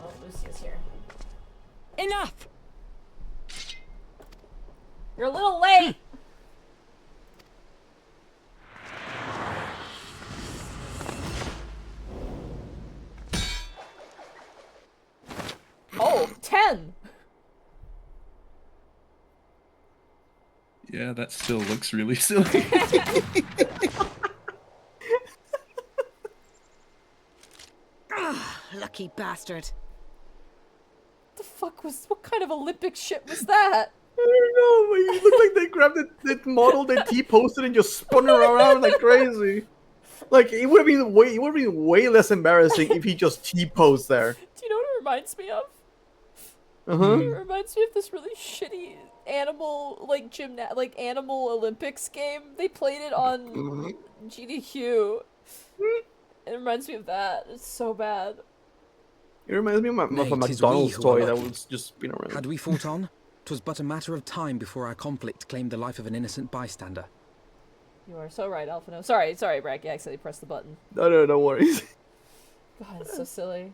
Oh, Lucia's here. Enough! You're a little late! Oh, 10! Yeah, that still looks really silly. Lucky bastard. The fuck was... What kind of Olympic shit was that? I don't know, but you look like they grabbed the model, they T-posted and just spun her around like crazy. Like, it would have been way less embarrassing if he just T-posed there. Do you know what it reminds me of? Uh-huh. It reminds me of this really shitty animal, like animal Olympics game. They played it on GDQ. It reminds me of that. It's so bad. It reminds me of a Nay, 'tis McDonald's we who are toy that lucky. was just spin around. Had we fought on, 'twas but a matter of time before our conflict claimed the life of an innocent bystander. You are so right, Alphino. Sorry, Brack. I accidentally pressed the button. No worries. God, it's so silly.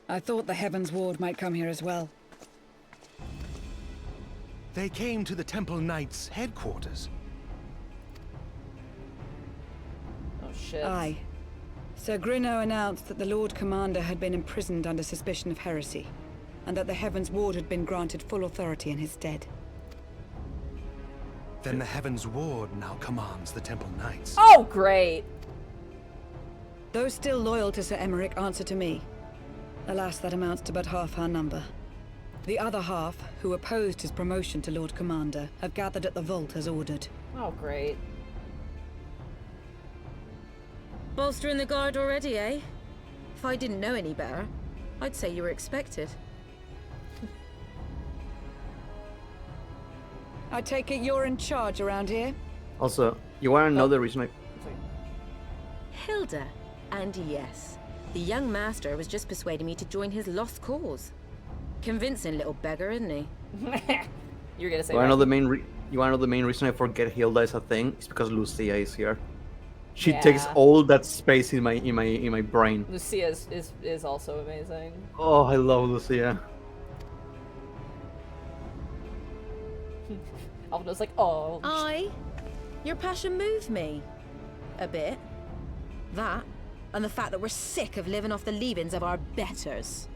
I thought the Heavensward might come here as well. They came to the Temple Knights' headquarters. Oh shit. Aye. Sir Grinno announced that the Lord Commander had been imprisoned under suspicion of heresy, and that the Heavensward had been granted full authority in his stead. Then the Heavensward now commands the Temple Knights. Oh, great! Those still loyal to Sir Emmerich answer to me. Alas, that amounts to but half our number. The other half, who opposed his promotion to Lord Commander, have gathered at the vault as ordered. Oh, great. Bolstering the guard already, eh? If I didn't know any better, I'd say you were expected. I take it you're in charge around here? Also, you want to know the reason I... Hilda. And yes, the young master was just persuading me to join his lost cause. Convincing little beggar, isn't he? You're gonna say You want to know the main reason I forget Hilda is a thing? It's because Lucia is here. She takes all that space in my brain. Lucia is also amazing. Oh, I love Lucia. Alvino's like, oh. Your passion moved me. A bit. That, and the fact that we're sick of living off the leavings of our betters.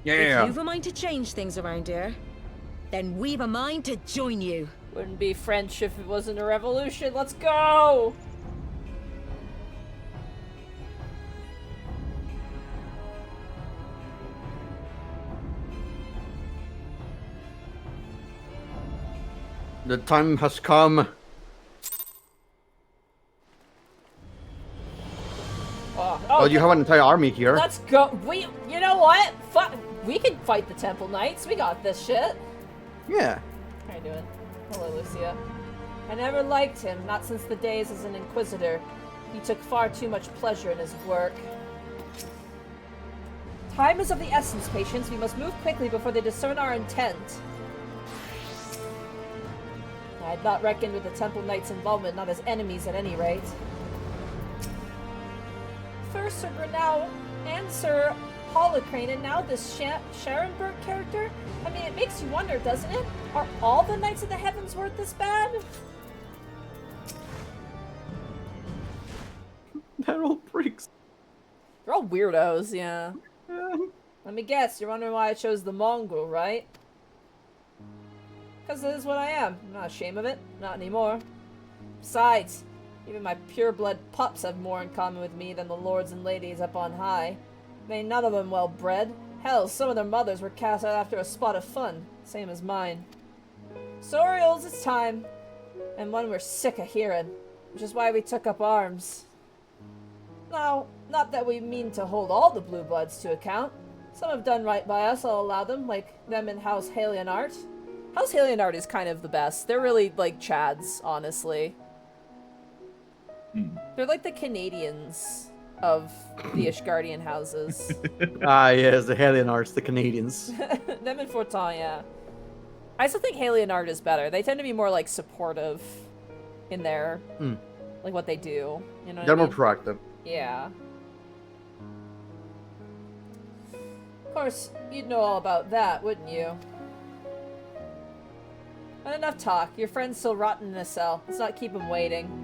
Yeah. If you've a mind to change things around here, then we've a mind to join you. Wouldn't be French if it wasn't a revolution. Let's go! The time has come. Oh, you have an entire army here. Let's go. You know what? We can fight the Temple Knights. We got this shit. Yeah. How you doing? Hello, Lucia. I never liked him, not since the days as an Inquisitor. He took far too much pleasure in his work. Time is of the essence, patience. We must move quickly before they discern our intent. I had not reckoned with the Temple Knights' involvement, not as enemies at any rate. First Sir Grinnell and Sir Holocrane, and now this Sharonberg character? I mean, it makes you wonder, doesn't it? Are all the Knights of the Heavensward this bad? They're all pricks. They're all weirdos, yeah. Let me guess, you're wondering why I chose the Mongol, right? Because this is what I am. I'm not ashamed of it. Not anymore. Besides, even my pure-blood pups have more in common with me than the lords and ladies up on high. May none of them well-bred. Hell, some of their mothers were cast out after a spot of fun. Same as mine. Sorials, it's time. And one we're sick of hearing. Which is why we took up arms. Now, not that we mean to hold all the Blue Bloods to account. Some have done right by us, I'll allow them, like them in House Halionart. House Halionart is kind of the best. They're really like Chads, honestly. They're like the Canadians of the Ishgardian houses. Yes, the Halionarts, the Canadians. Them and Fortin, yeah. I still think Halionart is better. They tend to be more like supportive in their like what they do. You know what They're I mean? more proactive. Yeah. Of course, you'd know all about that, wouldn't you? But enough talk. Your friend's still rotten in a cell. Let's not keep him waiting.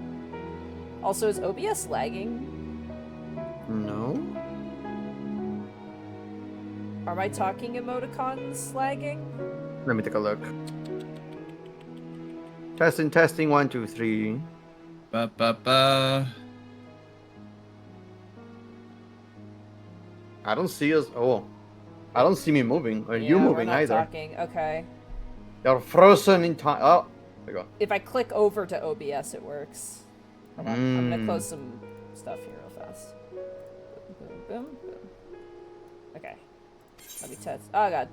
Also, is OBS lagging? No. Are my talking emoticons lagging? Let me take a look. Testing, testing, 1, 2, 3. Ba ba ba. I don't see us. Oh, I don't see me moving. Or you Yeah, moving we're not either? Talking. Okay. You're frozen in time. Oh, there you go. If I click over to OBS, it works. Hold on. I'm gonna close some stuff here real fast. Boom, boom, boom, boom. Okay. Let me test. Oh god.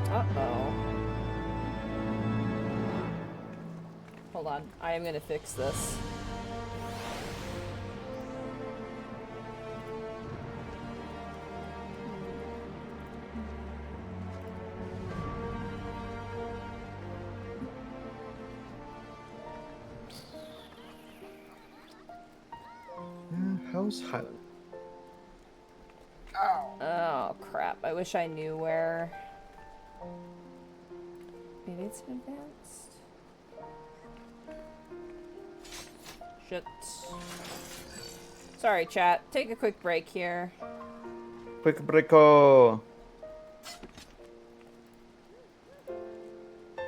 Uh-oh. Hold on. I am gonna fix this. House Highland. Oh crap. I wish I knew where. Maybe it's advanced. Shit. Sorry, chat. Take a quick break here. Quick breako.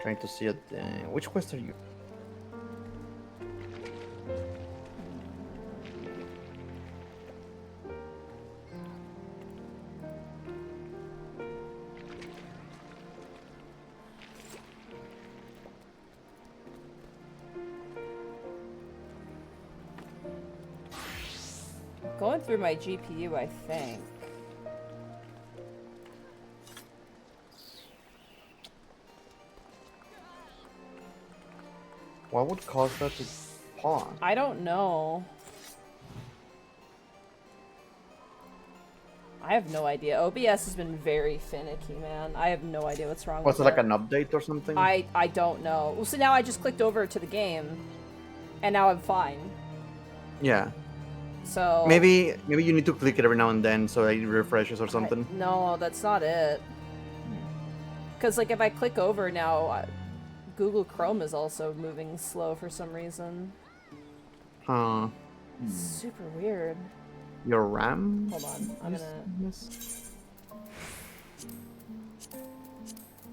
Trying to see it. Which quest are you? Going through my GPU, I think. What would cause that to pawn? I don't know. I have no idea. OBS has been very finicky, man. I have no idea what's wrong Was with it like an update or something? I don't know. Well, so now I just clicked over to the game, and now I'm fine. Yeah. So Maybe you need to click it every now and then so it refreshes or something. No, that's not it. Because like if I click over now, Google Chrome is also moving slow for some reason. Huh. Super weird. Your RAM? Hold on, I'm gonna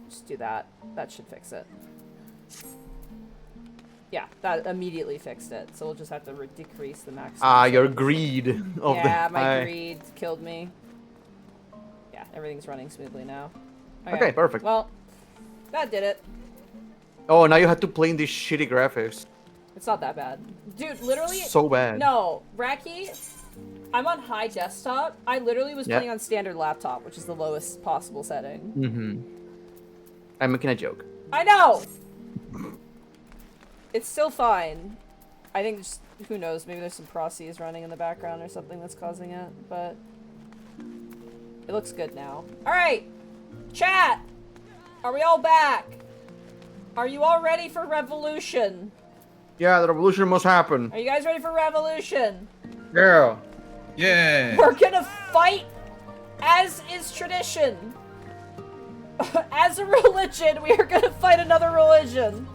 just do that. That should fix it. Yeah, that immediately fixed it. So we'll just have to decrease the maximum. Ah, your greed of yeah, the... my greed killed me. Yeah, everything's running smoothly now. Okay, perfect. Well, that did it. Oh, now you have to play in these shitty graphics. It's not that bad. Dude, literally... So bad. No, Raki, I'm on high desktop. I literally was playing on standard laptop, which is the lowest possible setting. Mm-hmm. I'm making a joke. I know! It's still fine. I think just, who knows, maybe there's some processes running in the background or something that's causing it, but it looks good now. Alright! Chat! Are we all back? Are you all ready for revolution? Yeah, the revolution must happen. Are you guys ready for revolution? Yeah. Yeah. We're gonna fight as is tradition. As a religion, we are gonna fight another religion.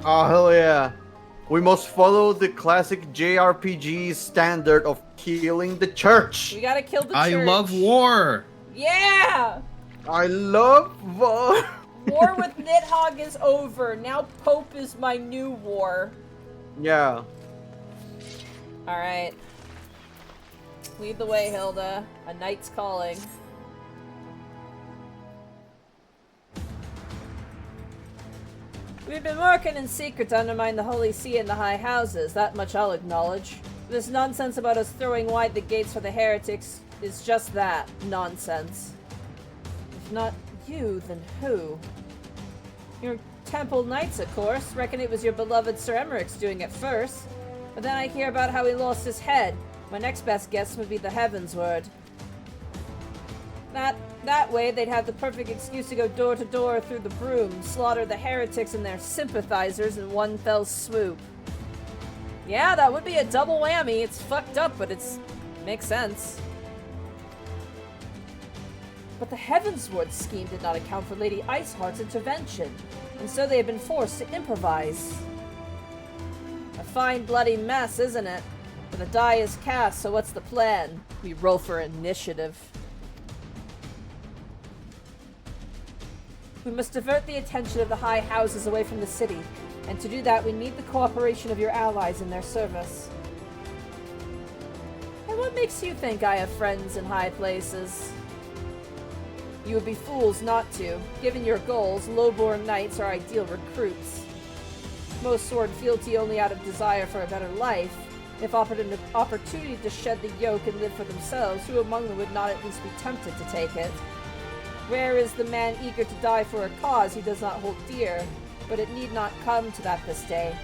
Oh, hell yeah. We must follow the classic JRPG standard of killing the church. We gotta kill the church. I love war. Yeah! I love war. War with Nidhogg is over. Now Pope is my new war. Yeah. Alright. Lead the way, Hilda. A knight's calling. We've been working in secret to undermine the Holy See and the High Houses, that much I'll acknowledge. This nonsense about us throwing wide the gates for the heretics is just that, nonsense. If not you, then who? Your Temple Knights, of course. Reckon it was your beloved Sir Emmerich's doing it first. But then I hear about how he lost his head. My next best guess would be the Heavensward. That way, they'd have the perfect excuse to go door to door through the broom, slaughter the heretics and their sympathizers in one fell swoop. Yeah, that would be a double whammy. It's fucked up, but makes sense. But the Heavensward scheme did not account for Lady Iceheart's intervention, and so they have been forced to improvise. A fine bloody mess, isn't it? But the die is cast, so what's the plan? We roll for initiative. We must divert the attention of the High Houses away from the city, and to do that we need the cooperation of your allies in their service. And what makes you think I have friends in high places? You would be fools not to. Given your goals, low-born knights are ideal recruits. Most sword fealty only out of desire for a better life. If offered an opportunity to shed the yoke and live for themselves, who among them would not at least be tempted to take it? Rare is the man eager to die for a cause he does not hold dear, but it need not come to that this day.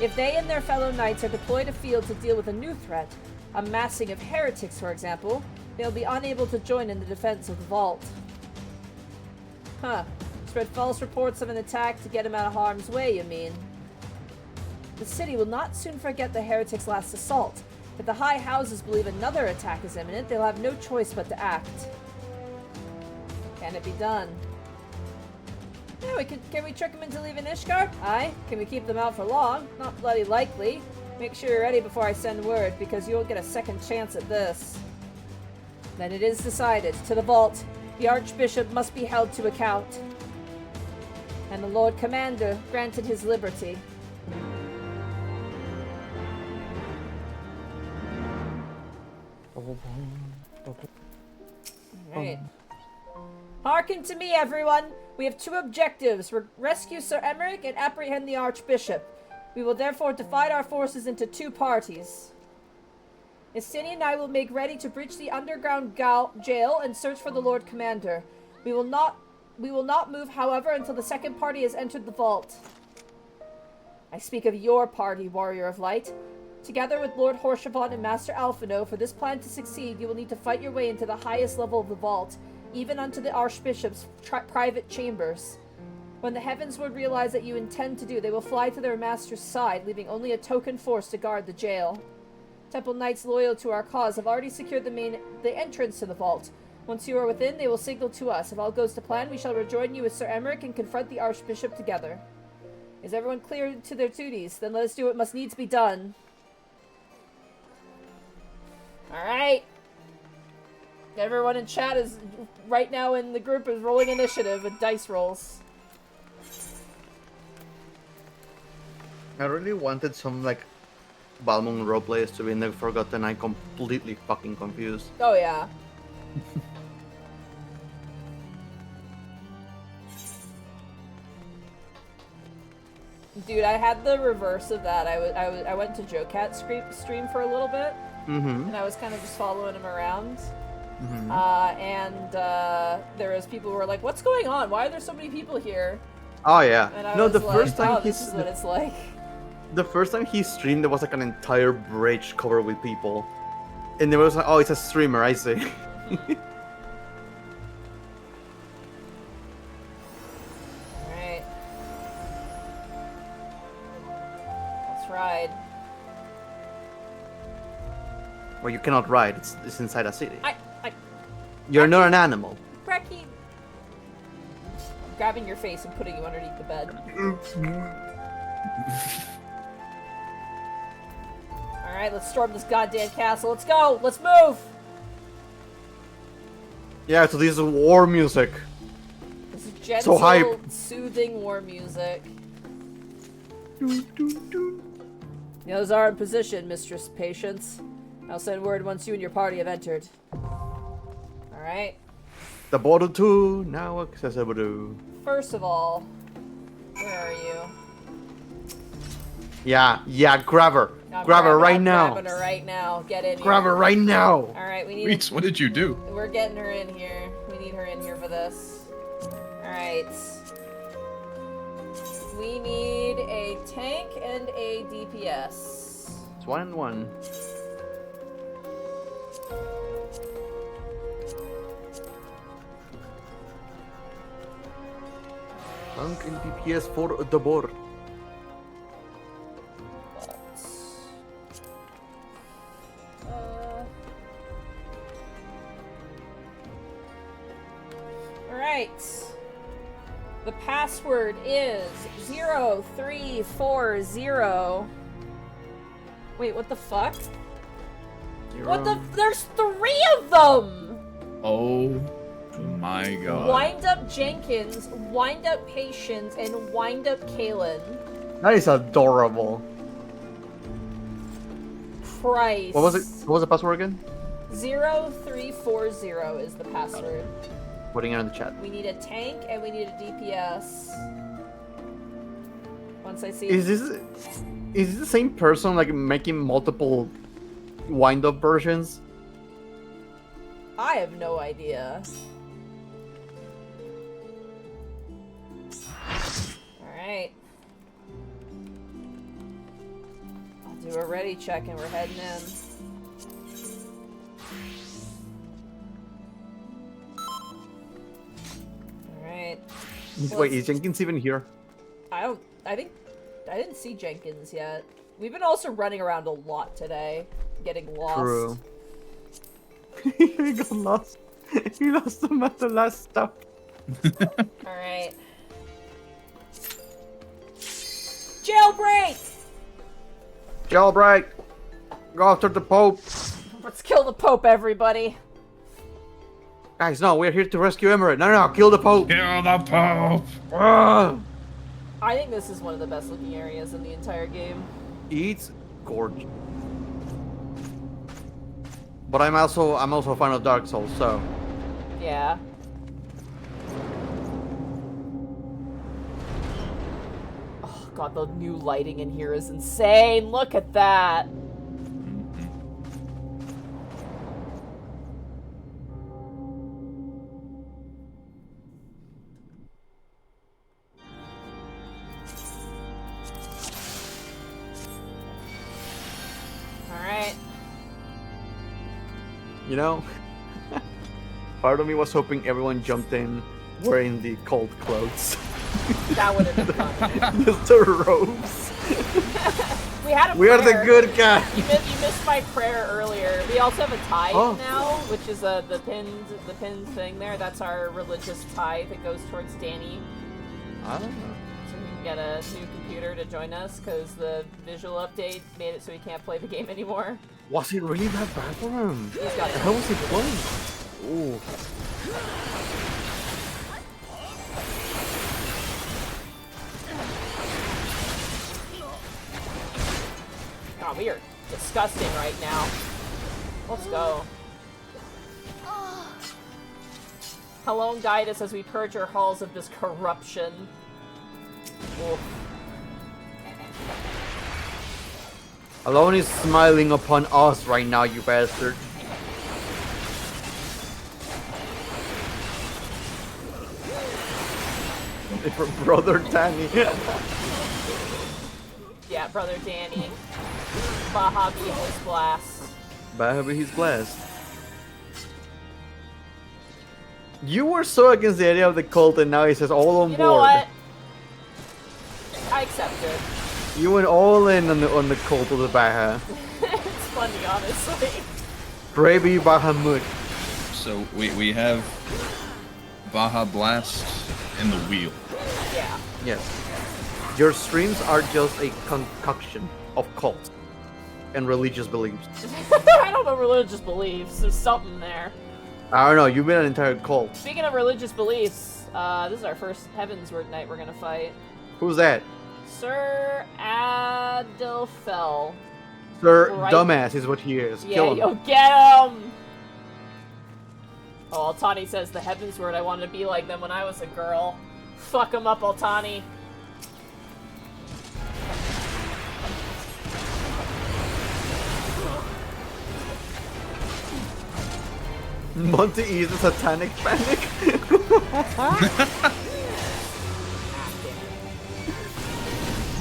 If they and their fellow knights are deployed afield to deal with a new threat, a massing of heretics for example, they'll be unable to join in the defense of the vault. Huh. Spread false reports of an attack to get him out of harm's way, you mean? The city will not soon forget the heretics' last assault. If the High Houses believe another attack is imminent, they'll have no choice but to act. Can it be done? Yeah, can we trick them into leaving Ishgard? Aye. Can we keep them out for long? Not bloody likely. Make sure you're ready before I send word, because you won't get a second chance at this. Then it is decided. To the vault. The Archbishop must be held to account. And the Lord Commander granted his liberty. Alright. Hearken to me, everyone! We have two objectives. Rescue Sir Emmerich and apprehend the Archbishop. We will therefore divide our forces into two parties. Istini and I will make ready to breach the underground jail and search for the Lord Commander. We will not move, however, until the second party has entered the vault. I speak of your party, Warrior of Light. Together with Lord Horshavon and Master Alphino, for this plan to succeed, you will need to fight your way into the highest level of the vault, even unto the Archbishop's private chambers. When the Heavensward realize that you intend to do, they will fly to their master's side, leaving only a token force to guard the jail. Temple Knights loyal to our cause have already secured the entrance to the vault. Once you are within, they will signal to us. If all goes to plan, we shall rejoin you with Sir Emmerich and confront the Archbishop together. Is everyone clear to their duties? Then let us do what must needs be done. Alright. Everyone in chat is right now in the group is rolling initiative with dice rolls. I really wanted some like Balmung roleplayers to be in the Forgotten. I'm completely fucking confused. Oh yeah. Dude, I had the reverse of that. I went to Joe Cat stream for a little bit, and I was kind of just following him around. There was people who were like, "What's going on? Why are there so many people here?" Oh yeah. And I no, was the like, first time this is what it's like. The first time he streamed, there was like an entire bridge covered with people, and there was like, "Oh, it's a streamer, I see." Alright. Let's ride. Well, you cannot ride. It's inside a city. I You're not an animal. Brecky. I'm grabbing your face and putting you underneath the bed. Alright, let's storm this goddamn castle. Let's go! Let's move! Yeah, so this is war music. This is gentle, so hype. Soothing war music. The others are in position, Mistress Patience. I'll send word once you and your party have entered. Alright. The border 2 now accessible. First of all, where are you? Yeah, grab her. Grab her right now. Grabbing her right now. Get in here. Grab her right now. All right, we need. Reese, what did you do? We're getting her in here. We need her in here for this. All right. We need a tank and a DPS. It's 1 and 1. Tank and DPS for the board. Alright. The password is 0340. Wait, what the fuck? What the? There's 3 of them! Oh my god. Wind up Jenkins, wind up Patience, and wind up Kalen. That is adorable. Christ. What was it? What was the password again? 0340 is the password. Putting it in the chat. We need a tank and we need a DPS. Once I see. Is this the same person like making multiple wind-up versions? I have no idea. Alright. I'll do a ready check and we're heading in. Alright. Wait, is Jenkins even here? I didn't see Jenkins yet. We've been also running around a lot today. Getting lost. True. He got lost. He lost him at the last stop. Alright. Jailbreak! Jailbreak! Go after the Pope! Let's kill the Pope, everybody! Guys, no, we're here to rescue Emirate. No, kill the Pope! Kill the Pope! I think this is one of the best looking areas in the entire game. It's gorgeous. But I'm also a fan of Dark Souls, so. Yeah. Oh god, the new lighting in here is insane. Look at that. Alright. You know, part of me was hoping everyone jumped in wearing the cult clothes. That would have been fun. Just the robes. We are the good guys. You missed my prayer earlier. We also have a tithe now, which is the pinned thing there. That's our religious tithe that goes towards Danny. I don't know. So we can get a new computer to join us because the visual update made it so he can't play the game anymore. Was it really that bad for him? He's got How was he playing? Ooh. God, we are disgusting right now. Let's go. Hello and guide us as we purge our halls of this corruption. Oof. Alone is smiling upon us right now, you bastard. Brother Danny. Yeah, Brother Danny. Baja be his blast. Baja be his blast. You were so against the idea of the cult and now he says all on board. You know what? I accept it. You went all in on the cult of the Baja. It's funny, honestly. Brave Bahamut. So we have Baja Blast and the wheel. Yeah. Yes. Your streams are just a concoction of cults and religious beliefs. I don't know religious beliefs. There's something there. I don't know. You've been an entire cult. Speaking of religious beliefs, this is our first Heavensward knight we're gonna fight. Who's that? Sir Adelfell. Sir Dumbass is what he is. Yeah, Kill him. yo, get him! Oh, Altani says the Heavensward, I wanted to be like them when I was a girl. Fuck him up, Altani. Monty is a satanic panic.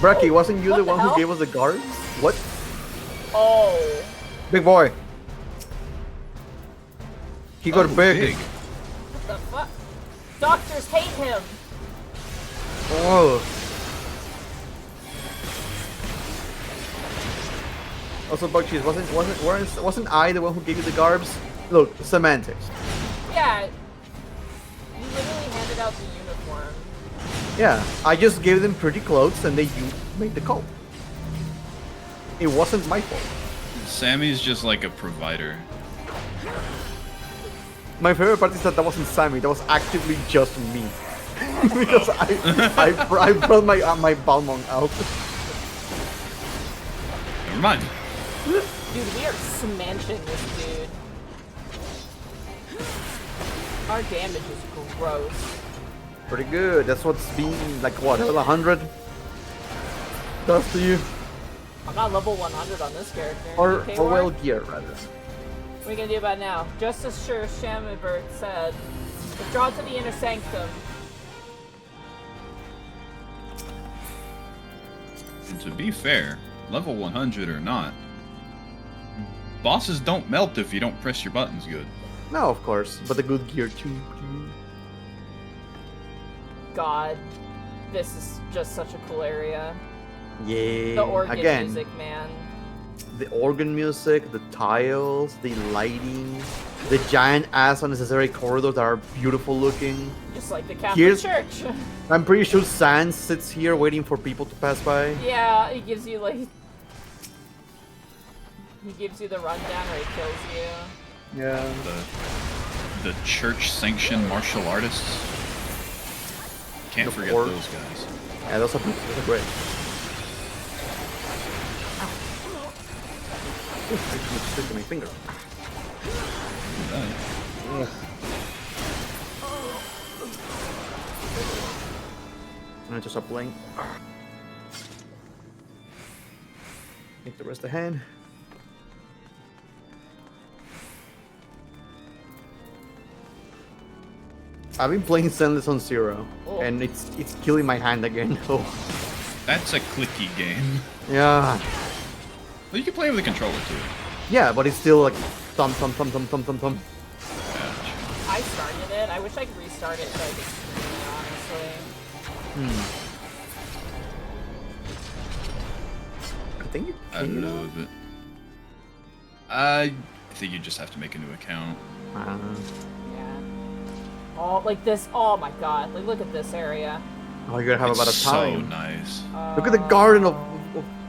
Bracky, wasn't you the one who gave us the guards? What? Oh. Big boy. He got big. What the fuck? Doctors hate him. Oh. Also, Bug Cheese, wasn't I the one who gave you the garbs? Look, semantics. Yeah. You literally handed out the uniform. Yeah, I just gave them pretty clothes and you made the call. It wasn't my fault. Sammy's just like a provider. My favorite part is that wasn't Sammy, that was actively just me. Because I brought my Balmong out. Never mind. Dude, we are smashing this dude. Our damage is gross. Pretty good. That's what's being like what, level 100? Does to you? I'm not level 100 on this character. Or Okay, well gear rather. What are you gonna do about it now? Just as sure Shamibert said, withdraw to the inner sanctum. And to be fair, level 100 or not, bosses don't melt if you don't press your buttons good. No, of course, but the good gear too. God, this is just such a cool area. Yeah. The organ Again, music, man. The organ music, the tiles, the lighting, the giant ass unnecessary corridors that are beautiful looking. Just like the Catholic Church. I'm pretty sure Sans sits here waiting for people to pass by. Yeah, he gives you like... He gives you the rundown or he kills you. Yeah. The church-sanctioned martial artists. Can't forget those guys. Yeah, those are great. Stick to my finger. I just stop playing. Take the rest of the hand. I've been playing Zenless on Zero, and it's killing my hand again. Oh. That's a clicky game. Yeah. Well, you can play with a controller too. Yeah, but it's still like thumb, thumb, thumb, thumb, thumb, thumb, thumb. I started it. I wish I could restart it so I could stream it, honestly. I think you I don't know, but I think you just have to make a new account. Yeah. Oh, like this. Oh my god. Like, look at this area. Oh, you're gonna have about a time. So nice. Look at the garden of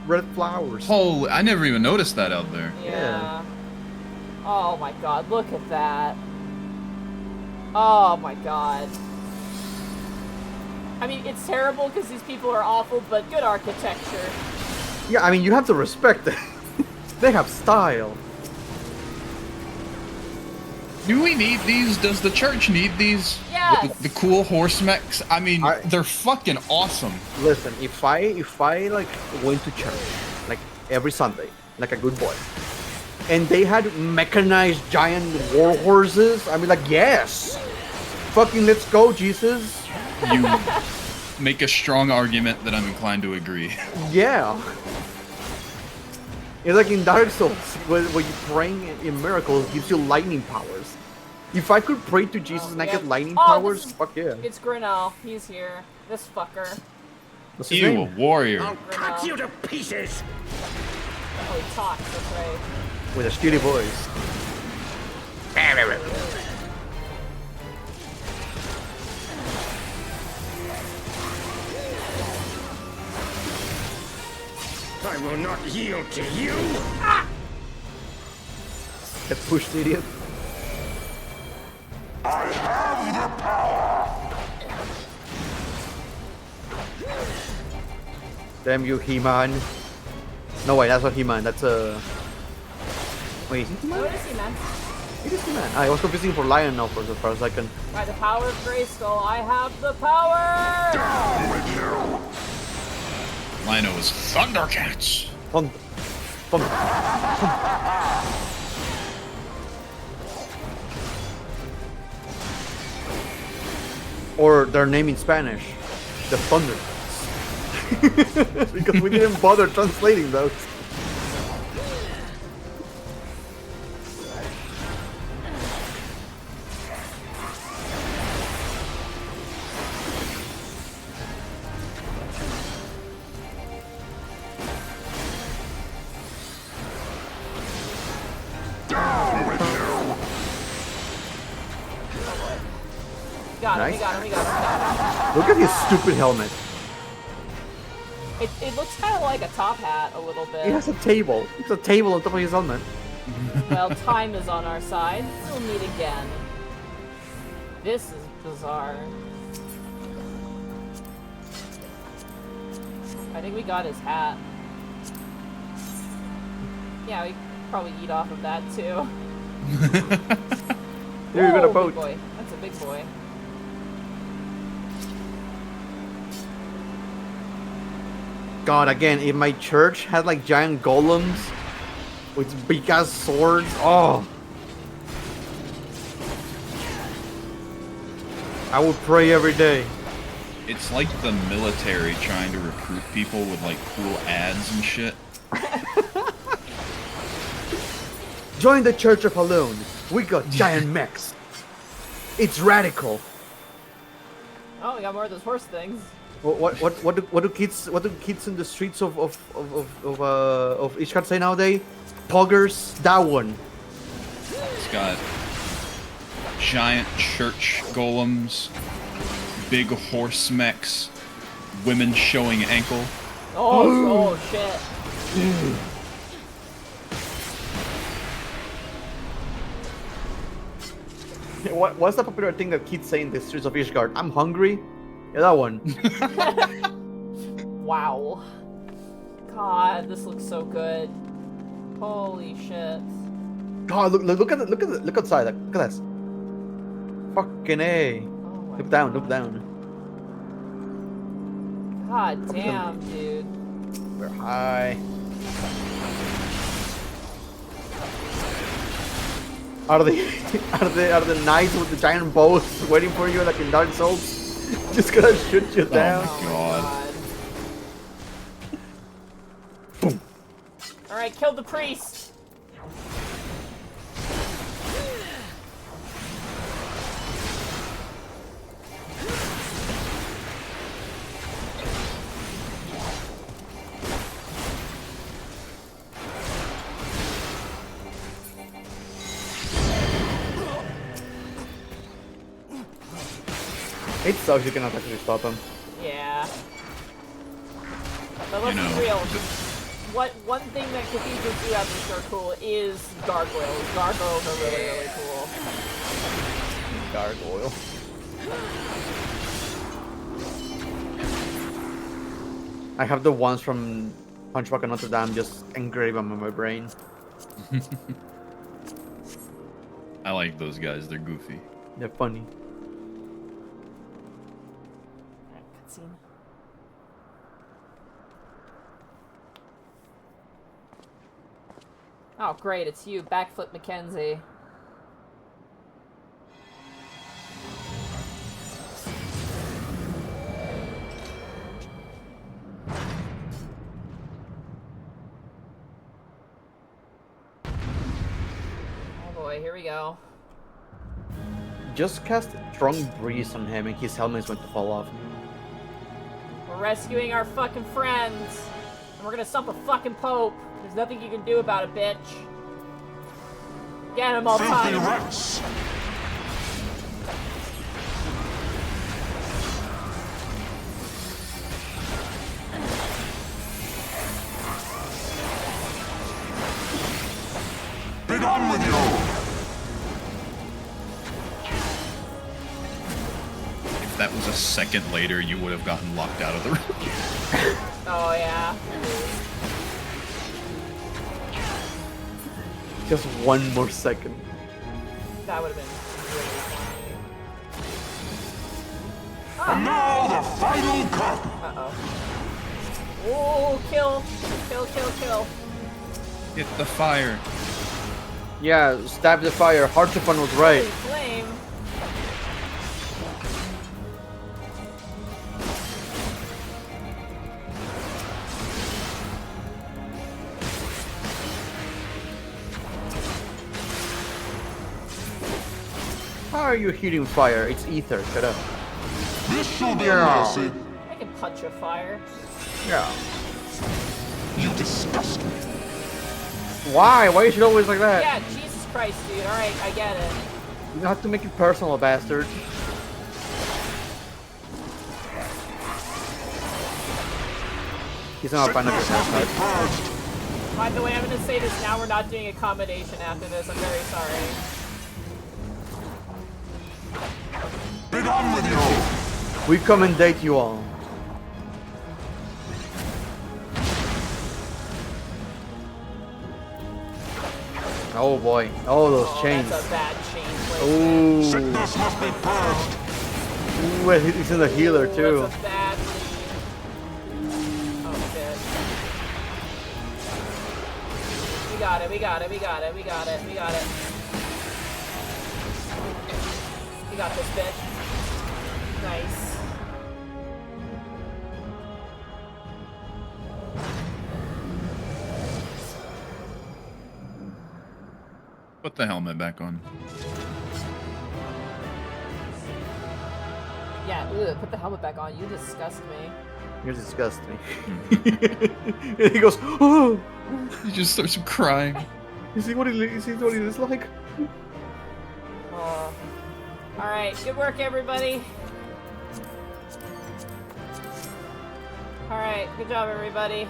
red flowers. Holy, I never even noticed that out there. Yeah. Oh my god. Look at that. Oh my god. I mean, it's terrible because these people are awful, but good architecture. Yeah, I mean, you have to respect it. They have style. Do we need these? Does the church need these? Yes. The cool horse mechs? I mean, they're fucking awesome. Listen, if I like went to church like every Sunday, like a good boy, and they had mechanized giant war horses, I'd be like, yes, fucking let's go, Jesus. You make a strong argument that I'm inclined to agree. Yeah. It's like in Dark Souls, where you praying in miracles gives you lightning powers. If I could pray to Jesus and I get lightning powers, fuck yeah. It's Grinnell. He's here. This fucker. What's his You, name? a warrior. I'll cut you to pieces. Oh, he talks. That's right. With a steely voice. I will not yield to you. Get pushed, idiot. I have the power. Damn you, He-Man. No, wait, that's not He-Man. That's Wait, is it He-Man? What is he, man? It is He-Man. I was confusing for Lion now for a second. By the power of Grayskull, I have the power! Down with you. Lino is Thundercats. Thunder. Or their name in Spanish, the Thunder. Because we didn't bother translating those. We got him. Look at his stupid helmet. It looks kind of like a top hat a little bit. He has a table. It's a table on top of his helmet. Well, time is on our side. We'll meet again. This is bizarre. I think we got his hat. Yeah, we probably eat off of that too. Here, you got a boat. Big boy. That's a big boy. God, again, if my church had like giant golems with big ass swords, oh, I would pray every day. It's like the military trying to recruit people with like cool ads and shit. Join the Church of Alone. We got giant mechs. It's radical. Oh, we got more of those horse things. What do kids in the streets of Ishgard say nowadays? Poggers, that one. It's got giant church golems, big horse mechs, women showing ankle. Oh shit. What's the popular thing that kids say in the streets of Ishgard? I'm hungry. Yeah, that one. Wow. God, this looks so good. Holy shit. God, look outside. Look at this. Fucking A. Oh look down. God damn, dude. We're high. Are the knights with the giant bows waiting for you like in Dark Souls? Just gonna shoot you down. Oh my god. Boom. Alright, kill the priest. It sucks you cannot actually stop him. Yeah. But let's be real. One thing that cathedrals do have that's are cool is gargoyles. Gargoyles are really, really cool. Gargoyle. I have the ones from Hunchback of Notre Dame just engraved on my brain. I like those guys, they're goofy. They're funny. Cutscene. Oh great, it's you, Backflip Mackenzie. Oh boy, here we go. Just cast strong breeze on him and his helmet is going to fall off. We're rescuing our fucking friends. And we're gonna stump a fucking pope. There's nothing you can do about it, bitch. Get him all time. Be done with you! If that was a second later, you would have gotten locked out of the room. Oh yeah. Just one more second. That would have been really funny. And now the final cut! Uh-oh. Oh, kill. Kill. Hit the fire. Yeah, stab the fire. Heartfun was right. Holy flame. are you heating fire? It's ether. Shut up. This shall be a mercy. I can punch a fire. Yeah. You disgust me. Why? Why is it always like that? Yeah, Jesus Christ, dude. Alright, I get it. You have to make it personal, bastard. He's not a fan of your haircut. By the way, I'm gonna say this now, we're not doing accommodation after this. I'm very sorry. Be done with you. We commendate you all. Oh boy. Oh, those chains. That's a bad chain placement. Ooh. Sickness must be purged. Ooh, he's in the healer too. That's a bad lead. Oh shit. We got it, we got it, we got it, we got it, we got it. We got this bitch. Nice. Put the helmet back on. Yeah, ugh, put the helmet back on. You disgust me. You disgust me. And he goes, oh! He just starts crying. You see what he is like? Oh. Alright, good work, everybody. Alright, good job, everybody.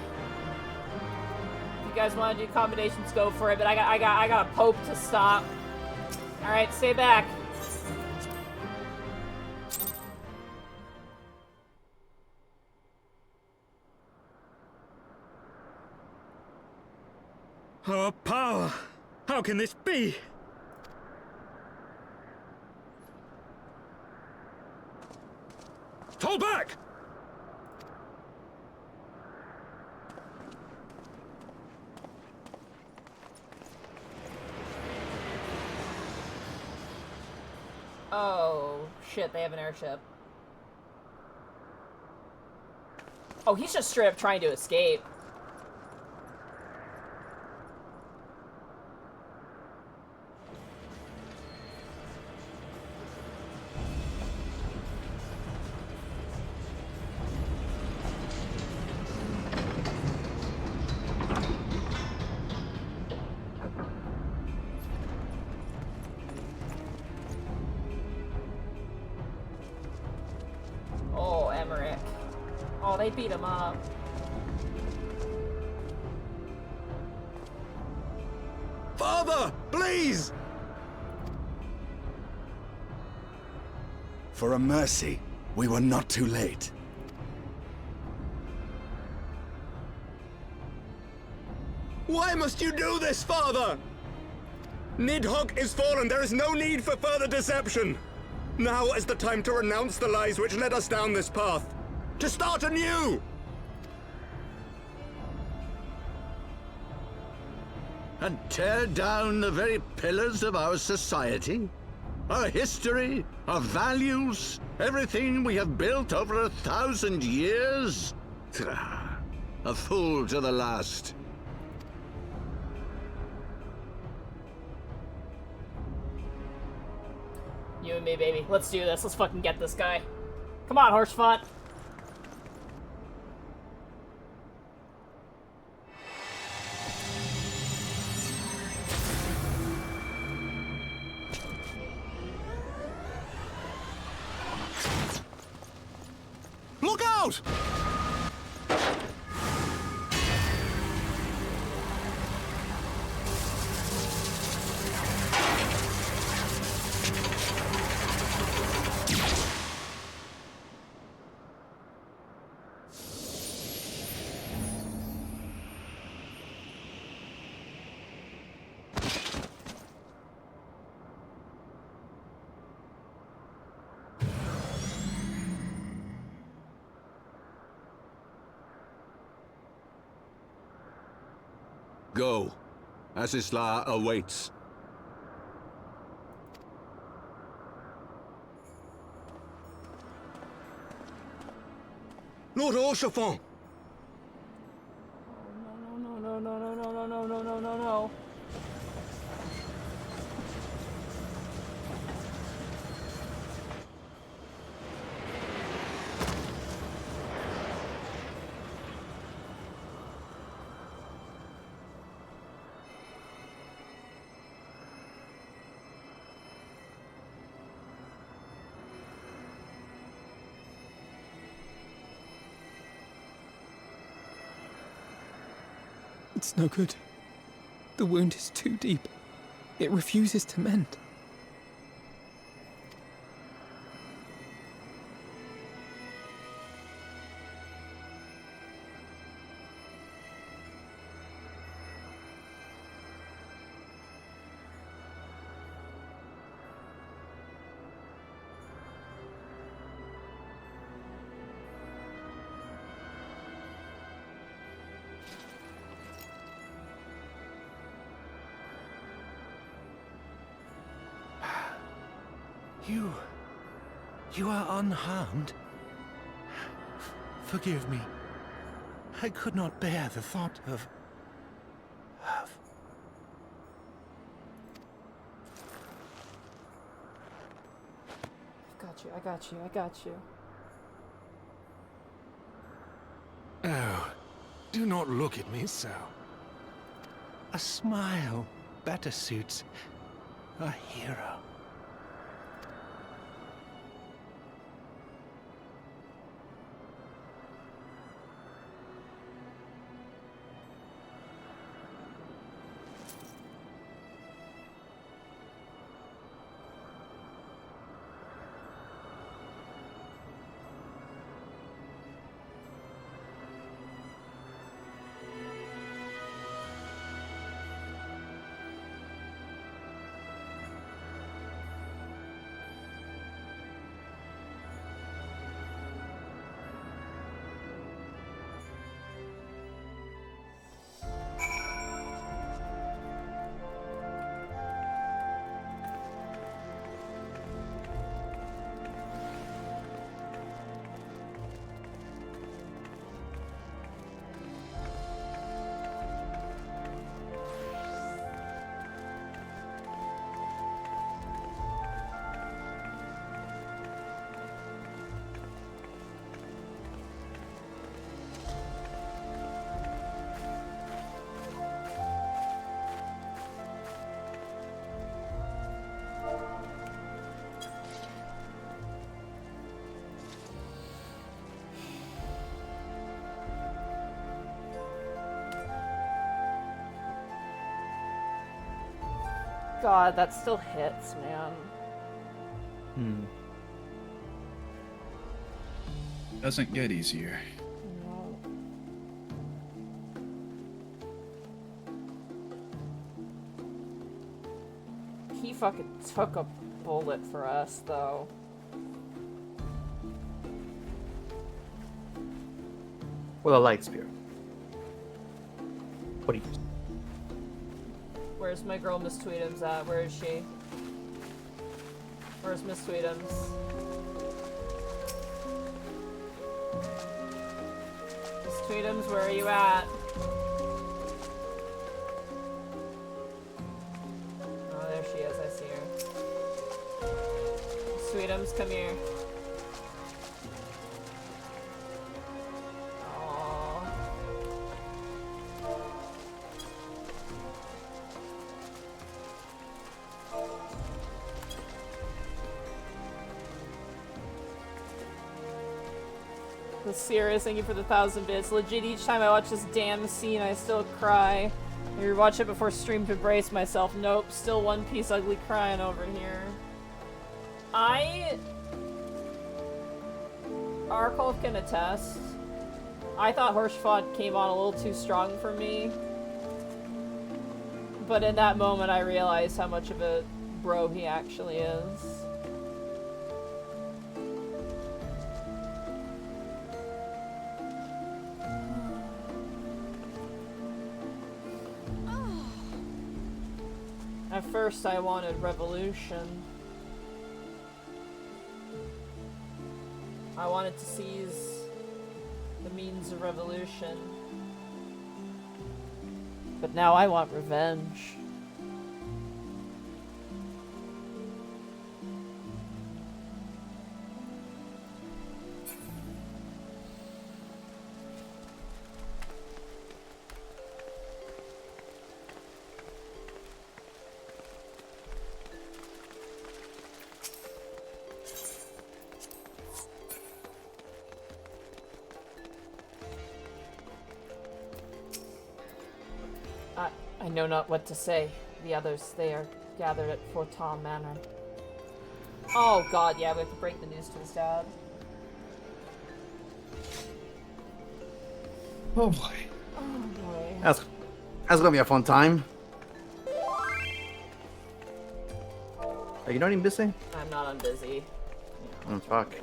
If you guys want to do combinations, go for it, but I got a pope to stop. Alright, stay back. Our power! How can this be? Fall back! Oh, shit, they have an airship. Oh, he's just straight up trying to escape. Oh, Emmerich. Oh, they beat him up. Father, please! For a mercy, we were not too late. Why must you do this, Father? Nidhogg is fallen. There is no need for further deception. Now is the time to renounce the lies which led us down this path. To start anew! And tear down the very pillars of our society? Our history, our values, everything we have built over 1,000 years? A fool to the last. You and me, baby. Let's do this. Let's fucking get this guy. Come on, horse font. Look out! Go. Asisla awaits. Lord Orchefort! No. It's no good. The wound is too deep. It refuses to mend. You are unharmed? Forgive me. I could not bear the thought of... I got you. Oh, do not look at me so. A smile better suits a hero. God, that still hits, man. Doesn't get easier. No. He fucking took a bullet for us, though. With a light spear. What do you... Where's my girl Miss Tweetums at? Where is she? Where's Miss Tweetums? Miss Tweetums, where are you at? Oh, there she is. I see her. Miss Tweetums, come here. Serious, thank you for the 1,000 bits. Legit, each time I watch this damn scene, I still cry. I rewatch it before stream to brace myself. Nope, still One Piece ugly crying over here. Arkolf can attest. I thought Horshfod came on a little too strong for me. But in that moment, I realized how much of a bro he actually is. At first I wanted revolution. I wanted to seize the means of revolution. But now I want revenge. I know not what to say. The others, they are gathered at Fortin Manor. Oh god, yeah, we have to break the news to his dad. Oh boy. Oh boy. That's gonna be a fun time. Are you not even busy? I'm not on busy. Oh, fuck.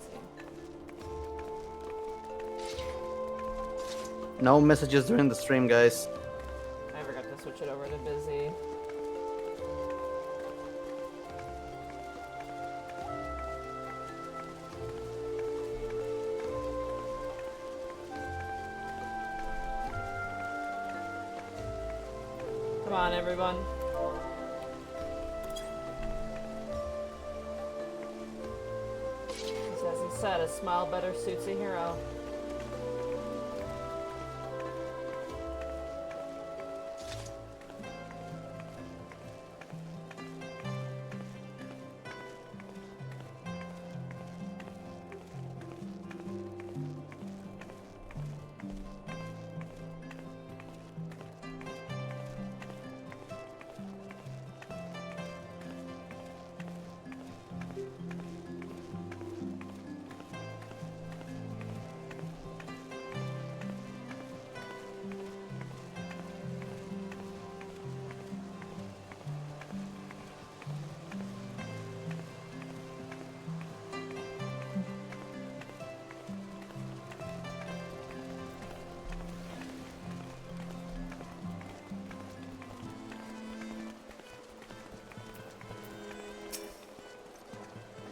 No messages during the stream, guys. I forgot to switch it over to busy. Come on, everyone. As he said, a smile better suits a hero.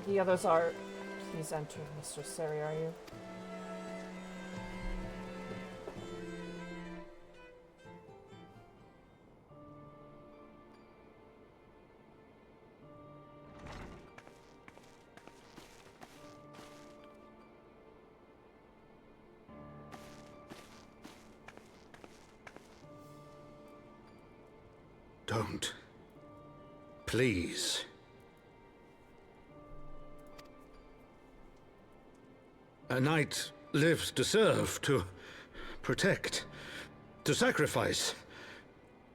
The others are... Please enter, Mr. Seri, are you? Don't. Please. A knight lives to serve, to protect, to sacrifice.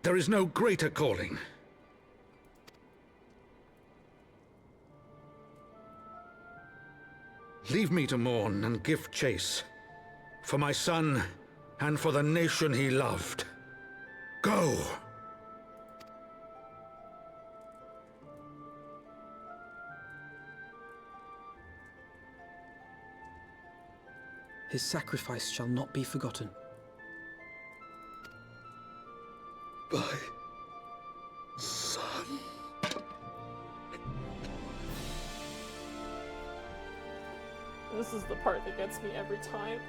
There is no greater calling. Leave me to mourn and give chase. For my son, and for the nation he loved. Go! His sacrifice shall not be forgotten. My son. This is the part that gets me every time.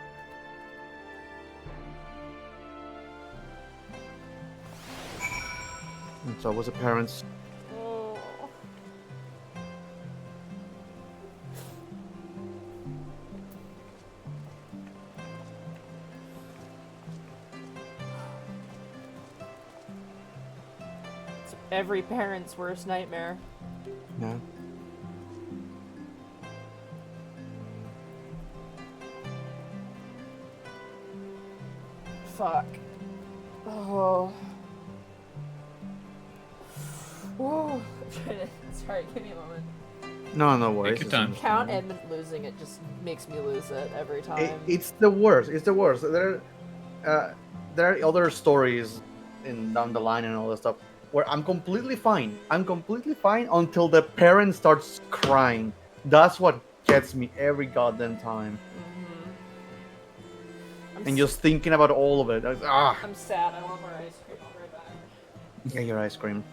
And so was the parents. Oh. It's every parent's worst nightmare. Yeah. Fuck. Oh. Whoa. Sorry, give me a moment. No worries. Take your time. Count Edmund losing it just makes me lose it every time. It's the worst. It's the worst. There are other stories down the line and all that stuff where I'm completely fine. I'm completely fine until the parent starts crying. That's what gets me every goddamn time. And just thinking about all of it. I'm sad. I want more ice cream. I'll be right back. Yeah, your ice cream.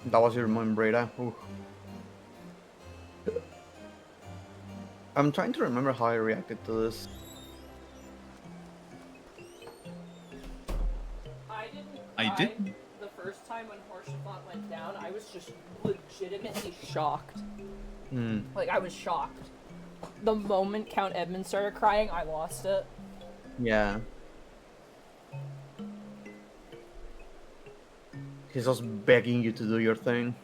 That was your mom, Breda. Ooh. I'm trying to remember how I reacted to this. I didn't. The first time when Horshathon went down, I was just legitimately shocked. Like, I was shocked. The moment Count Edmund started crying, I lost it. Yeah. He's just begging you to do your thing.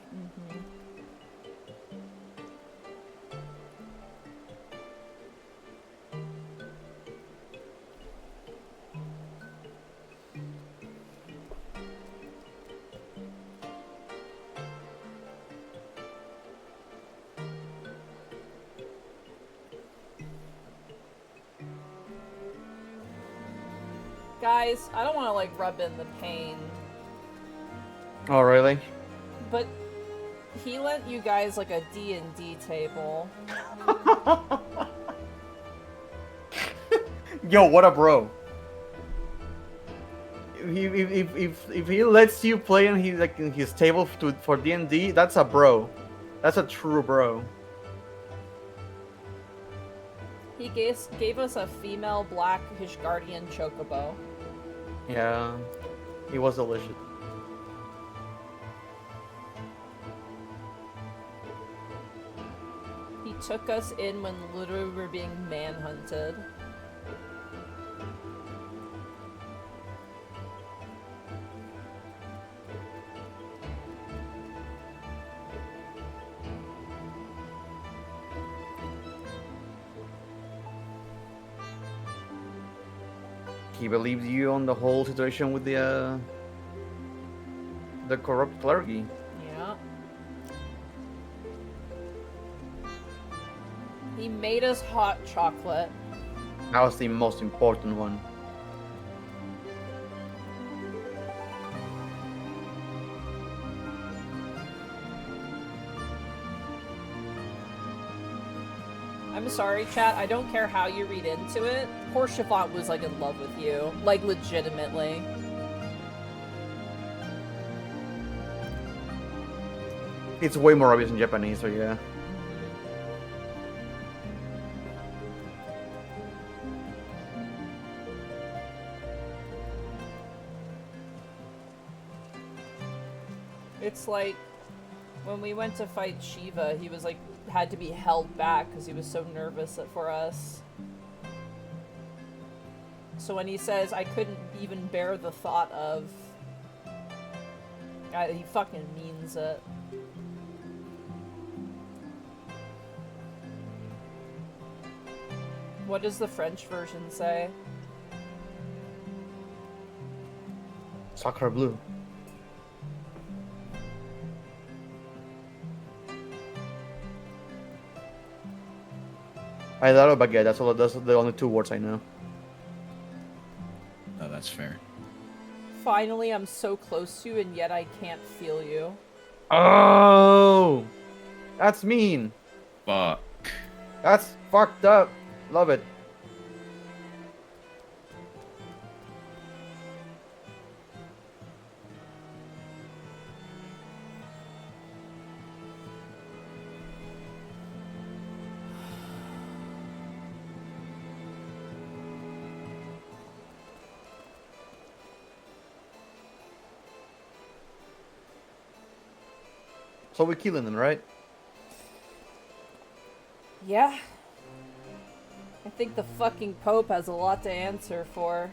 Guys, I don't want to, like, rub in the pain, Oh, really? but he lent you guys, like, a D&D table. Yo, what a bro. If he lets you play on his table for D&D, that's a bro. That's a true bro. He gave us a female black Ishgardian chocobo. Yeah, he was delicious. He took us in when literally we were being manhunted. He believed you on the whole situation with the corrupt clergy. Yeah. He made us hot chocolate. That was the most important one. I'm sorry, chat. I don't care how you read into it. Horsefant was, like, in love with you. Like, legitimately. It's way more obvious in Japanese, so yeah. It's like, when we went to fight Shiva, he was, like, had to be held back because he was so nervous for us. So when he says, I couldn't even bear the thought of... he fucking means it. What does the French version say? Sacre bleu. I thought about baguette. That's the only two words I know. Oh, that's fair. Finally, I'm so close to you, and yet I can't feel you. Oh, that's mean. Fuck. That's fucked up. Love it. So we're killing them, right? Yeah. I think the fucking Pope has a lot to answer for.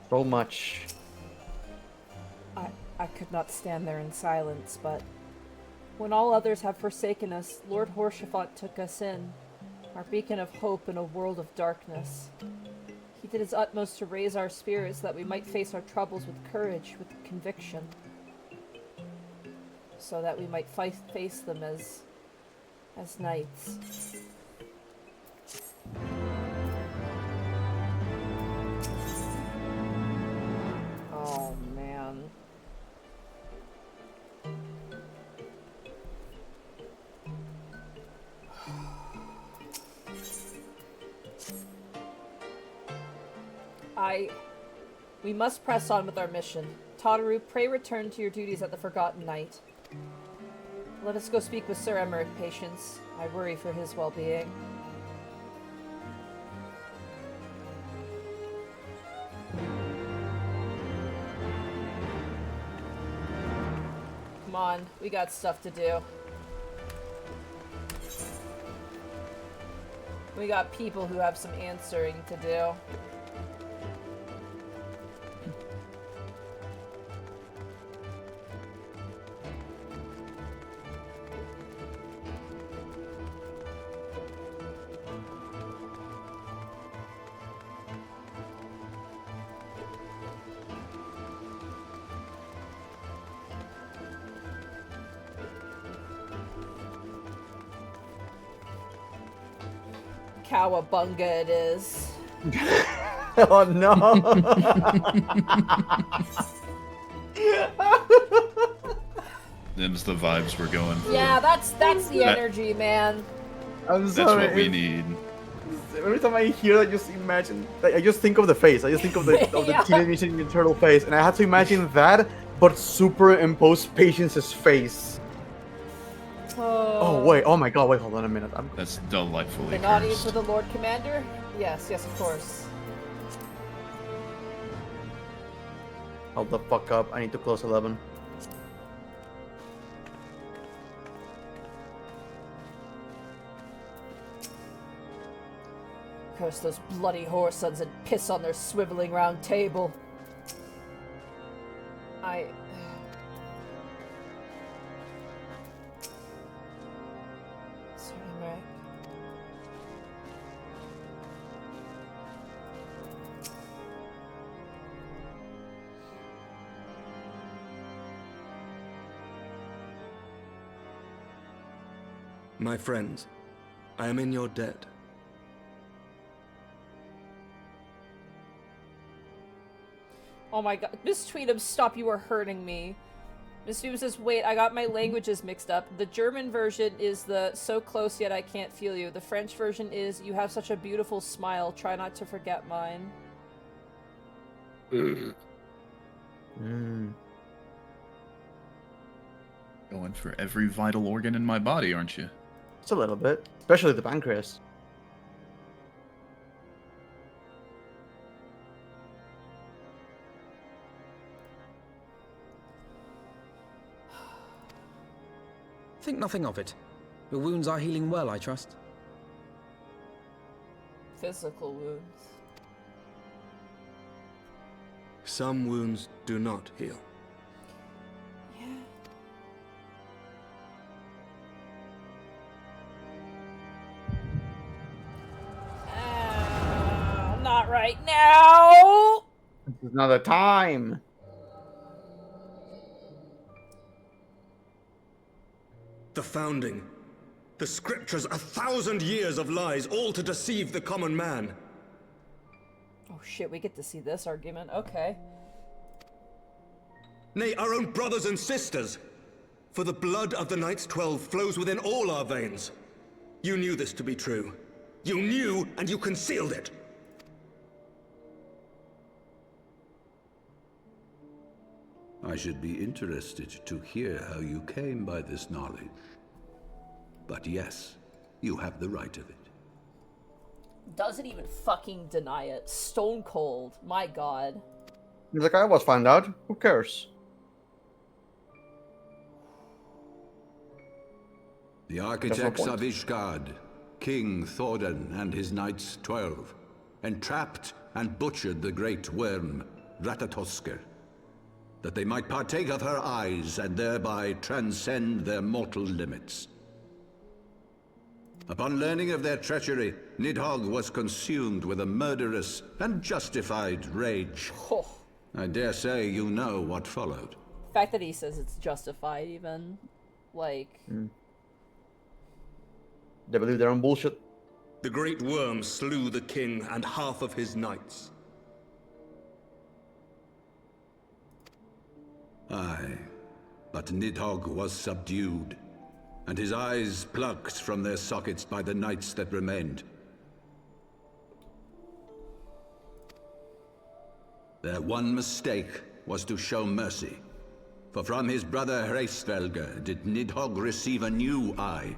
So much. I could not stand there in silence, but when all others have forsaken us, Lord Horsefant took us in, our beacon of hope in a world of darkness. He did his utmost to raise our spirits so that we might face our troubles with courage, with conviction. So that we might face them as knights. Oh, man. We must press on with our mission. Tataru, pray return to your duties at the Forgotten Knight. Let us go speak with Sir Emmerich, Patience. I worry for his well-being. Come on, we got stuff to do. We got people who have some answering to do. Cowabunga it is. Oh no! Them's the vibes we're going for. Yeah, that's the energy, man. I'm That's sorry. what we need. Every time I hear that, I just imagine. Like, I just think of the face. I just think of the Yeah. Teenage Mutant Ninja Turtle face, and I had to imagine that, but superimpose Patience's face. Oh wait! Oh my God! Wait, hold on a minute. That's delightfully An audience cursed. for the Lord Commander? Yes, yes, of course. Hold the fuck up! I need to close 11. Curse those bloody whore sons and piss on their swiveling round table. Sorry, I'm right. My friends, I am in your debt. Oh my god. Miss Tweedum, stop, you are hurting me. Miss Tweedum says, wait, I got my languages mixed up. The German version is the so close yet I can't feel you. The French version is you have such a beautiful smile, try not to forget mine. Going for every vital organ in my body, aren't you? Just a little bit, especially the pancreas. Think nothing of it. Your wounds are healing well, I trust. Physical wounds. Some wounds do not heal. Not right now! This is not the time. The founding. The scriptures, 1,000 years of lies, all to deceive the common man. Oh shit, we get to see this argument. Okay. Nay, our own brothers and sisters. For the blood of the Knights 12 flows within all our veins. You knew this to be true. You knew, and you concealed it. I should be interested to hear how you came by this knowledge. But yes, you have the right of it. Doesn't even fucking deny it. Stone cold. My god. He's like, I was found out. Who cares? The architects of Ishgard, King Thordan and his Knights 12, entrapped and butchered the great worm, Ratatosker, that they might partake of her eyes and thereby transcend their mortal limits. Upon learning of their treachery, Nidhogg was consumed with a murderous and justified rage. Oh. I dare say you know what followed. The fact that he says it's justified, even. Like... They believe their own bullshit. The great worm slew the king and half of his knights. Aye, but Nidhogg was subdued, and his eyes plucked from their sockets by the knights that remained. Their one mistake was to show mercy, for from his brother Hreisvelger did Nidhogg receive a new eye,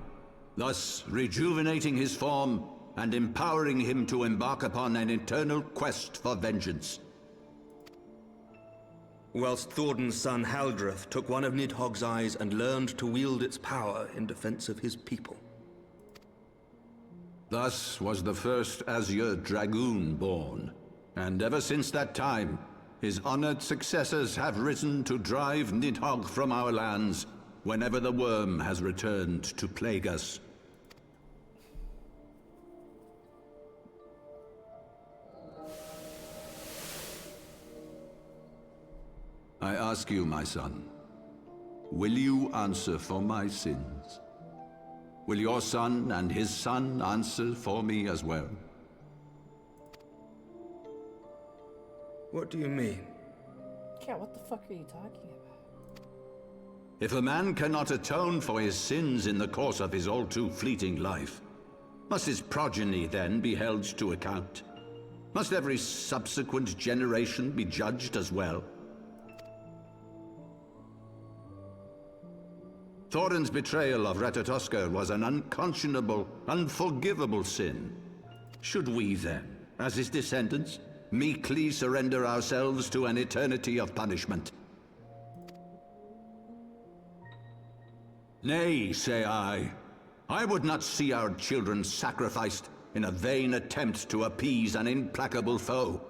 thus rejuvenating his form and empowering him to embark upon an eternal quest for vengeance. Whilst Thordan's son Haldreth took one of Nidhogg's eyes and learned to wield its power in defense of his people. Thus was the first Azure Dragoon born, and ever since that time, his honored successors have risen to drive Nidhogg from our lands whenever the worm has returned to plague us. I ask you, my son, will you answer for my sins? Will your son and his son answer for me as well? What do you mean? Yeah, what the fuck are you talking about? If a man cannot atone for his sins in the course of his all too fleeting life, must his progeny then be held to account? Must every subsequent generation be judged as well? Thorin's betrayal of Ratatoskr was an unconscionable, unforgivable sin. Should we then, as his descendants, meekly surrender ourselves to an eternity of punishment? Nay, say I. I would not see our children sacrificed in a vain attempt to appease an implacable foe.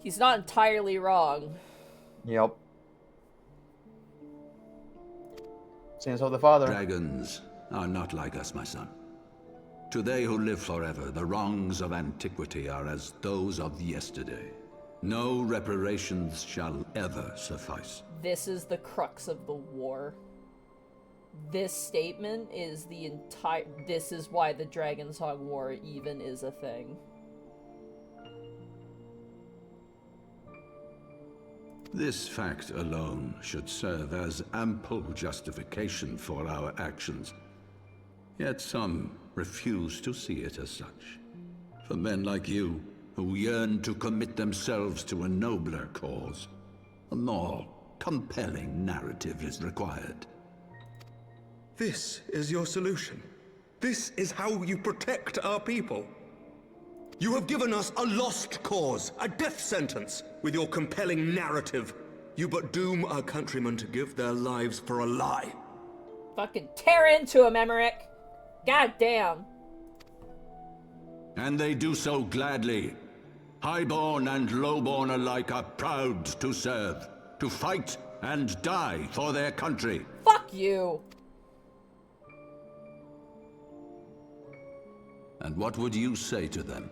He's not entirely wrong. Yep. Sins of the father. Dragons are not like us, my son. To they who live forever, the wrongs of antiquity are as those of yesterday. No reparations shall ever suffice. This is the crux of the war. This statement is the entire... This is why the Dragonsong War even is a thing. This fact alone should serve as ample justification for our actions. Yet some refuse to see it as such. For men like you, who yearn to commit themselves to a nobler cause, a more compelling narrative is required. This is your solution. This is how you protect our people. You have given us a lost cause, a death sentence. With your compelling narrative, you but doom our countrymen to give their lives for a lie. Fucking tear into him, Emmerich. God damn. And they do so gladly. Highborn and lowborn alike are proud to serve, to fight and die for their country. Fuck you. And what would you say to them?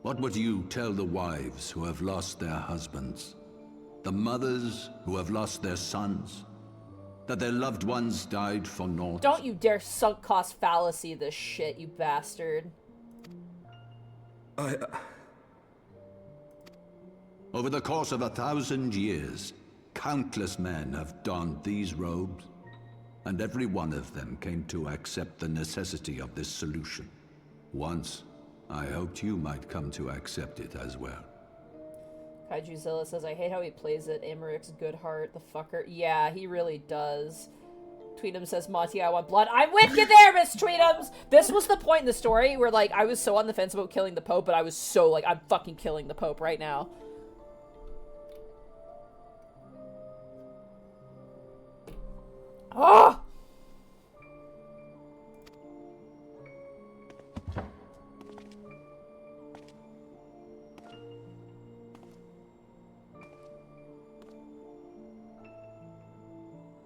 What would you tell the wives who have lost their husbands? The mothers who have lost their sons? That their loved ones died for naught? Don't you dare sunk cost fallacy this shit, you bastard. Over the course of 1,000 years, countless men have donned these robes, and every one of them came to accept the necessity of this solution. Once, I hoped you might come to accept it as well. Kaijuzilla says, I hate how he plays it. Emmerich's good heart, the fucker. Yeah, he really does. Tweedum says, Monty, I want blood. I'm with you there, Miss Tweedums! This was the point in the story where, like, I was so on the fence about killing the Pope, but I was so, like, I'm fucking killing the Pope right now. Oh!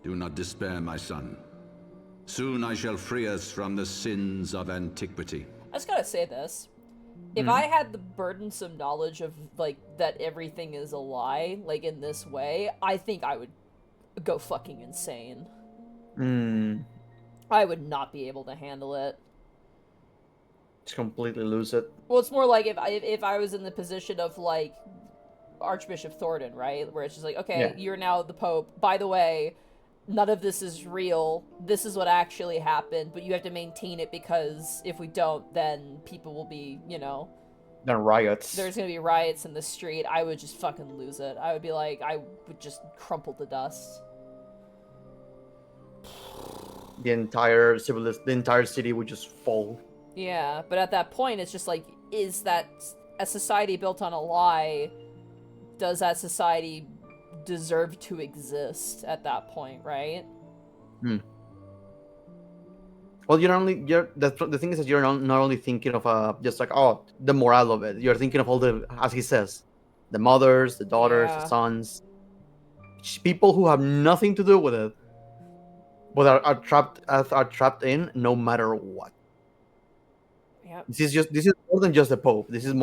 Do not despair, my son. Soon I shall free us from the sins of antiquity. I just gotta say this. If I had the burdensome knowledge of, like, that everything is a lie, like, in this way, I think I would go fucking insane. I would not be able to handle it. Just completely lose it. Well, it's more like if I was in the position of, like, Archbishop Thornton, right? Where it's just like, okay, Yeah. You're now the Pope. By the way, none of this is real. This is what actually happened, but you have to maintain it because if we don't, then people will be, you know... Then riots. There's gonna be riots in the street. I would just fucking lose it. I would be like, I would just crumple to dust. The entire city would just fall. Yeah, but at that point, it's just like, is that a society built on a lie? Does that society deserve to exist at that point, right? Well, the thing is that you're not only thinking of just like the morale of it. You're thinking of all the, as he says, the mothers, the daughters, the Yeah. sons, people who have nothing to do with it, but are trapped in no matter what. Yep. This is more than just the Pope. This is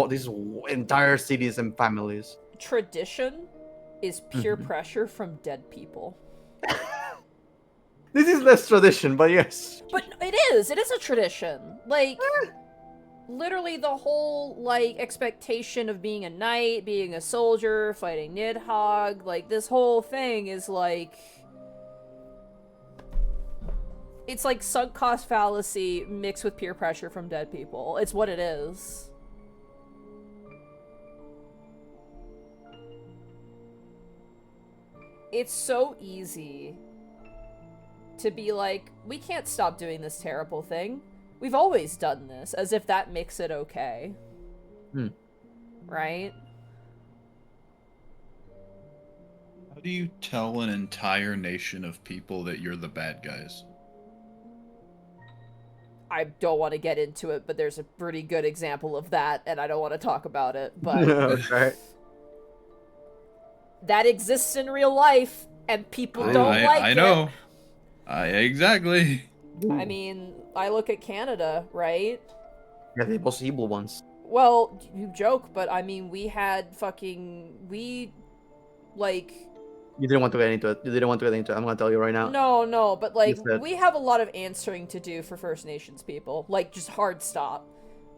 entire cities and families. Tradition is pure pressure from dead people. This is less tradition, but yes. But it is a tradition. Like, literally the whole, like, expectation of being a knight, being a soldier, fighting Nidhogg, like, this whole thing is, like... It's like sunk cost fallacy mixed with peer pressure from dead people. It's what it is. It's so easy to be like, we can't stop doing this terrible thing. We've always done this, as if that makes it okay. Right? How do you tell an entire nation of people that you're the bad guys? I don't want to get into it, but there's a pretty good example of that, and I don't want to talk about it, but... Okay. That exists in real life, and people don't like it. I know. Exactly. I mean, I look at Canada, right? Yeah, the possible ones. Well, you joke, but I mean, we, like... You didn't want to get into it. I'm gonna tell you right now. No, but like, we have a lot of answering to do for First Nations people. Like, just hard stop.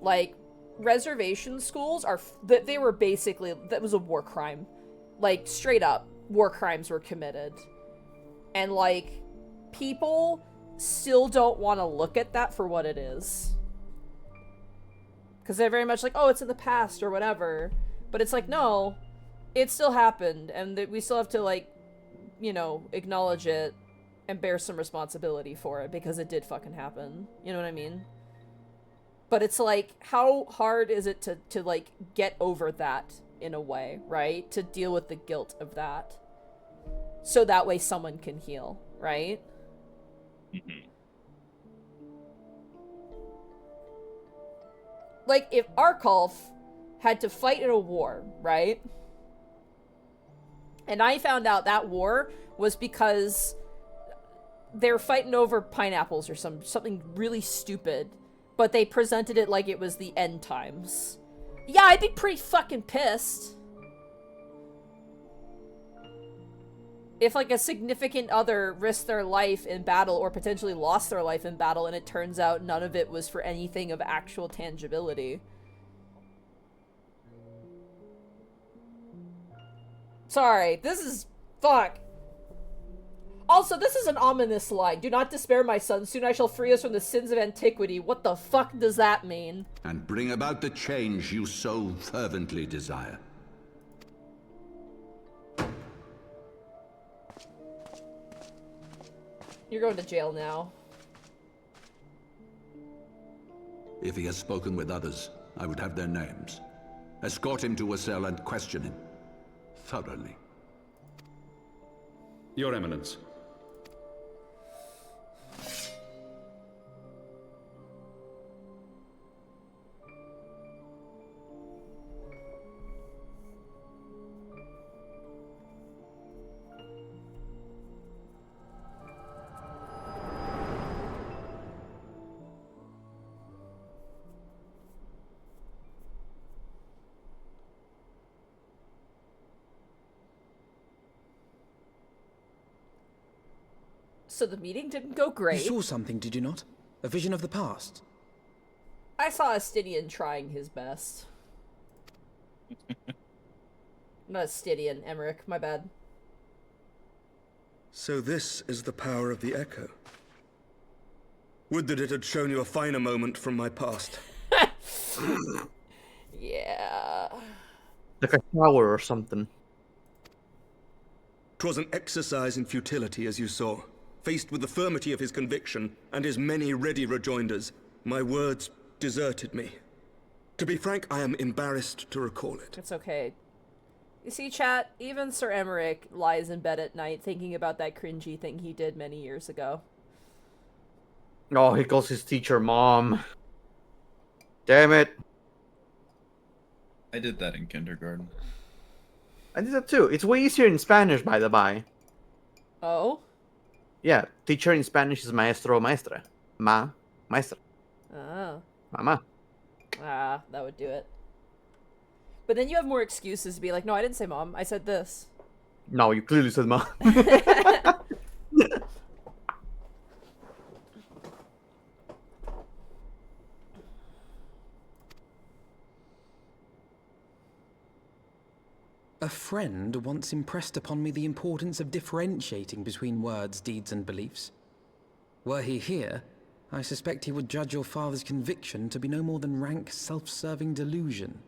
Like, reservation schools they were basically, that was a war crime. Like, straight up, war crimes were committed. And like, people still don't want to look at that for what it is. Because they're very much like, oh, it's in the past or whatever. But it's like, no, it still happened, and we still have to, like, you know, acknowledge it and bear some responsibility for it, because it did fucking happen. You know what I mean? But it's like, how hard is it to like, get over that in a way, right? To deal with the guilt of that. So that way someone can heal, right? Like, if Arkolf had to fight in a war, right? And I found out that war was because they were fighting over pineapples or something really stupid, but they presented it like it was the end times. Yeah, I'd be pretty fucking pissed. If, like, a significant other risked their life in battle or potentially lost their life in battle, and it turns out none of it was for anything of actual tangibility. Sorry, this is... fuck. Also, this is an ominous line. Do not despair, my son. Soon I shall free us from the sins of antiquity. What the fuck does that mean? And bring about the change you so fervently desire. You're going to jail now. If he has spoken with others, I would have their names. Escort him to a cell and question him. Thoroughly. Your Eminence. So the meeting didn't go great. You saw something, did you not? A vision of the past? I saw Astidian trying his best. Not Astidian, Emmerich, my bad. So this is the power of the Echo. Would that it had shown you a finer moment from my past. Yeah. Like a shower or something. 'Twas an exercise in futility, as you saw. Faced with the firmity of his conviction and his many ready rejoinders, my words deserted me. To be frank, I am embarrassed to recall it. It's okay. You see, chat, even Sir Emmerich lies in bed at night thinking about that cringy thing he did many years ago. Oh, he calls his teacher Mom. Damn it. I did that in kindergarten. I did that too. It's way easier in Spanish, by the by. Oh? Yeah, teacher in Spanish is maestro o maestra. Maestra. Oh. Mama. Ah, that would do it. But then you have more excuses to be like, no, I didn't say mom. I said this. No, you clearly said mom. A friend once impressed upon me the importance of differentiating between words, deeds, and beliefs. Were he here, I suspect he would judge your father's conviction to be no more than rank, self-serving delusion.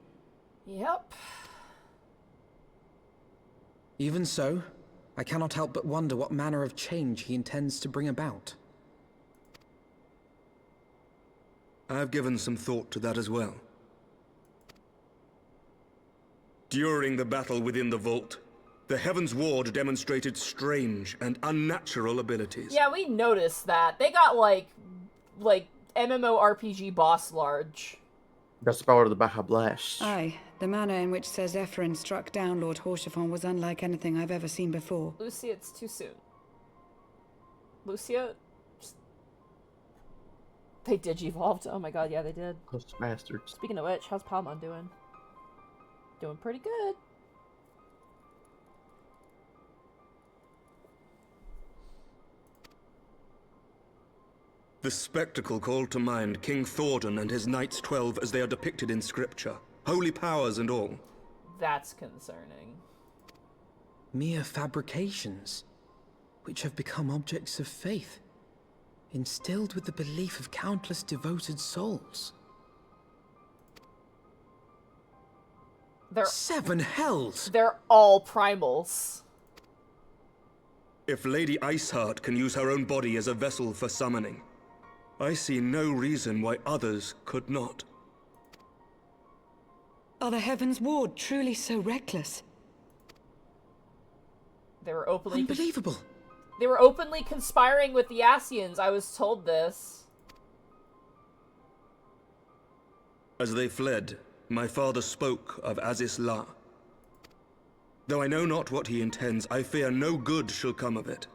Yep. Even so, I cannot help but wonder what manner of change he intends to bring about. I've given some thought to that as well. During the battle within the vault, the Heavensward demonstrated strange and unnatural abilities. Yeah, we noticed that. They got like MMORPG boss large. That's the power of the Baja Blast. Aye, the manner in which Ser Zephyrin struck down Lord Horshafon was unlike anything I've ever seen before. Lucia, it's too soon. Lucia? They digivolved. Oh my god, yeah, they did. Those bastards. Speaking of which, how's Palmon doing? Doing pretty good. The spectacle called to mind King Thordan and his Knights 12 as they are depicted in scripture. Holy powers and all. That's concerning. Mere fabrications, which have become objects of faith, instilled with the belief of countless devoted souls. They're 7 hells! They're all primals. If Lady Iceheart can use her own body as a vessel for summoning, I see no reason why others could not. Are the Heavensward truly so reckless? They were openly... Unbelievable! They were openly conspiring with the Ascians, I was told this. As they fled, my father spoke of Aziz La. Though I know not what he intends, I fear no good shall come of it.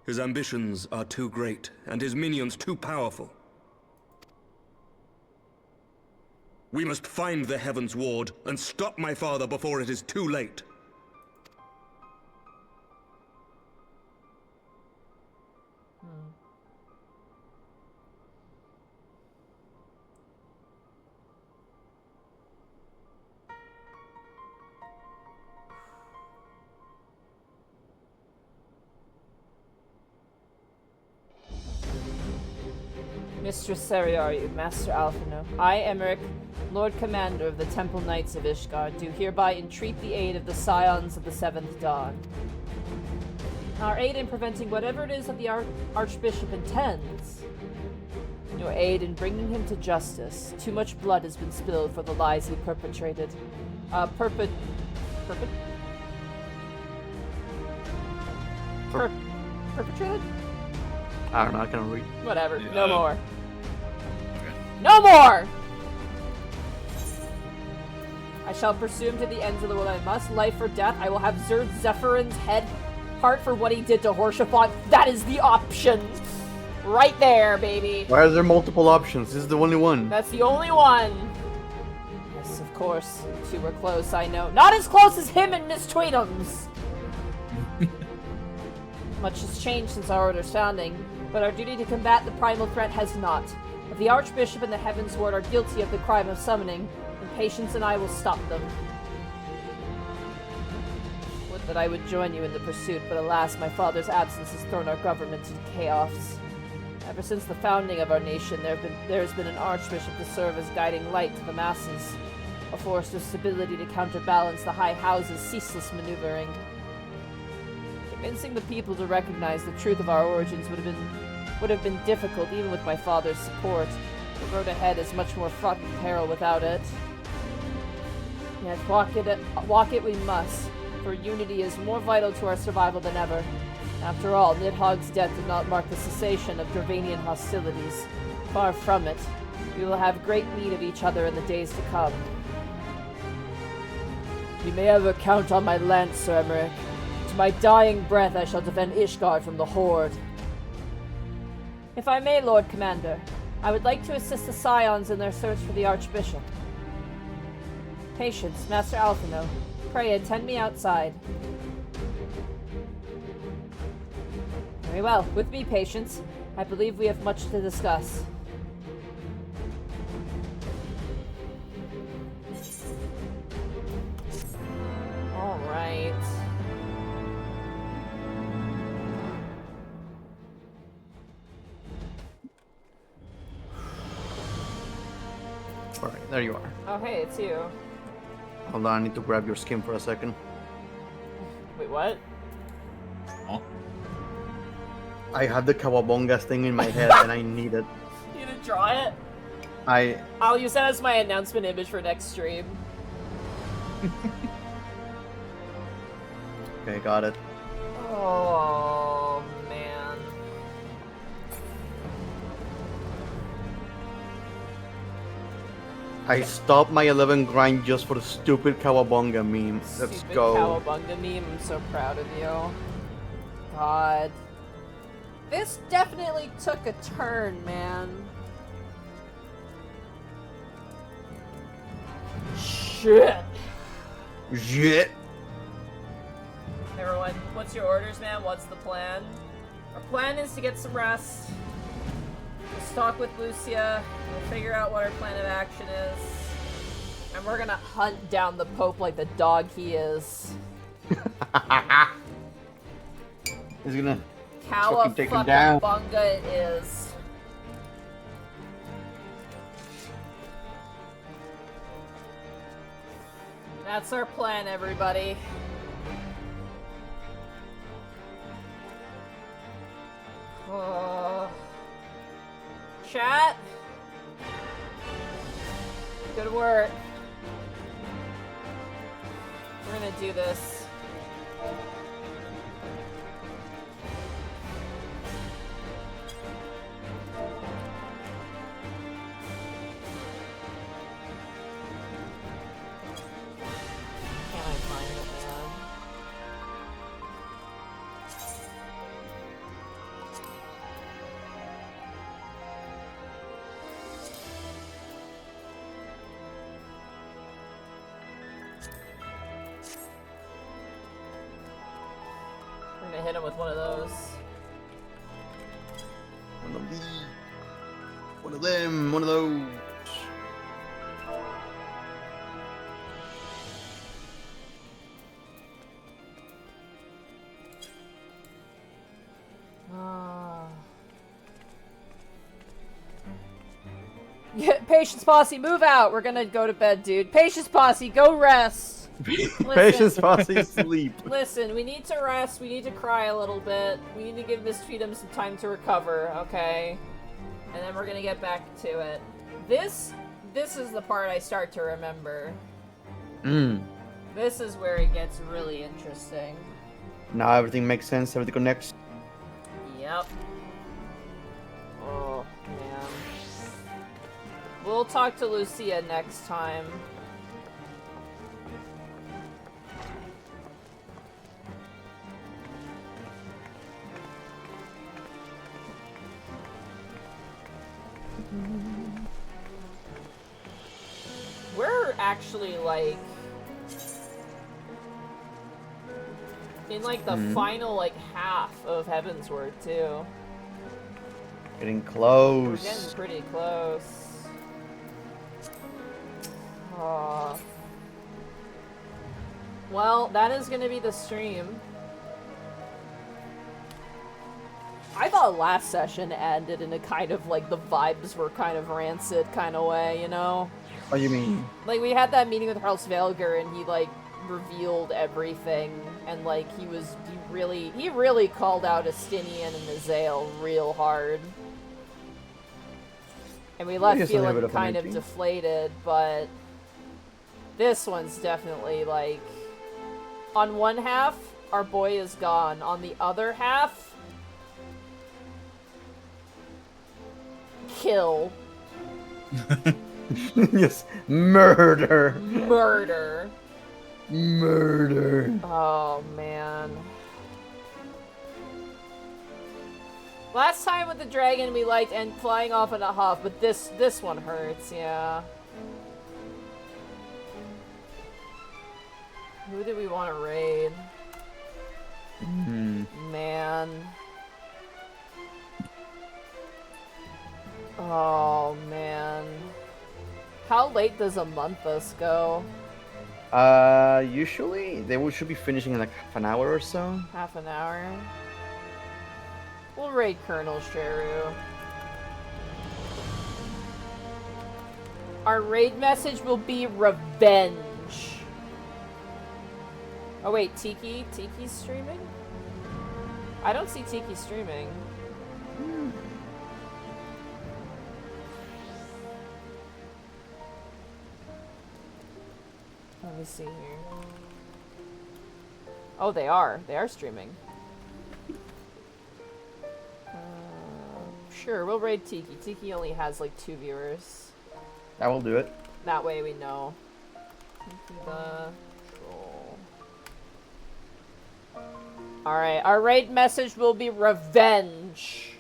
His ambitions are too great, and his minions too powerful. We must find the Heavensward and stop my father before it is too late. Mistress Seriaru, Master Alphino, I, Emmerich, Lord Commander of the Temple Knights of Ishgard, do hereby entreat the aid of the Scions of the Seventh Dawn. Our aid in preventing whatever it is that the Archbishop intends. Your aid in bringing him to justice. Too much blood has been spilled for the lies he perpetrated. Perpetrated? I don't know, I can't read. Whatever, Yeah. no more. No more! I shall pursue him to the ends of the world I must. Life or death, I will have Ser Zephyrins' head part for what he did to Horshafon. That is the option! Right there, baby! Why are there multiple options? This is the only one. That's the only one! Yes, of course. You two were close, I know. Not as close as him and Miss Tweedums! Much has changed since our order's founding, but our duty to combat the primal threat has not. If the Archbishop and the Heavensward are guilty of the crime of summoning, then Patience and I will stop them. Would that I would join you in the pursuit, but alas, my father's absence has thrown our government into chaos. Ever since the founding of our nation, there has been an Archbishop to serve as guiding light to the masses, a force of stability to counterbalance the High House's ceaseless maneuvering. Convincing the people to recognize the truth of our origins would have been difficult even with my father's support. The road ahead is much more fraught with peril without it. Yet walk it we must, for unity is more vital to our survival than ever. After all, Nidhogg's death did not mark the cessation of Dravanian hostilities. Far from it. We will have great need of each other in the days to come. You may ever count on my lance, Sir Emmerich. To my dying breath I shall defend Ishgard from the Horde. If I may, Lord Commander, I would like to assist the Scions in their search for the Archbishop. Patience, Master Alphino. Pray attend me outside. Very well. With me, Patience. I believe we have much to discuss. Alright. Alright, there you are. Oh, hey, it's you. Hold on, I need to grab your skin for a second. Wait, what? Oh. I had the Kawabongas thing in my head and I need it. You gonna draw it? I'll use that as my announcement image for next stream. Okay, got it. Oh, man. I stopped my 11 grind just for the stupid Kawabonga meme. Let's Stupid go. Cowabunga meme. I'm so proud of you. God. This definitely took a turn, man. Shit. Shit. Everyone, what's your orders, man? What's the plan? Our plan is to get some rest. We'll talk with Lucia. We'll figure out what our plan of action is. And we're gonna hunt down the Pope like the dog he is. He's gonna fucking take him down. Cowabunga it is. That's our plan, everybody. Chat. Good work. We're gonna do this. Can't I find it, man? We're gonna hit him with one of those. One of these. One of them. One of those. Yeah, Patience Posse, move out! We're gonna go to bed, dude. Patience Posse, go rest! Patience Posse, sleep. Listen, we need to rest, we need to cry a little bit, we need to give Miss Tweedum some time to recover, okay? And then we're gonna get back to it. This is the part I start to remember. This is where it gets really interesting. Now everything makes sense, everything connects. Yep. Oh, man. We'll talk to Lucia next time. We're actually, like, in, like, the final, like, half of Heavensward, too. Getting close. We're getting pretty close. Aw. Well, that is gonna be the stream. I thought last session ended in a kind of, like, the vibes were kind of rancid kind of way, you know? What do you mean? Like, we had that meeting with Harls Velger, and he, like, revealed everything, and, like, he really called out Estinian and Azael real hard. And we left feeling kind of deflated, but this one's definitely, like, on one half, our boy is gone. On the other half, kill. Yes, murder. Murder. Murder. Oh, man. Last time with the dragon we liked and flying off in a huff, but this one hurts, yeah. Who do we want to raid? Man. Oh, man. How late does a monthus go? Usually they should be finishing in like half an hour or so. Half an hour. We'll raid Colonel Sheru. Our raid message will be revenge. Oh wait, Tiki's streaming? I don't see Tiki streaming. Let me see here. Oh, they are. They are streaming. Sure, we'll raid Tiki. Tiki only has like 2 viewers. I will do it. That way we know. Tiki the troll. Alright, our raid message will be revenge.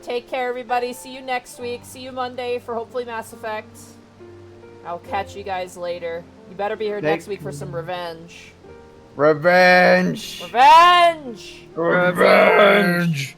Take care, everybody. See you next week. See you Monday for hopefully Mass Effect. I'll catch you guys later. You better be here next week for some revenge. Revenge! Revenge! Revenge!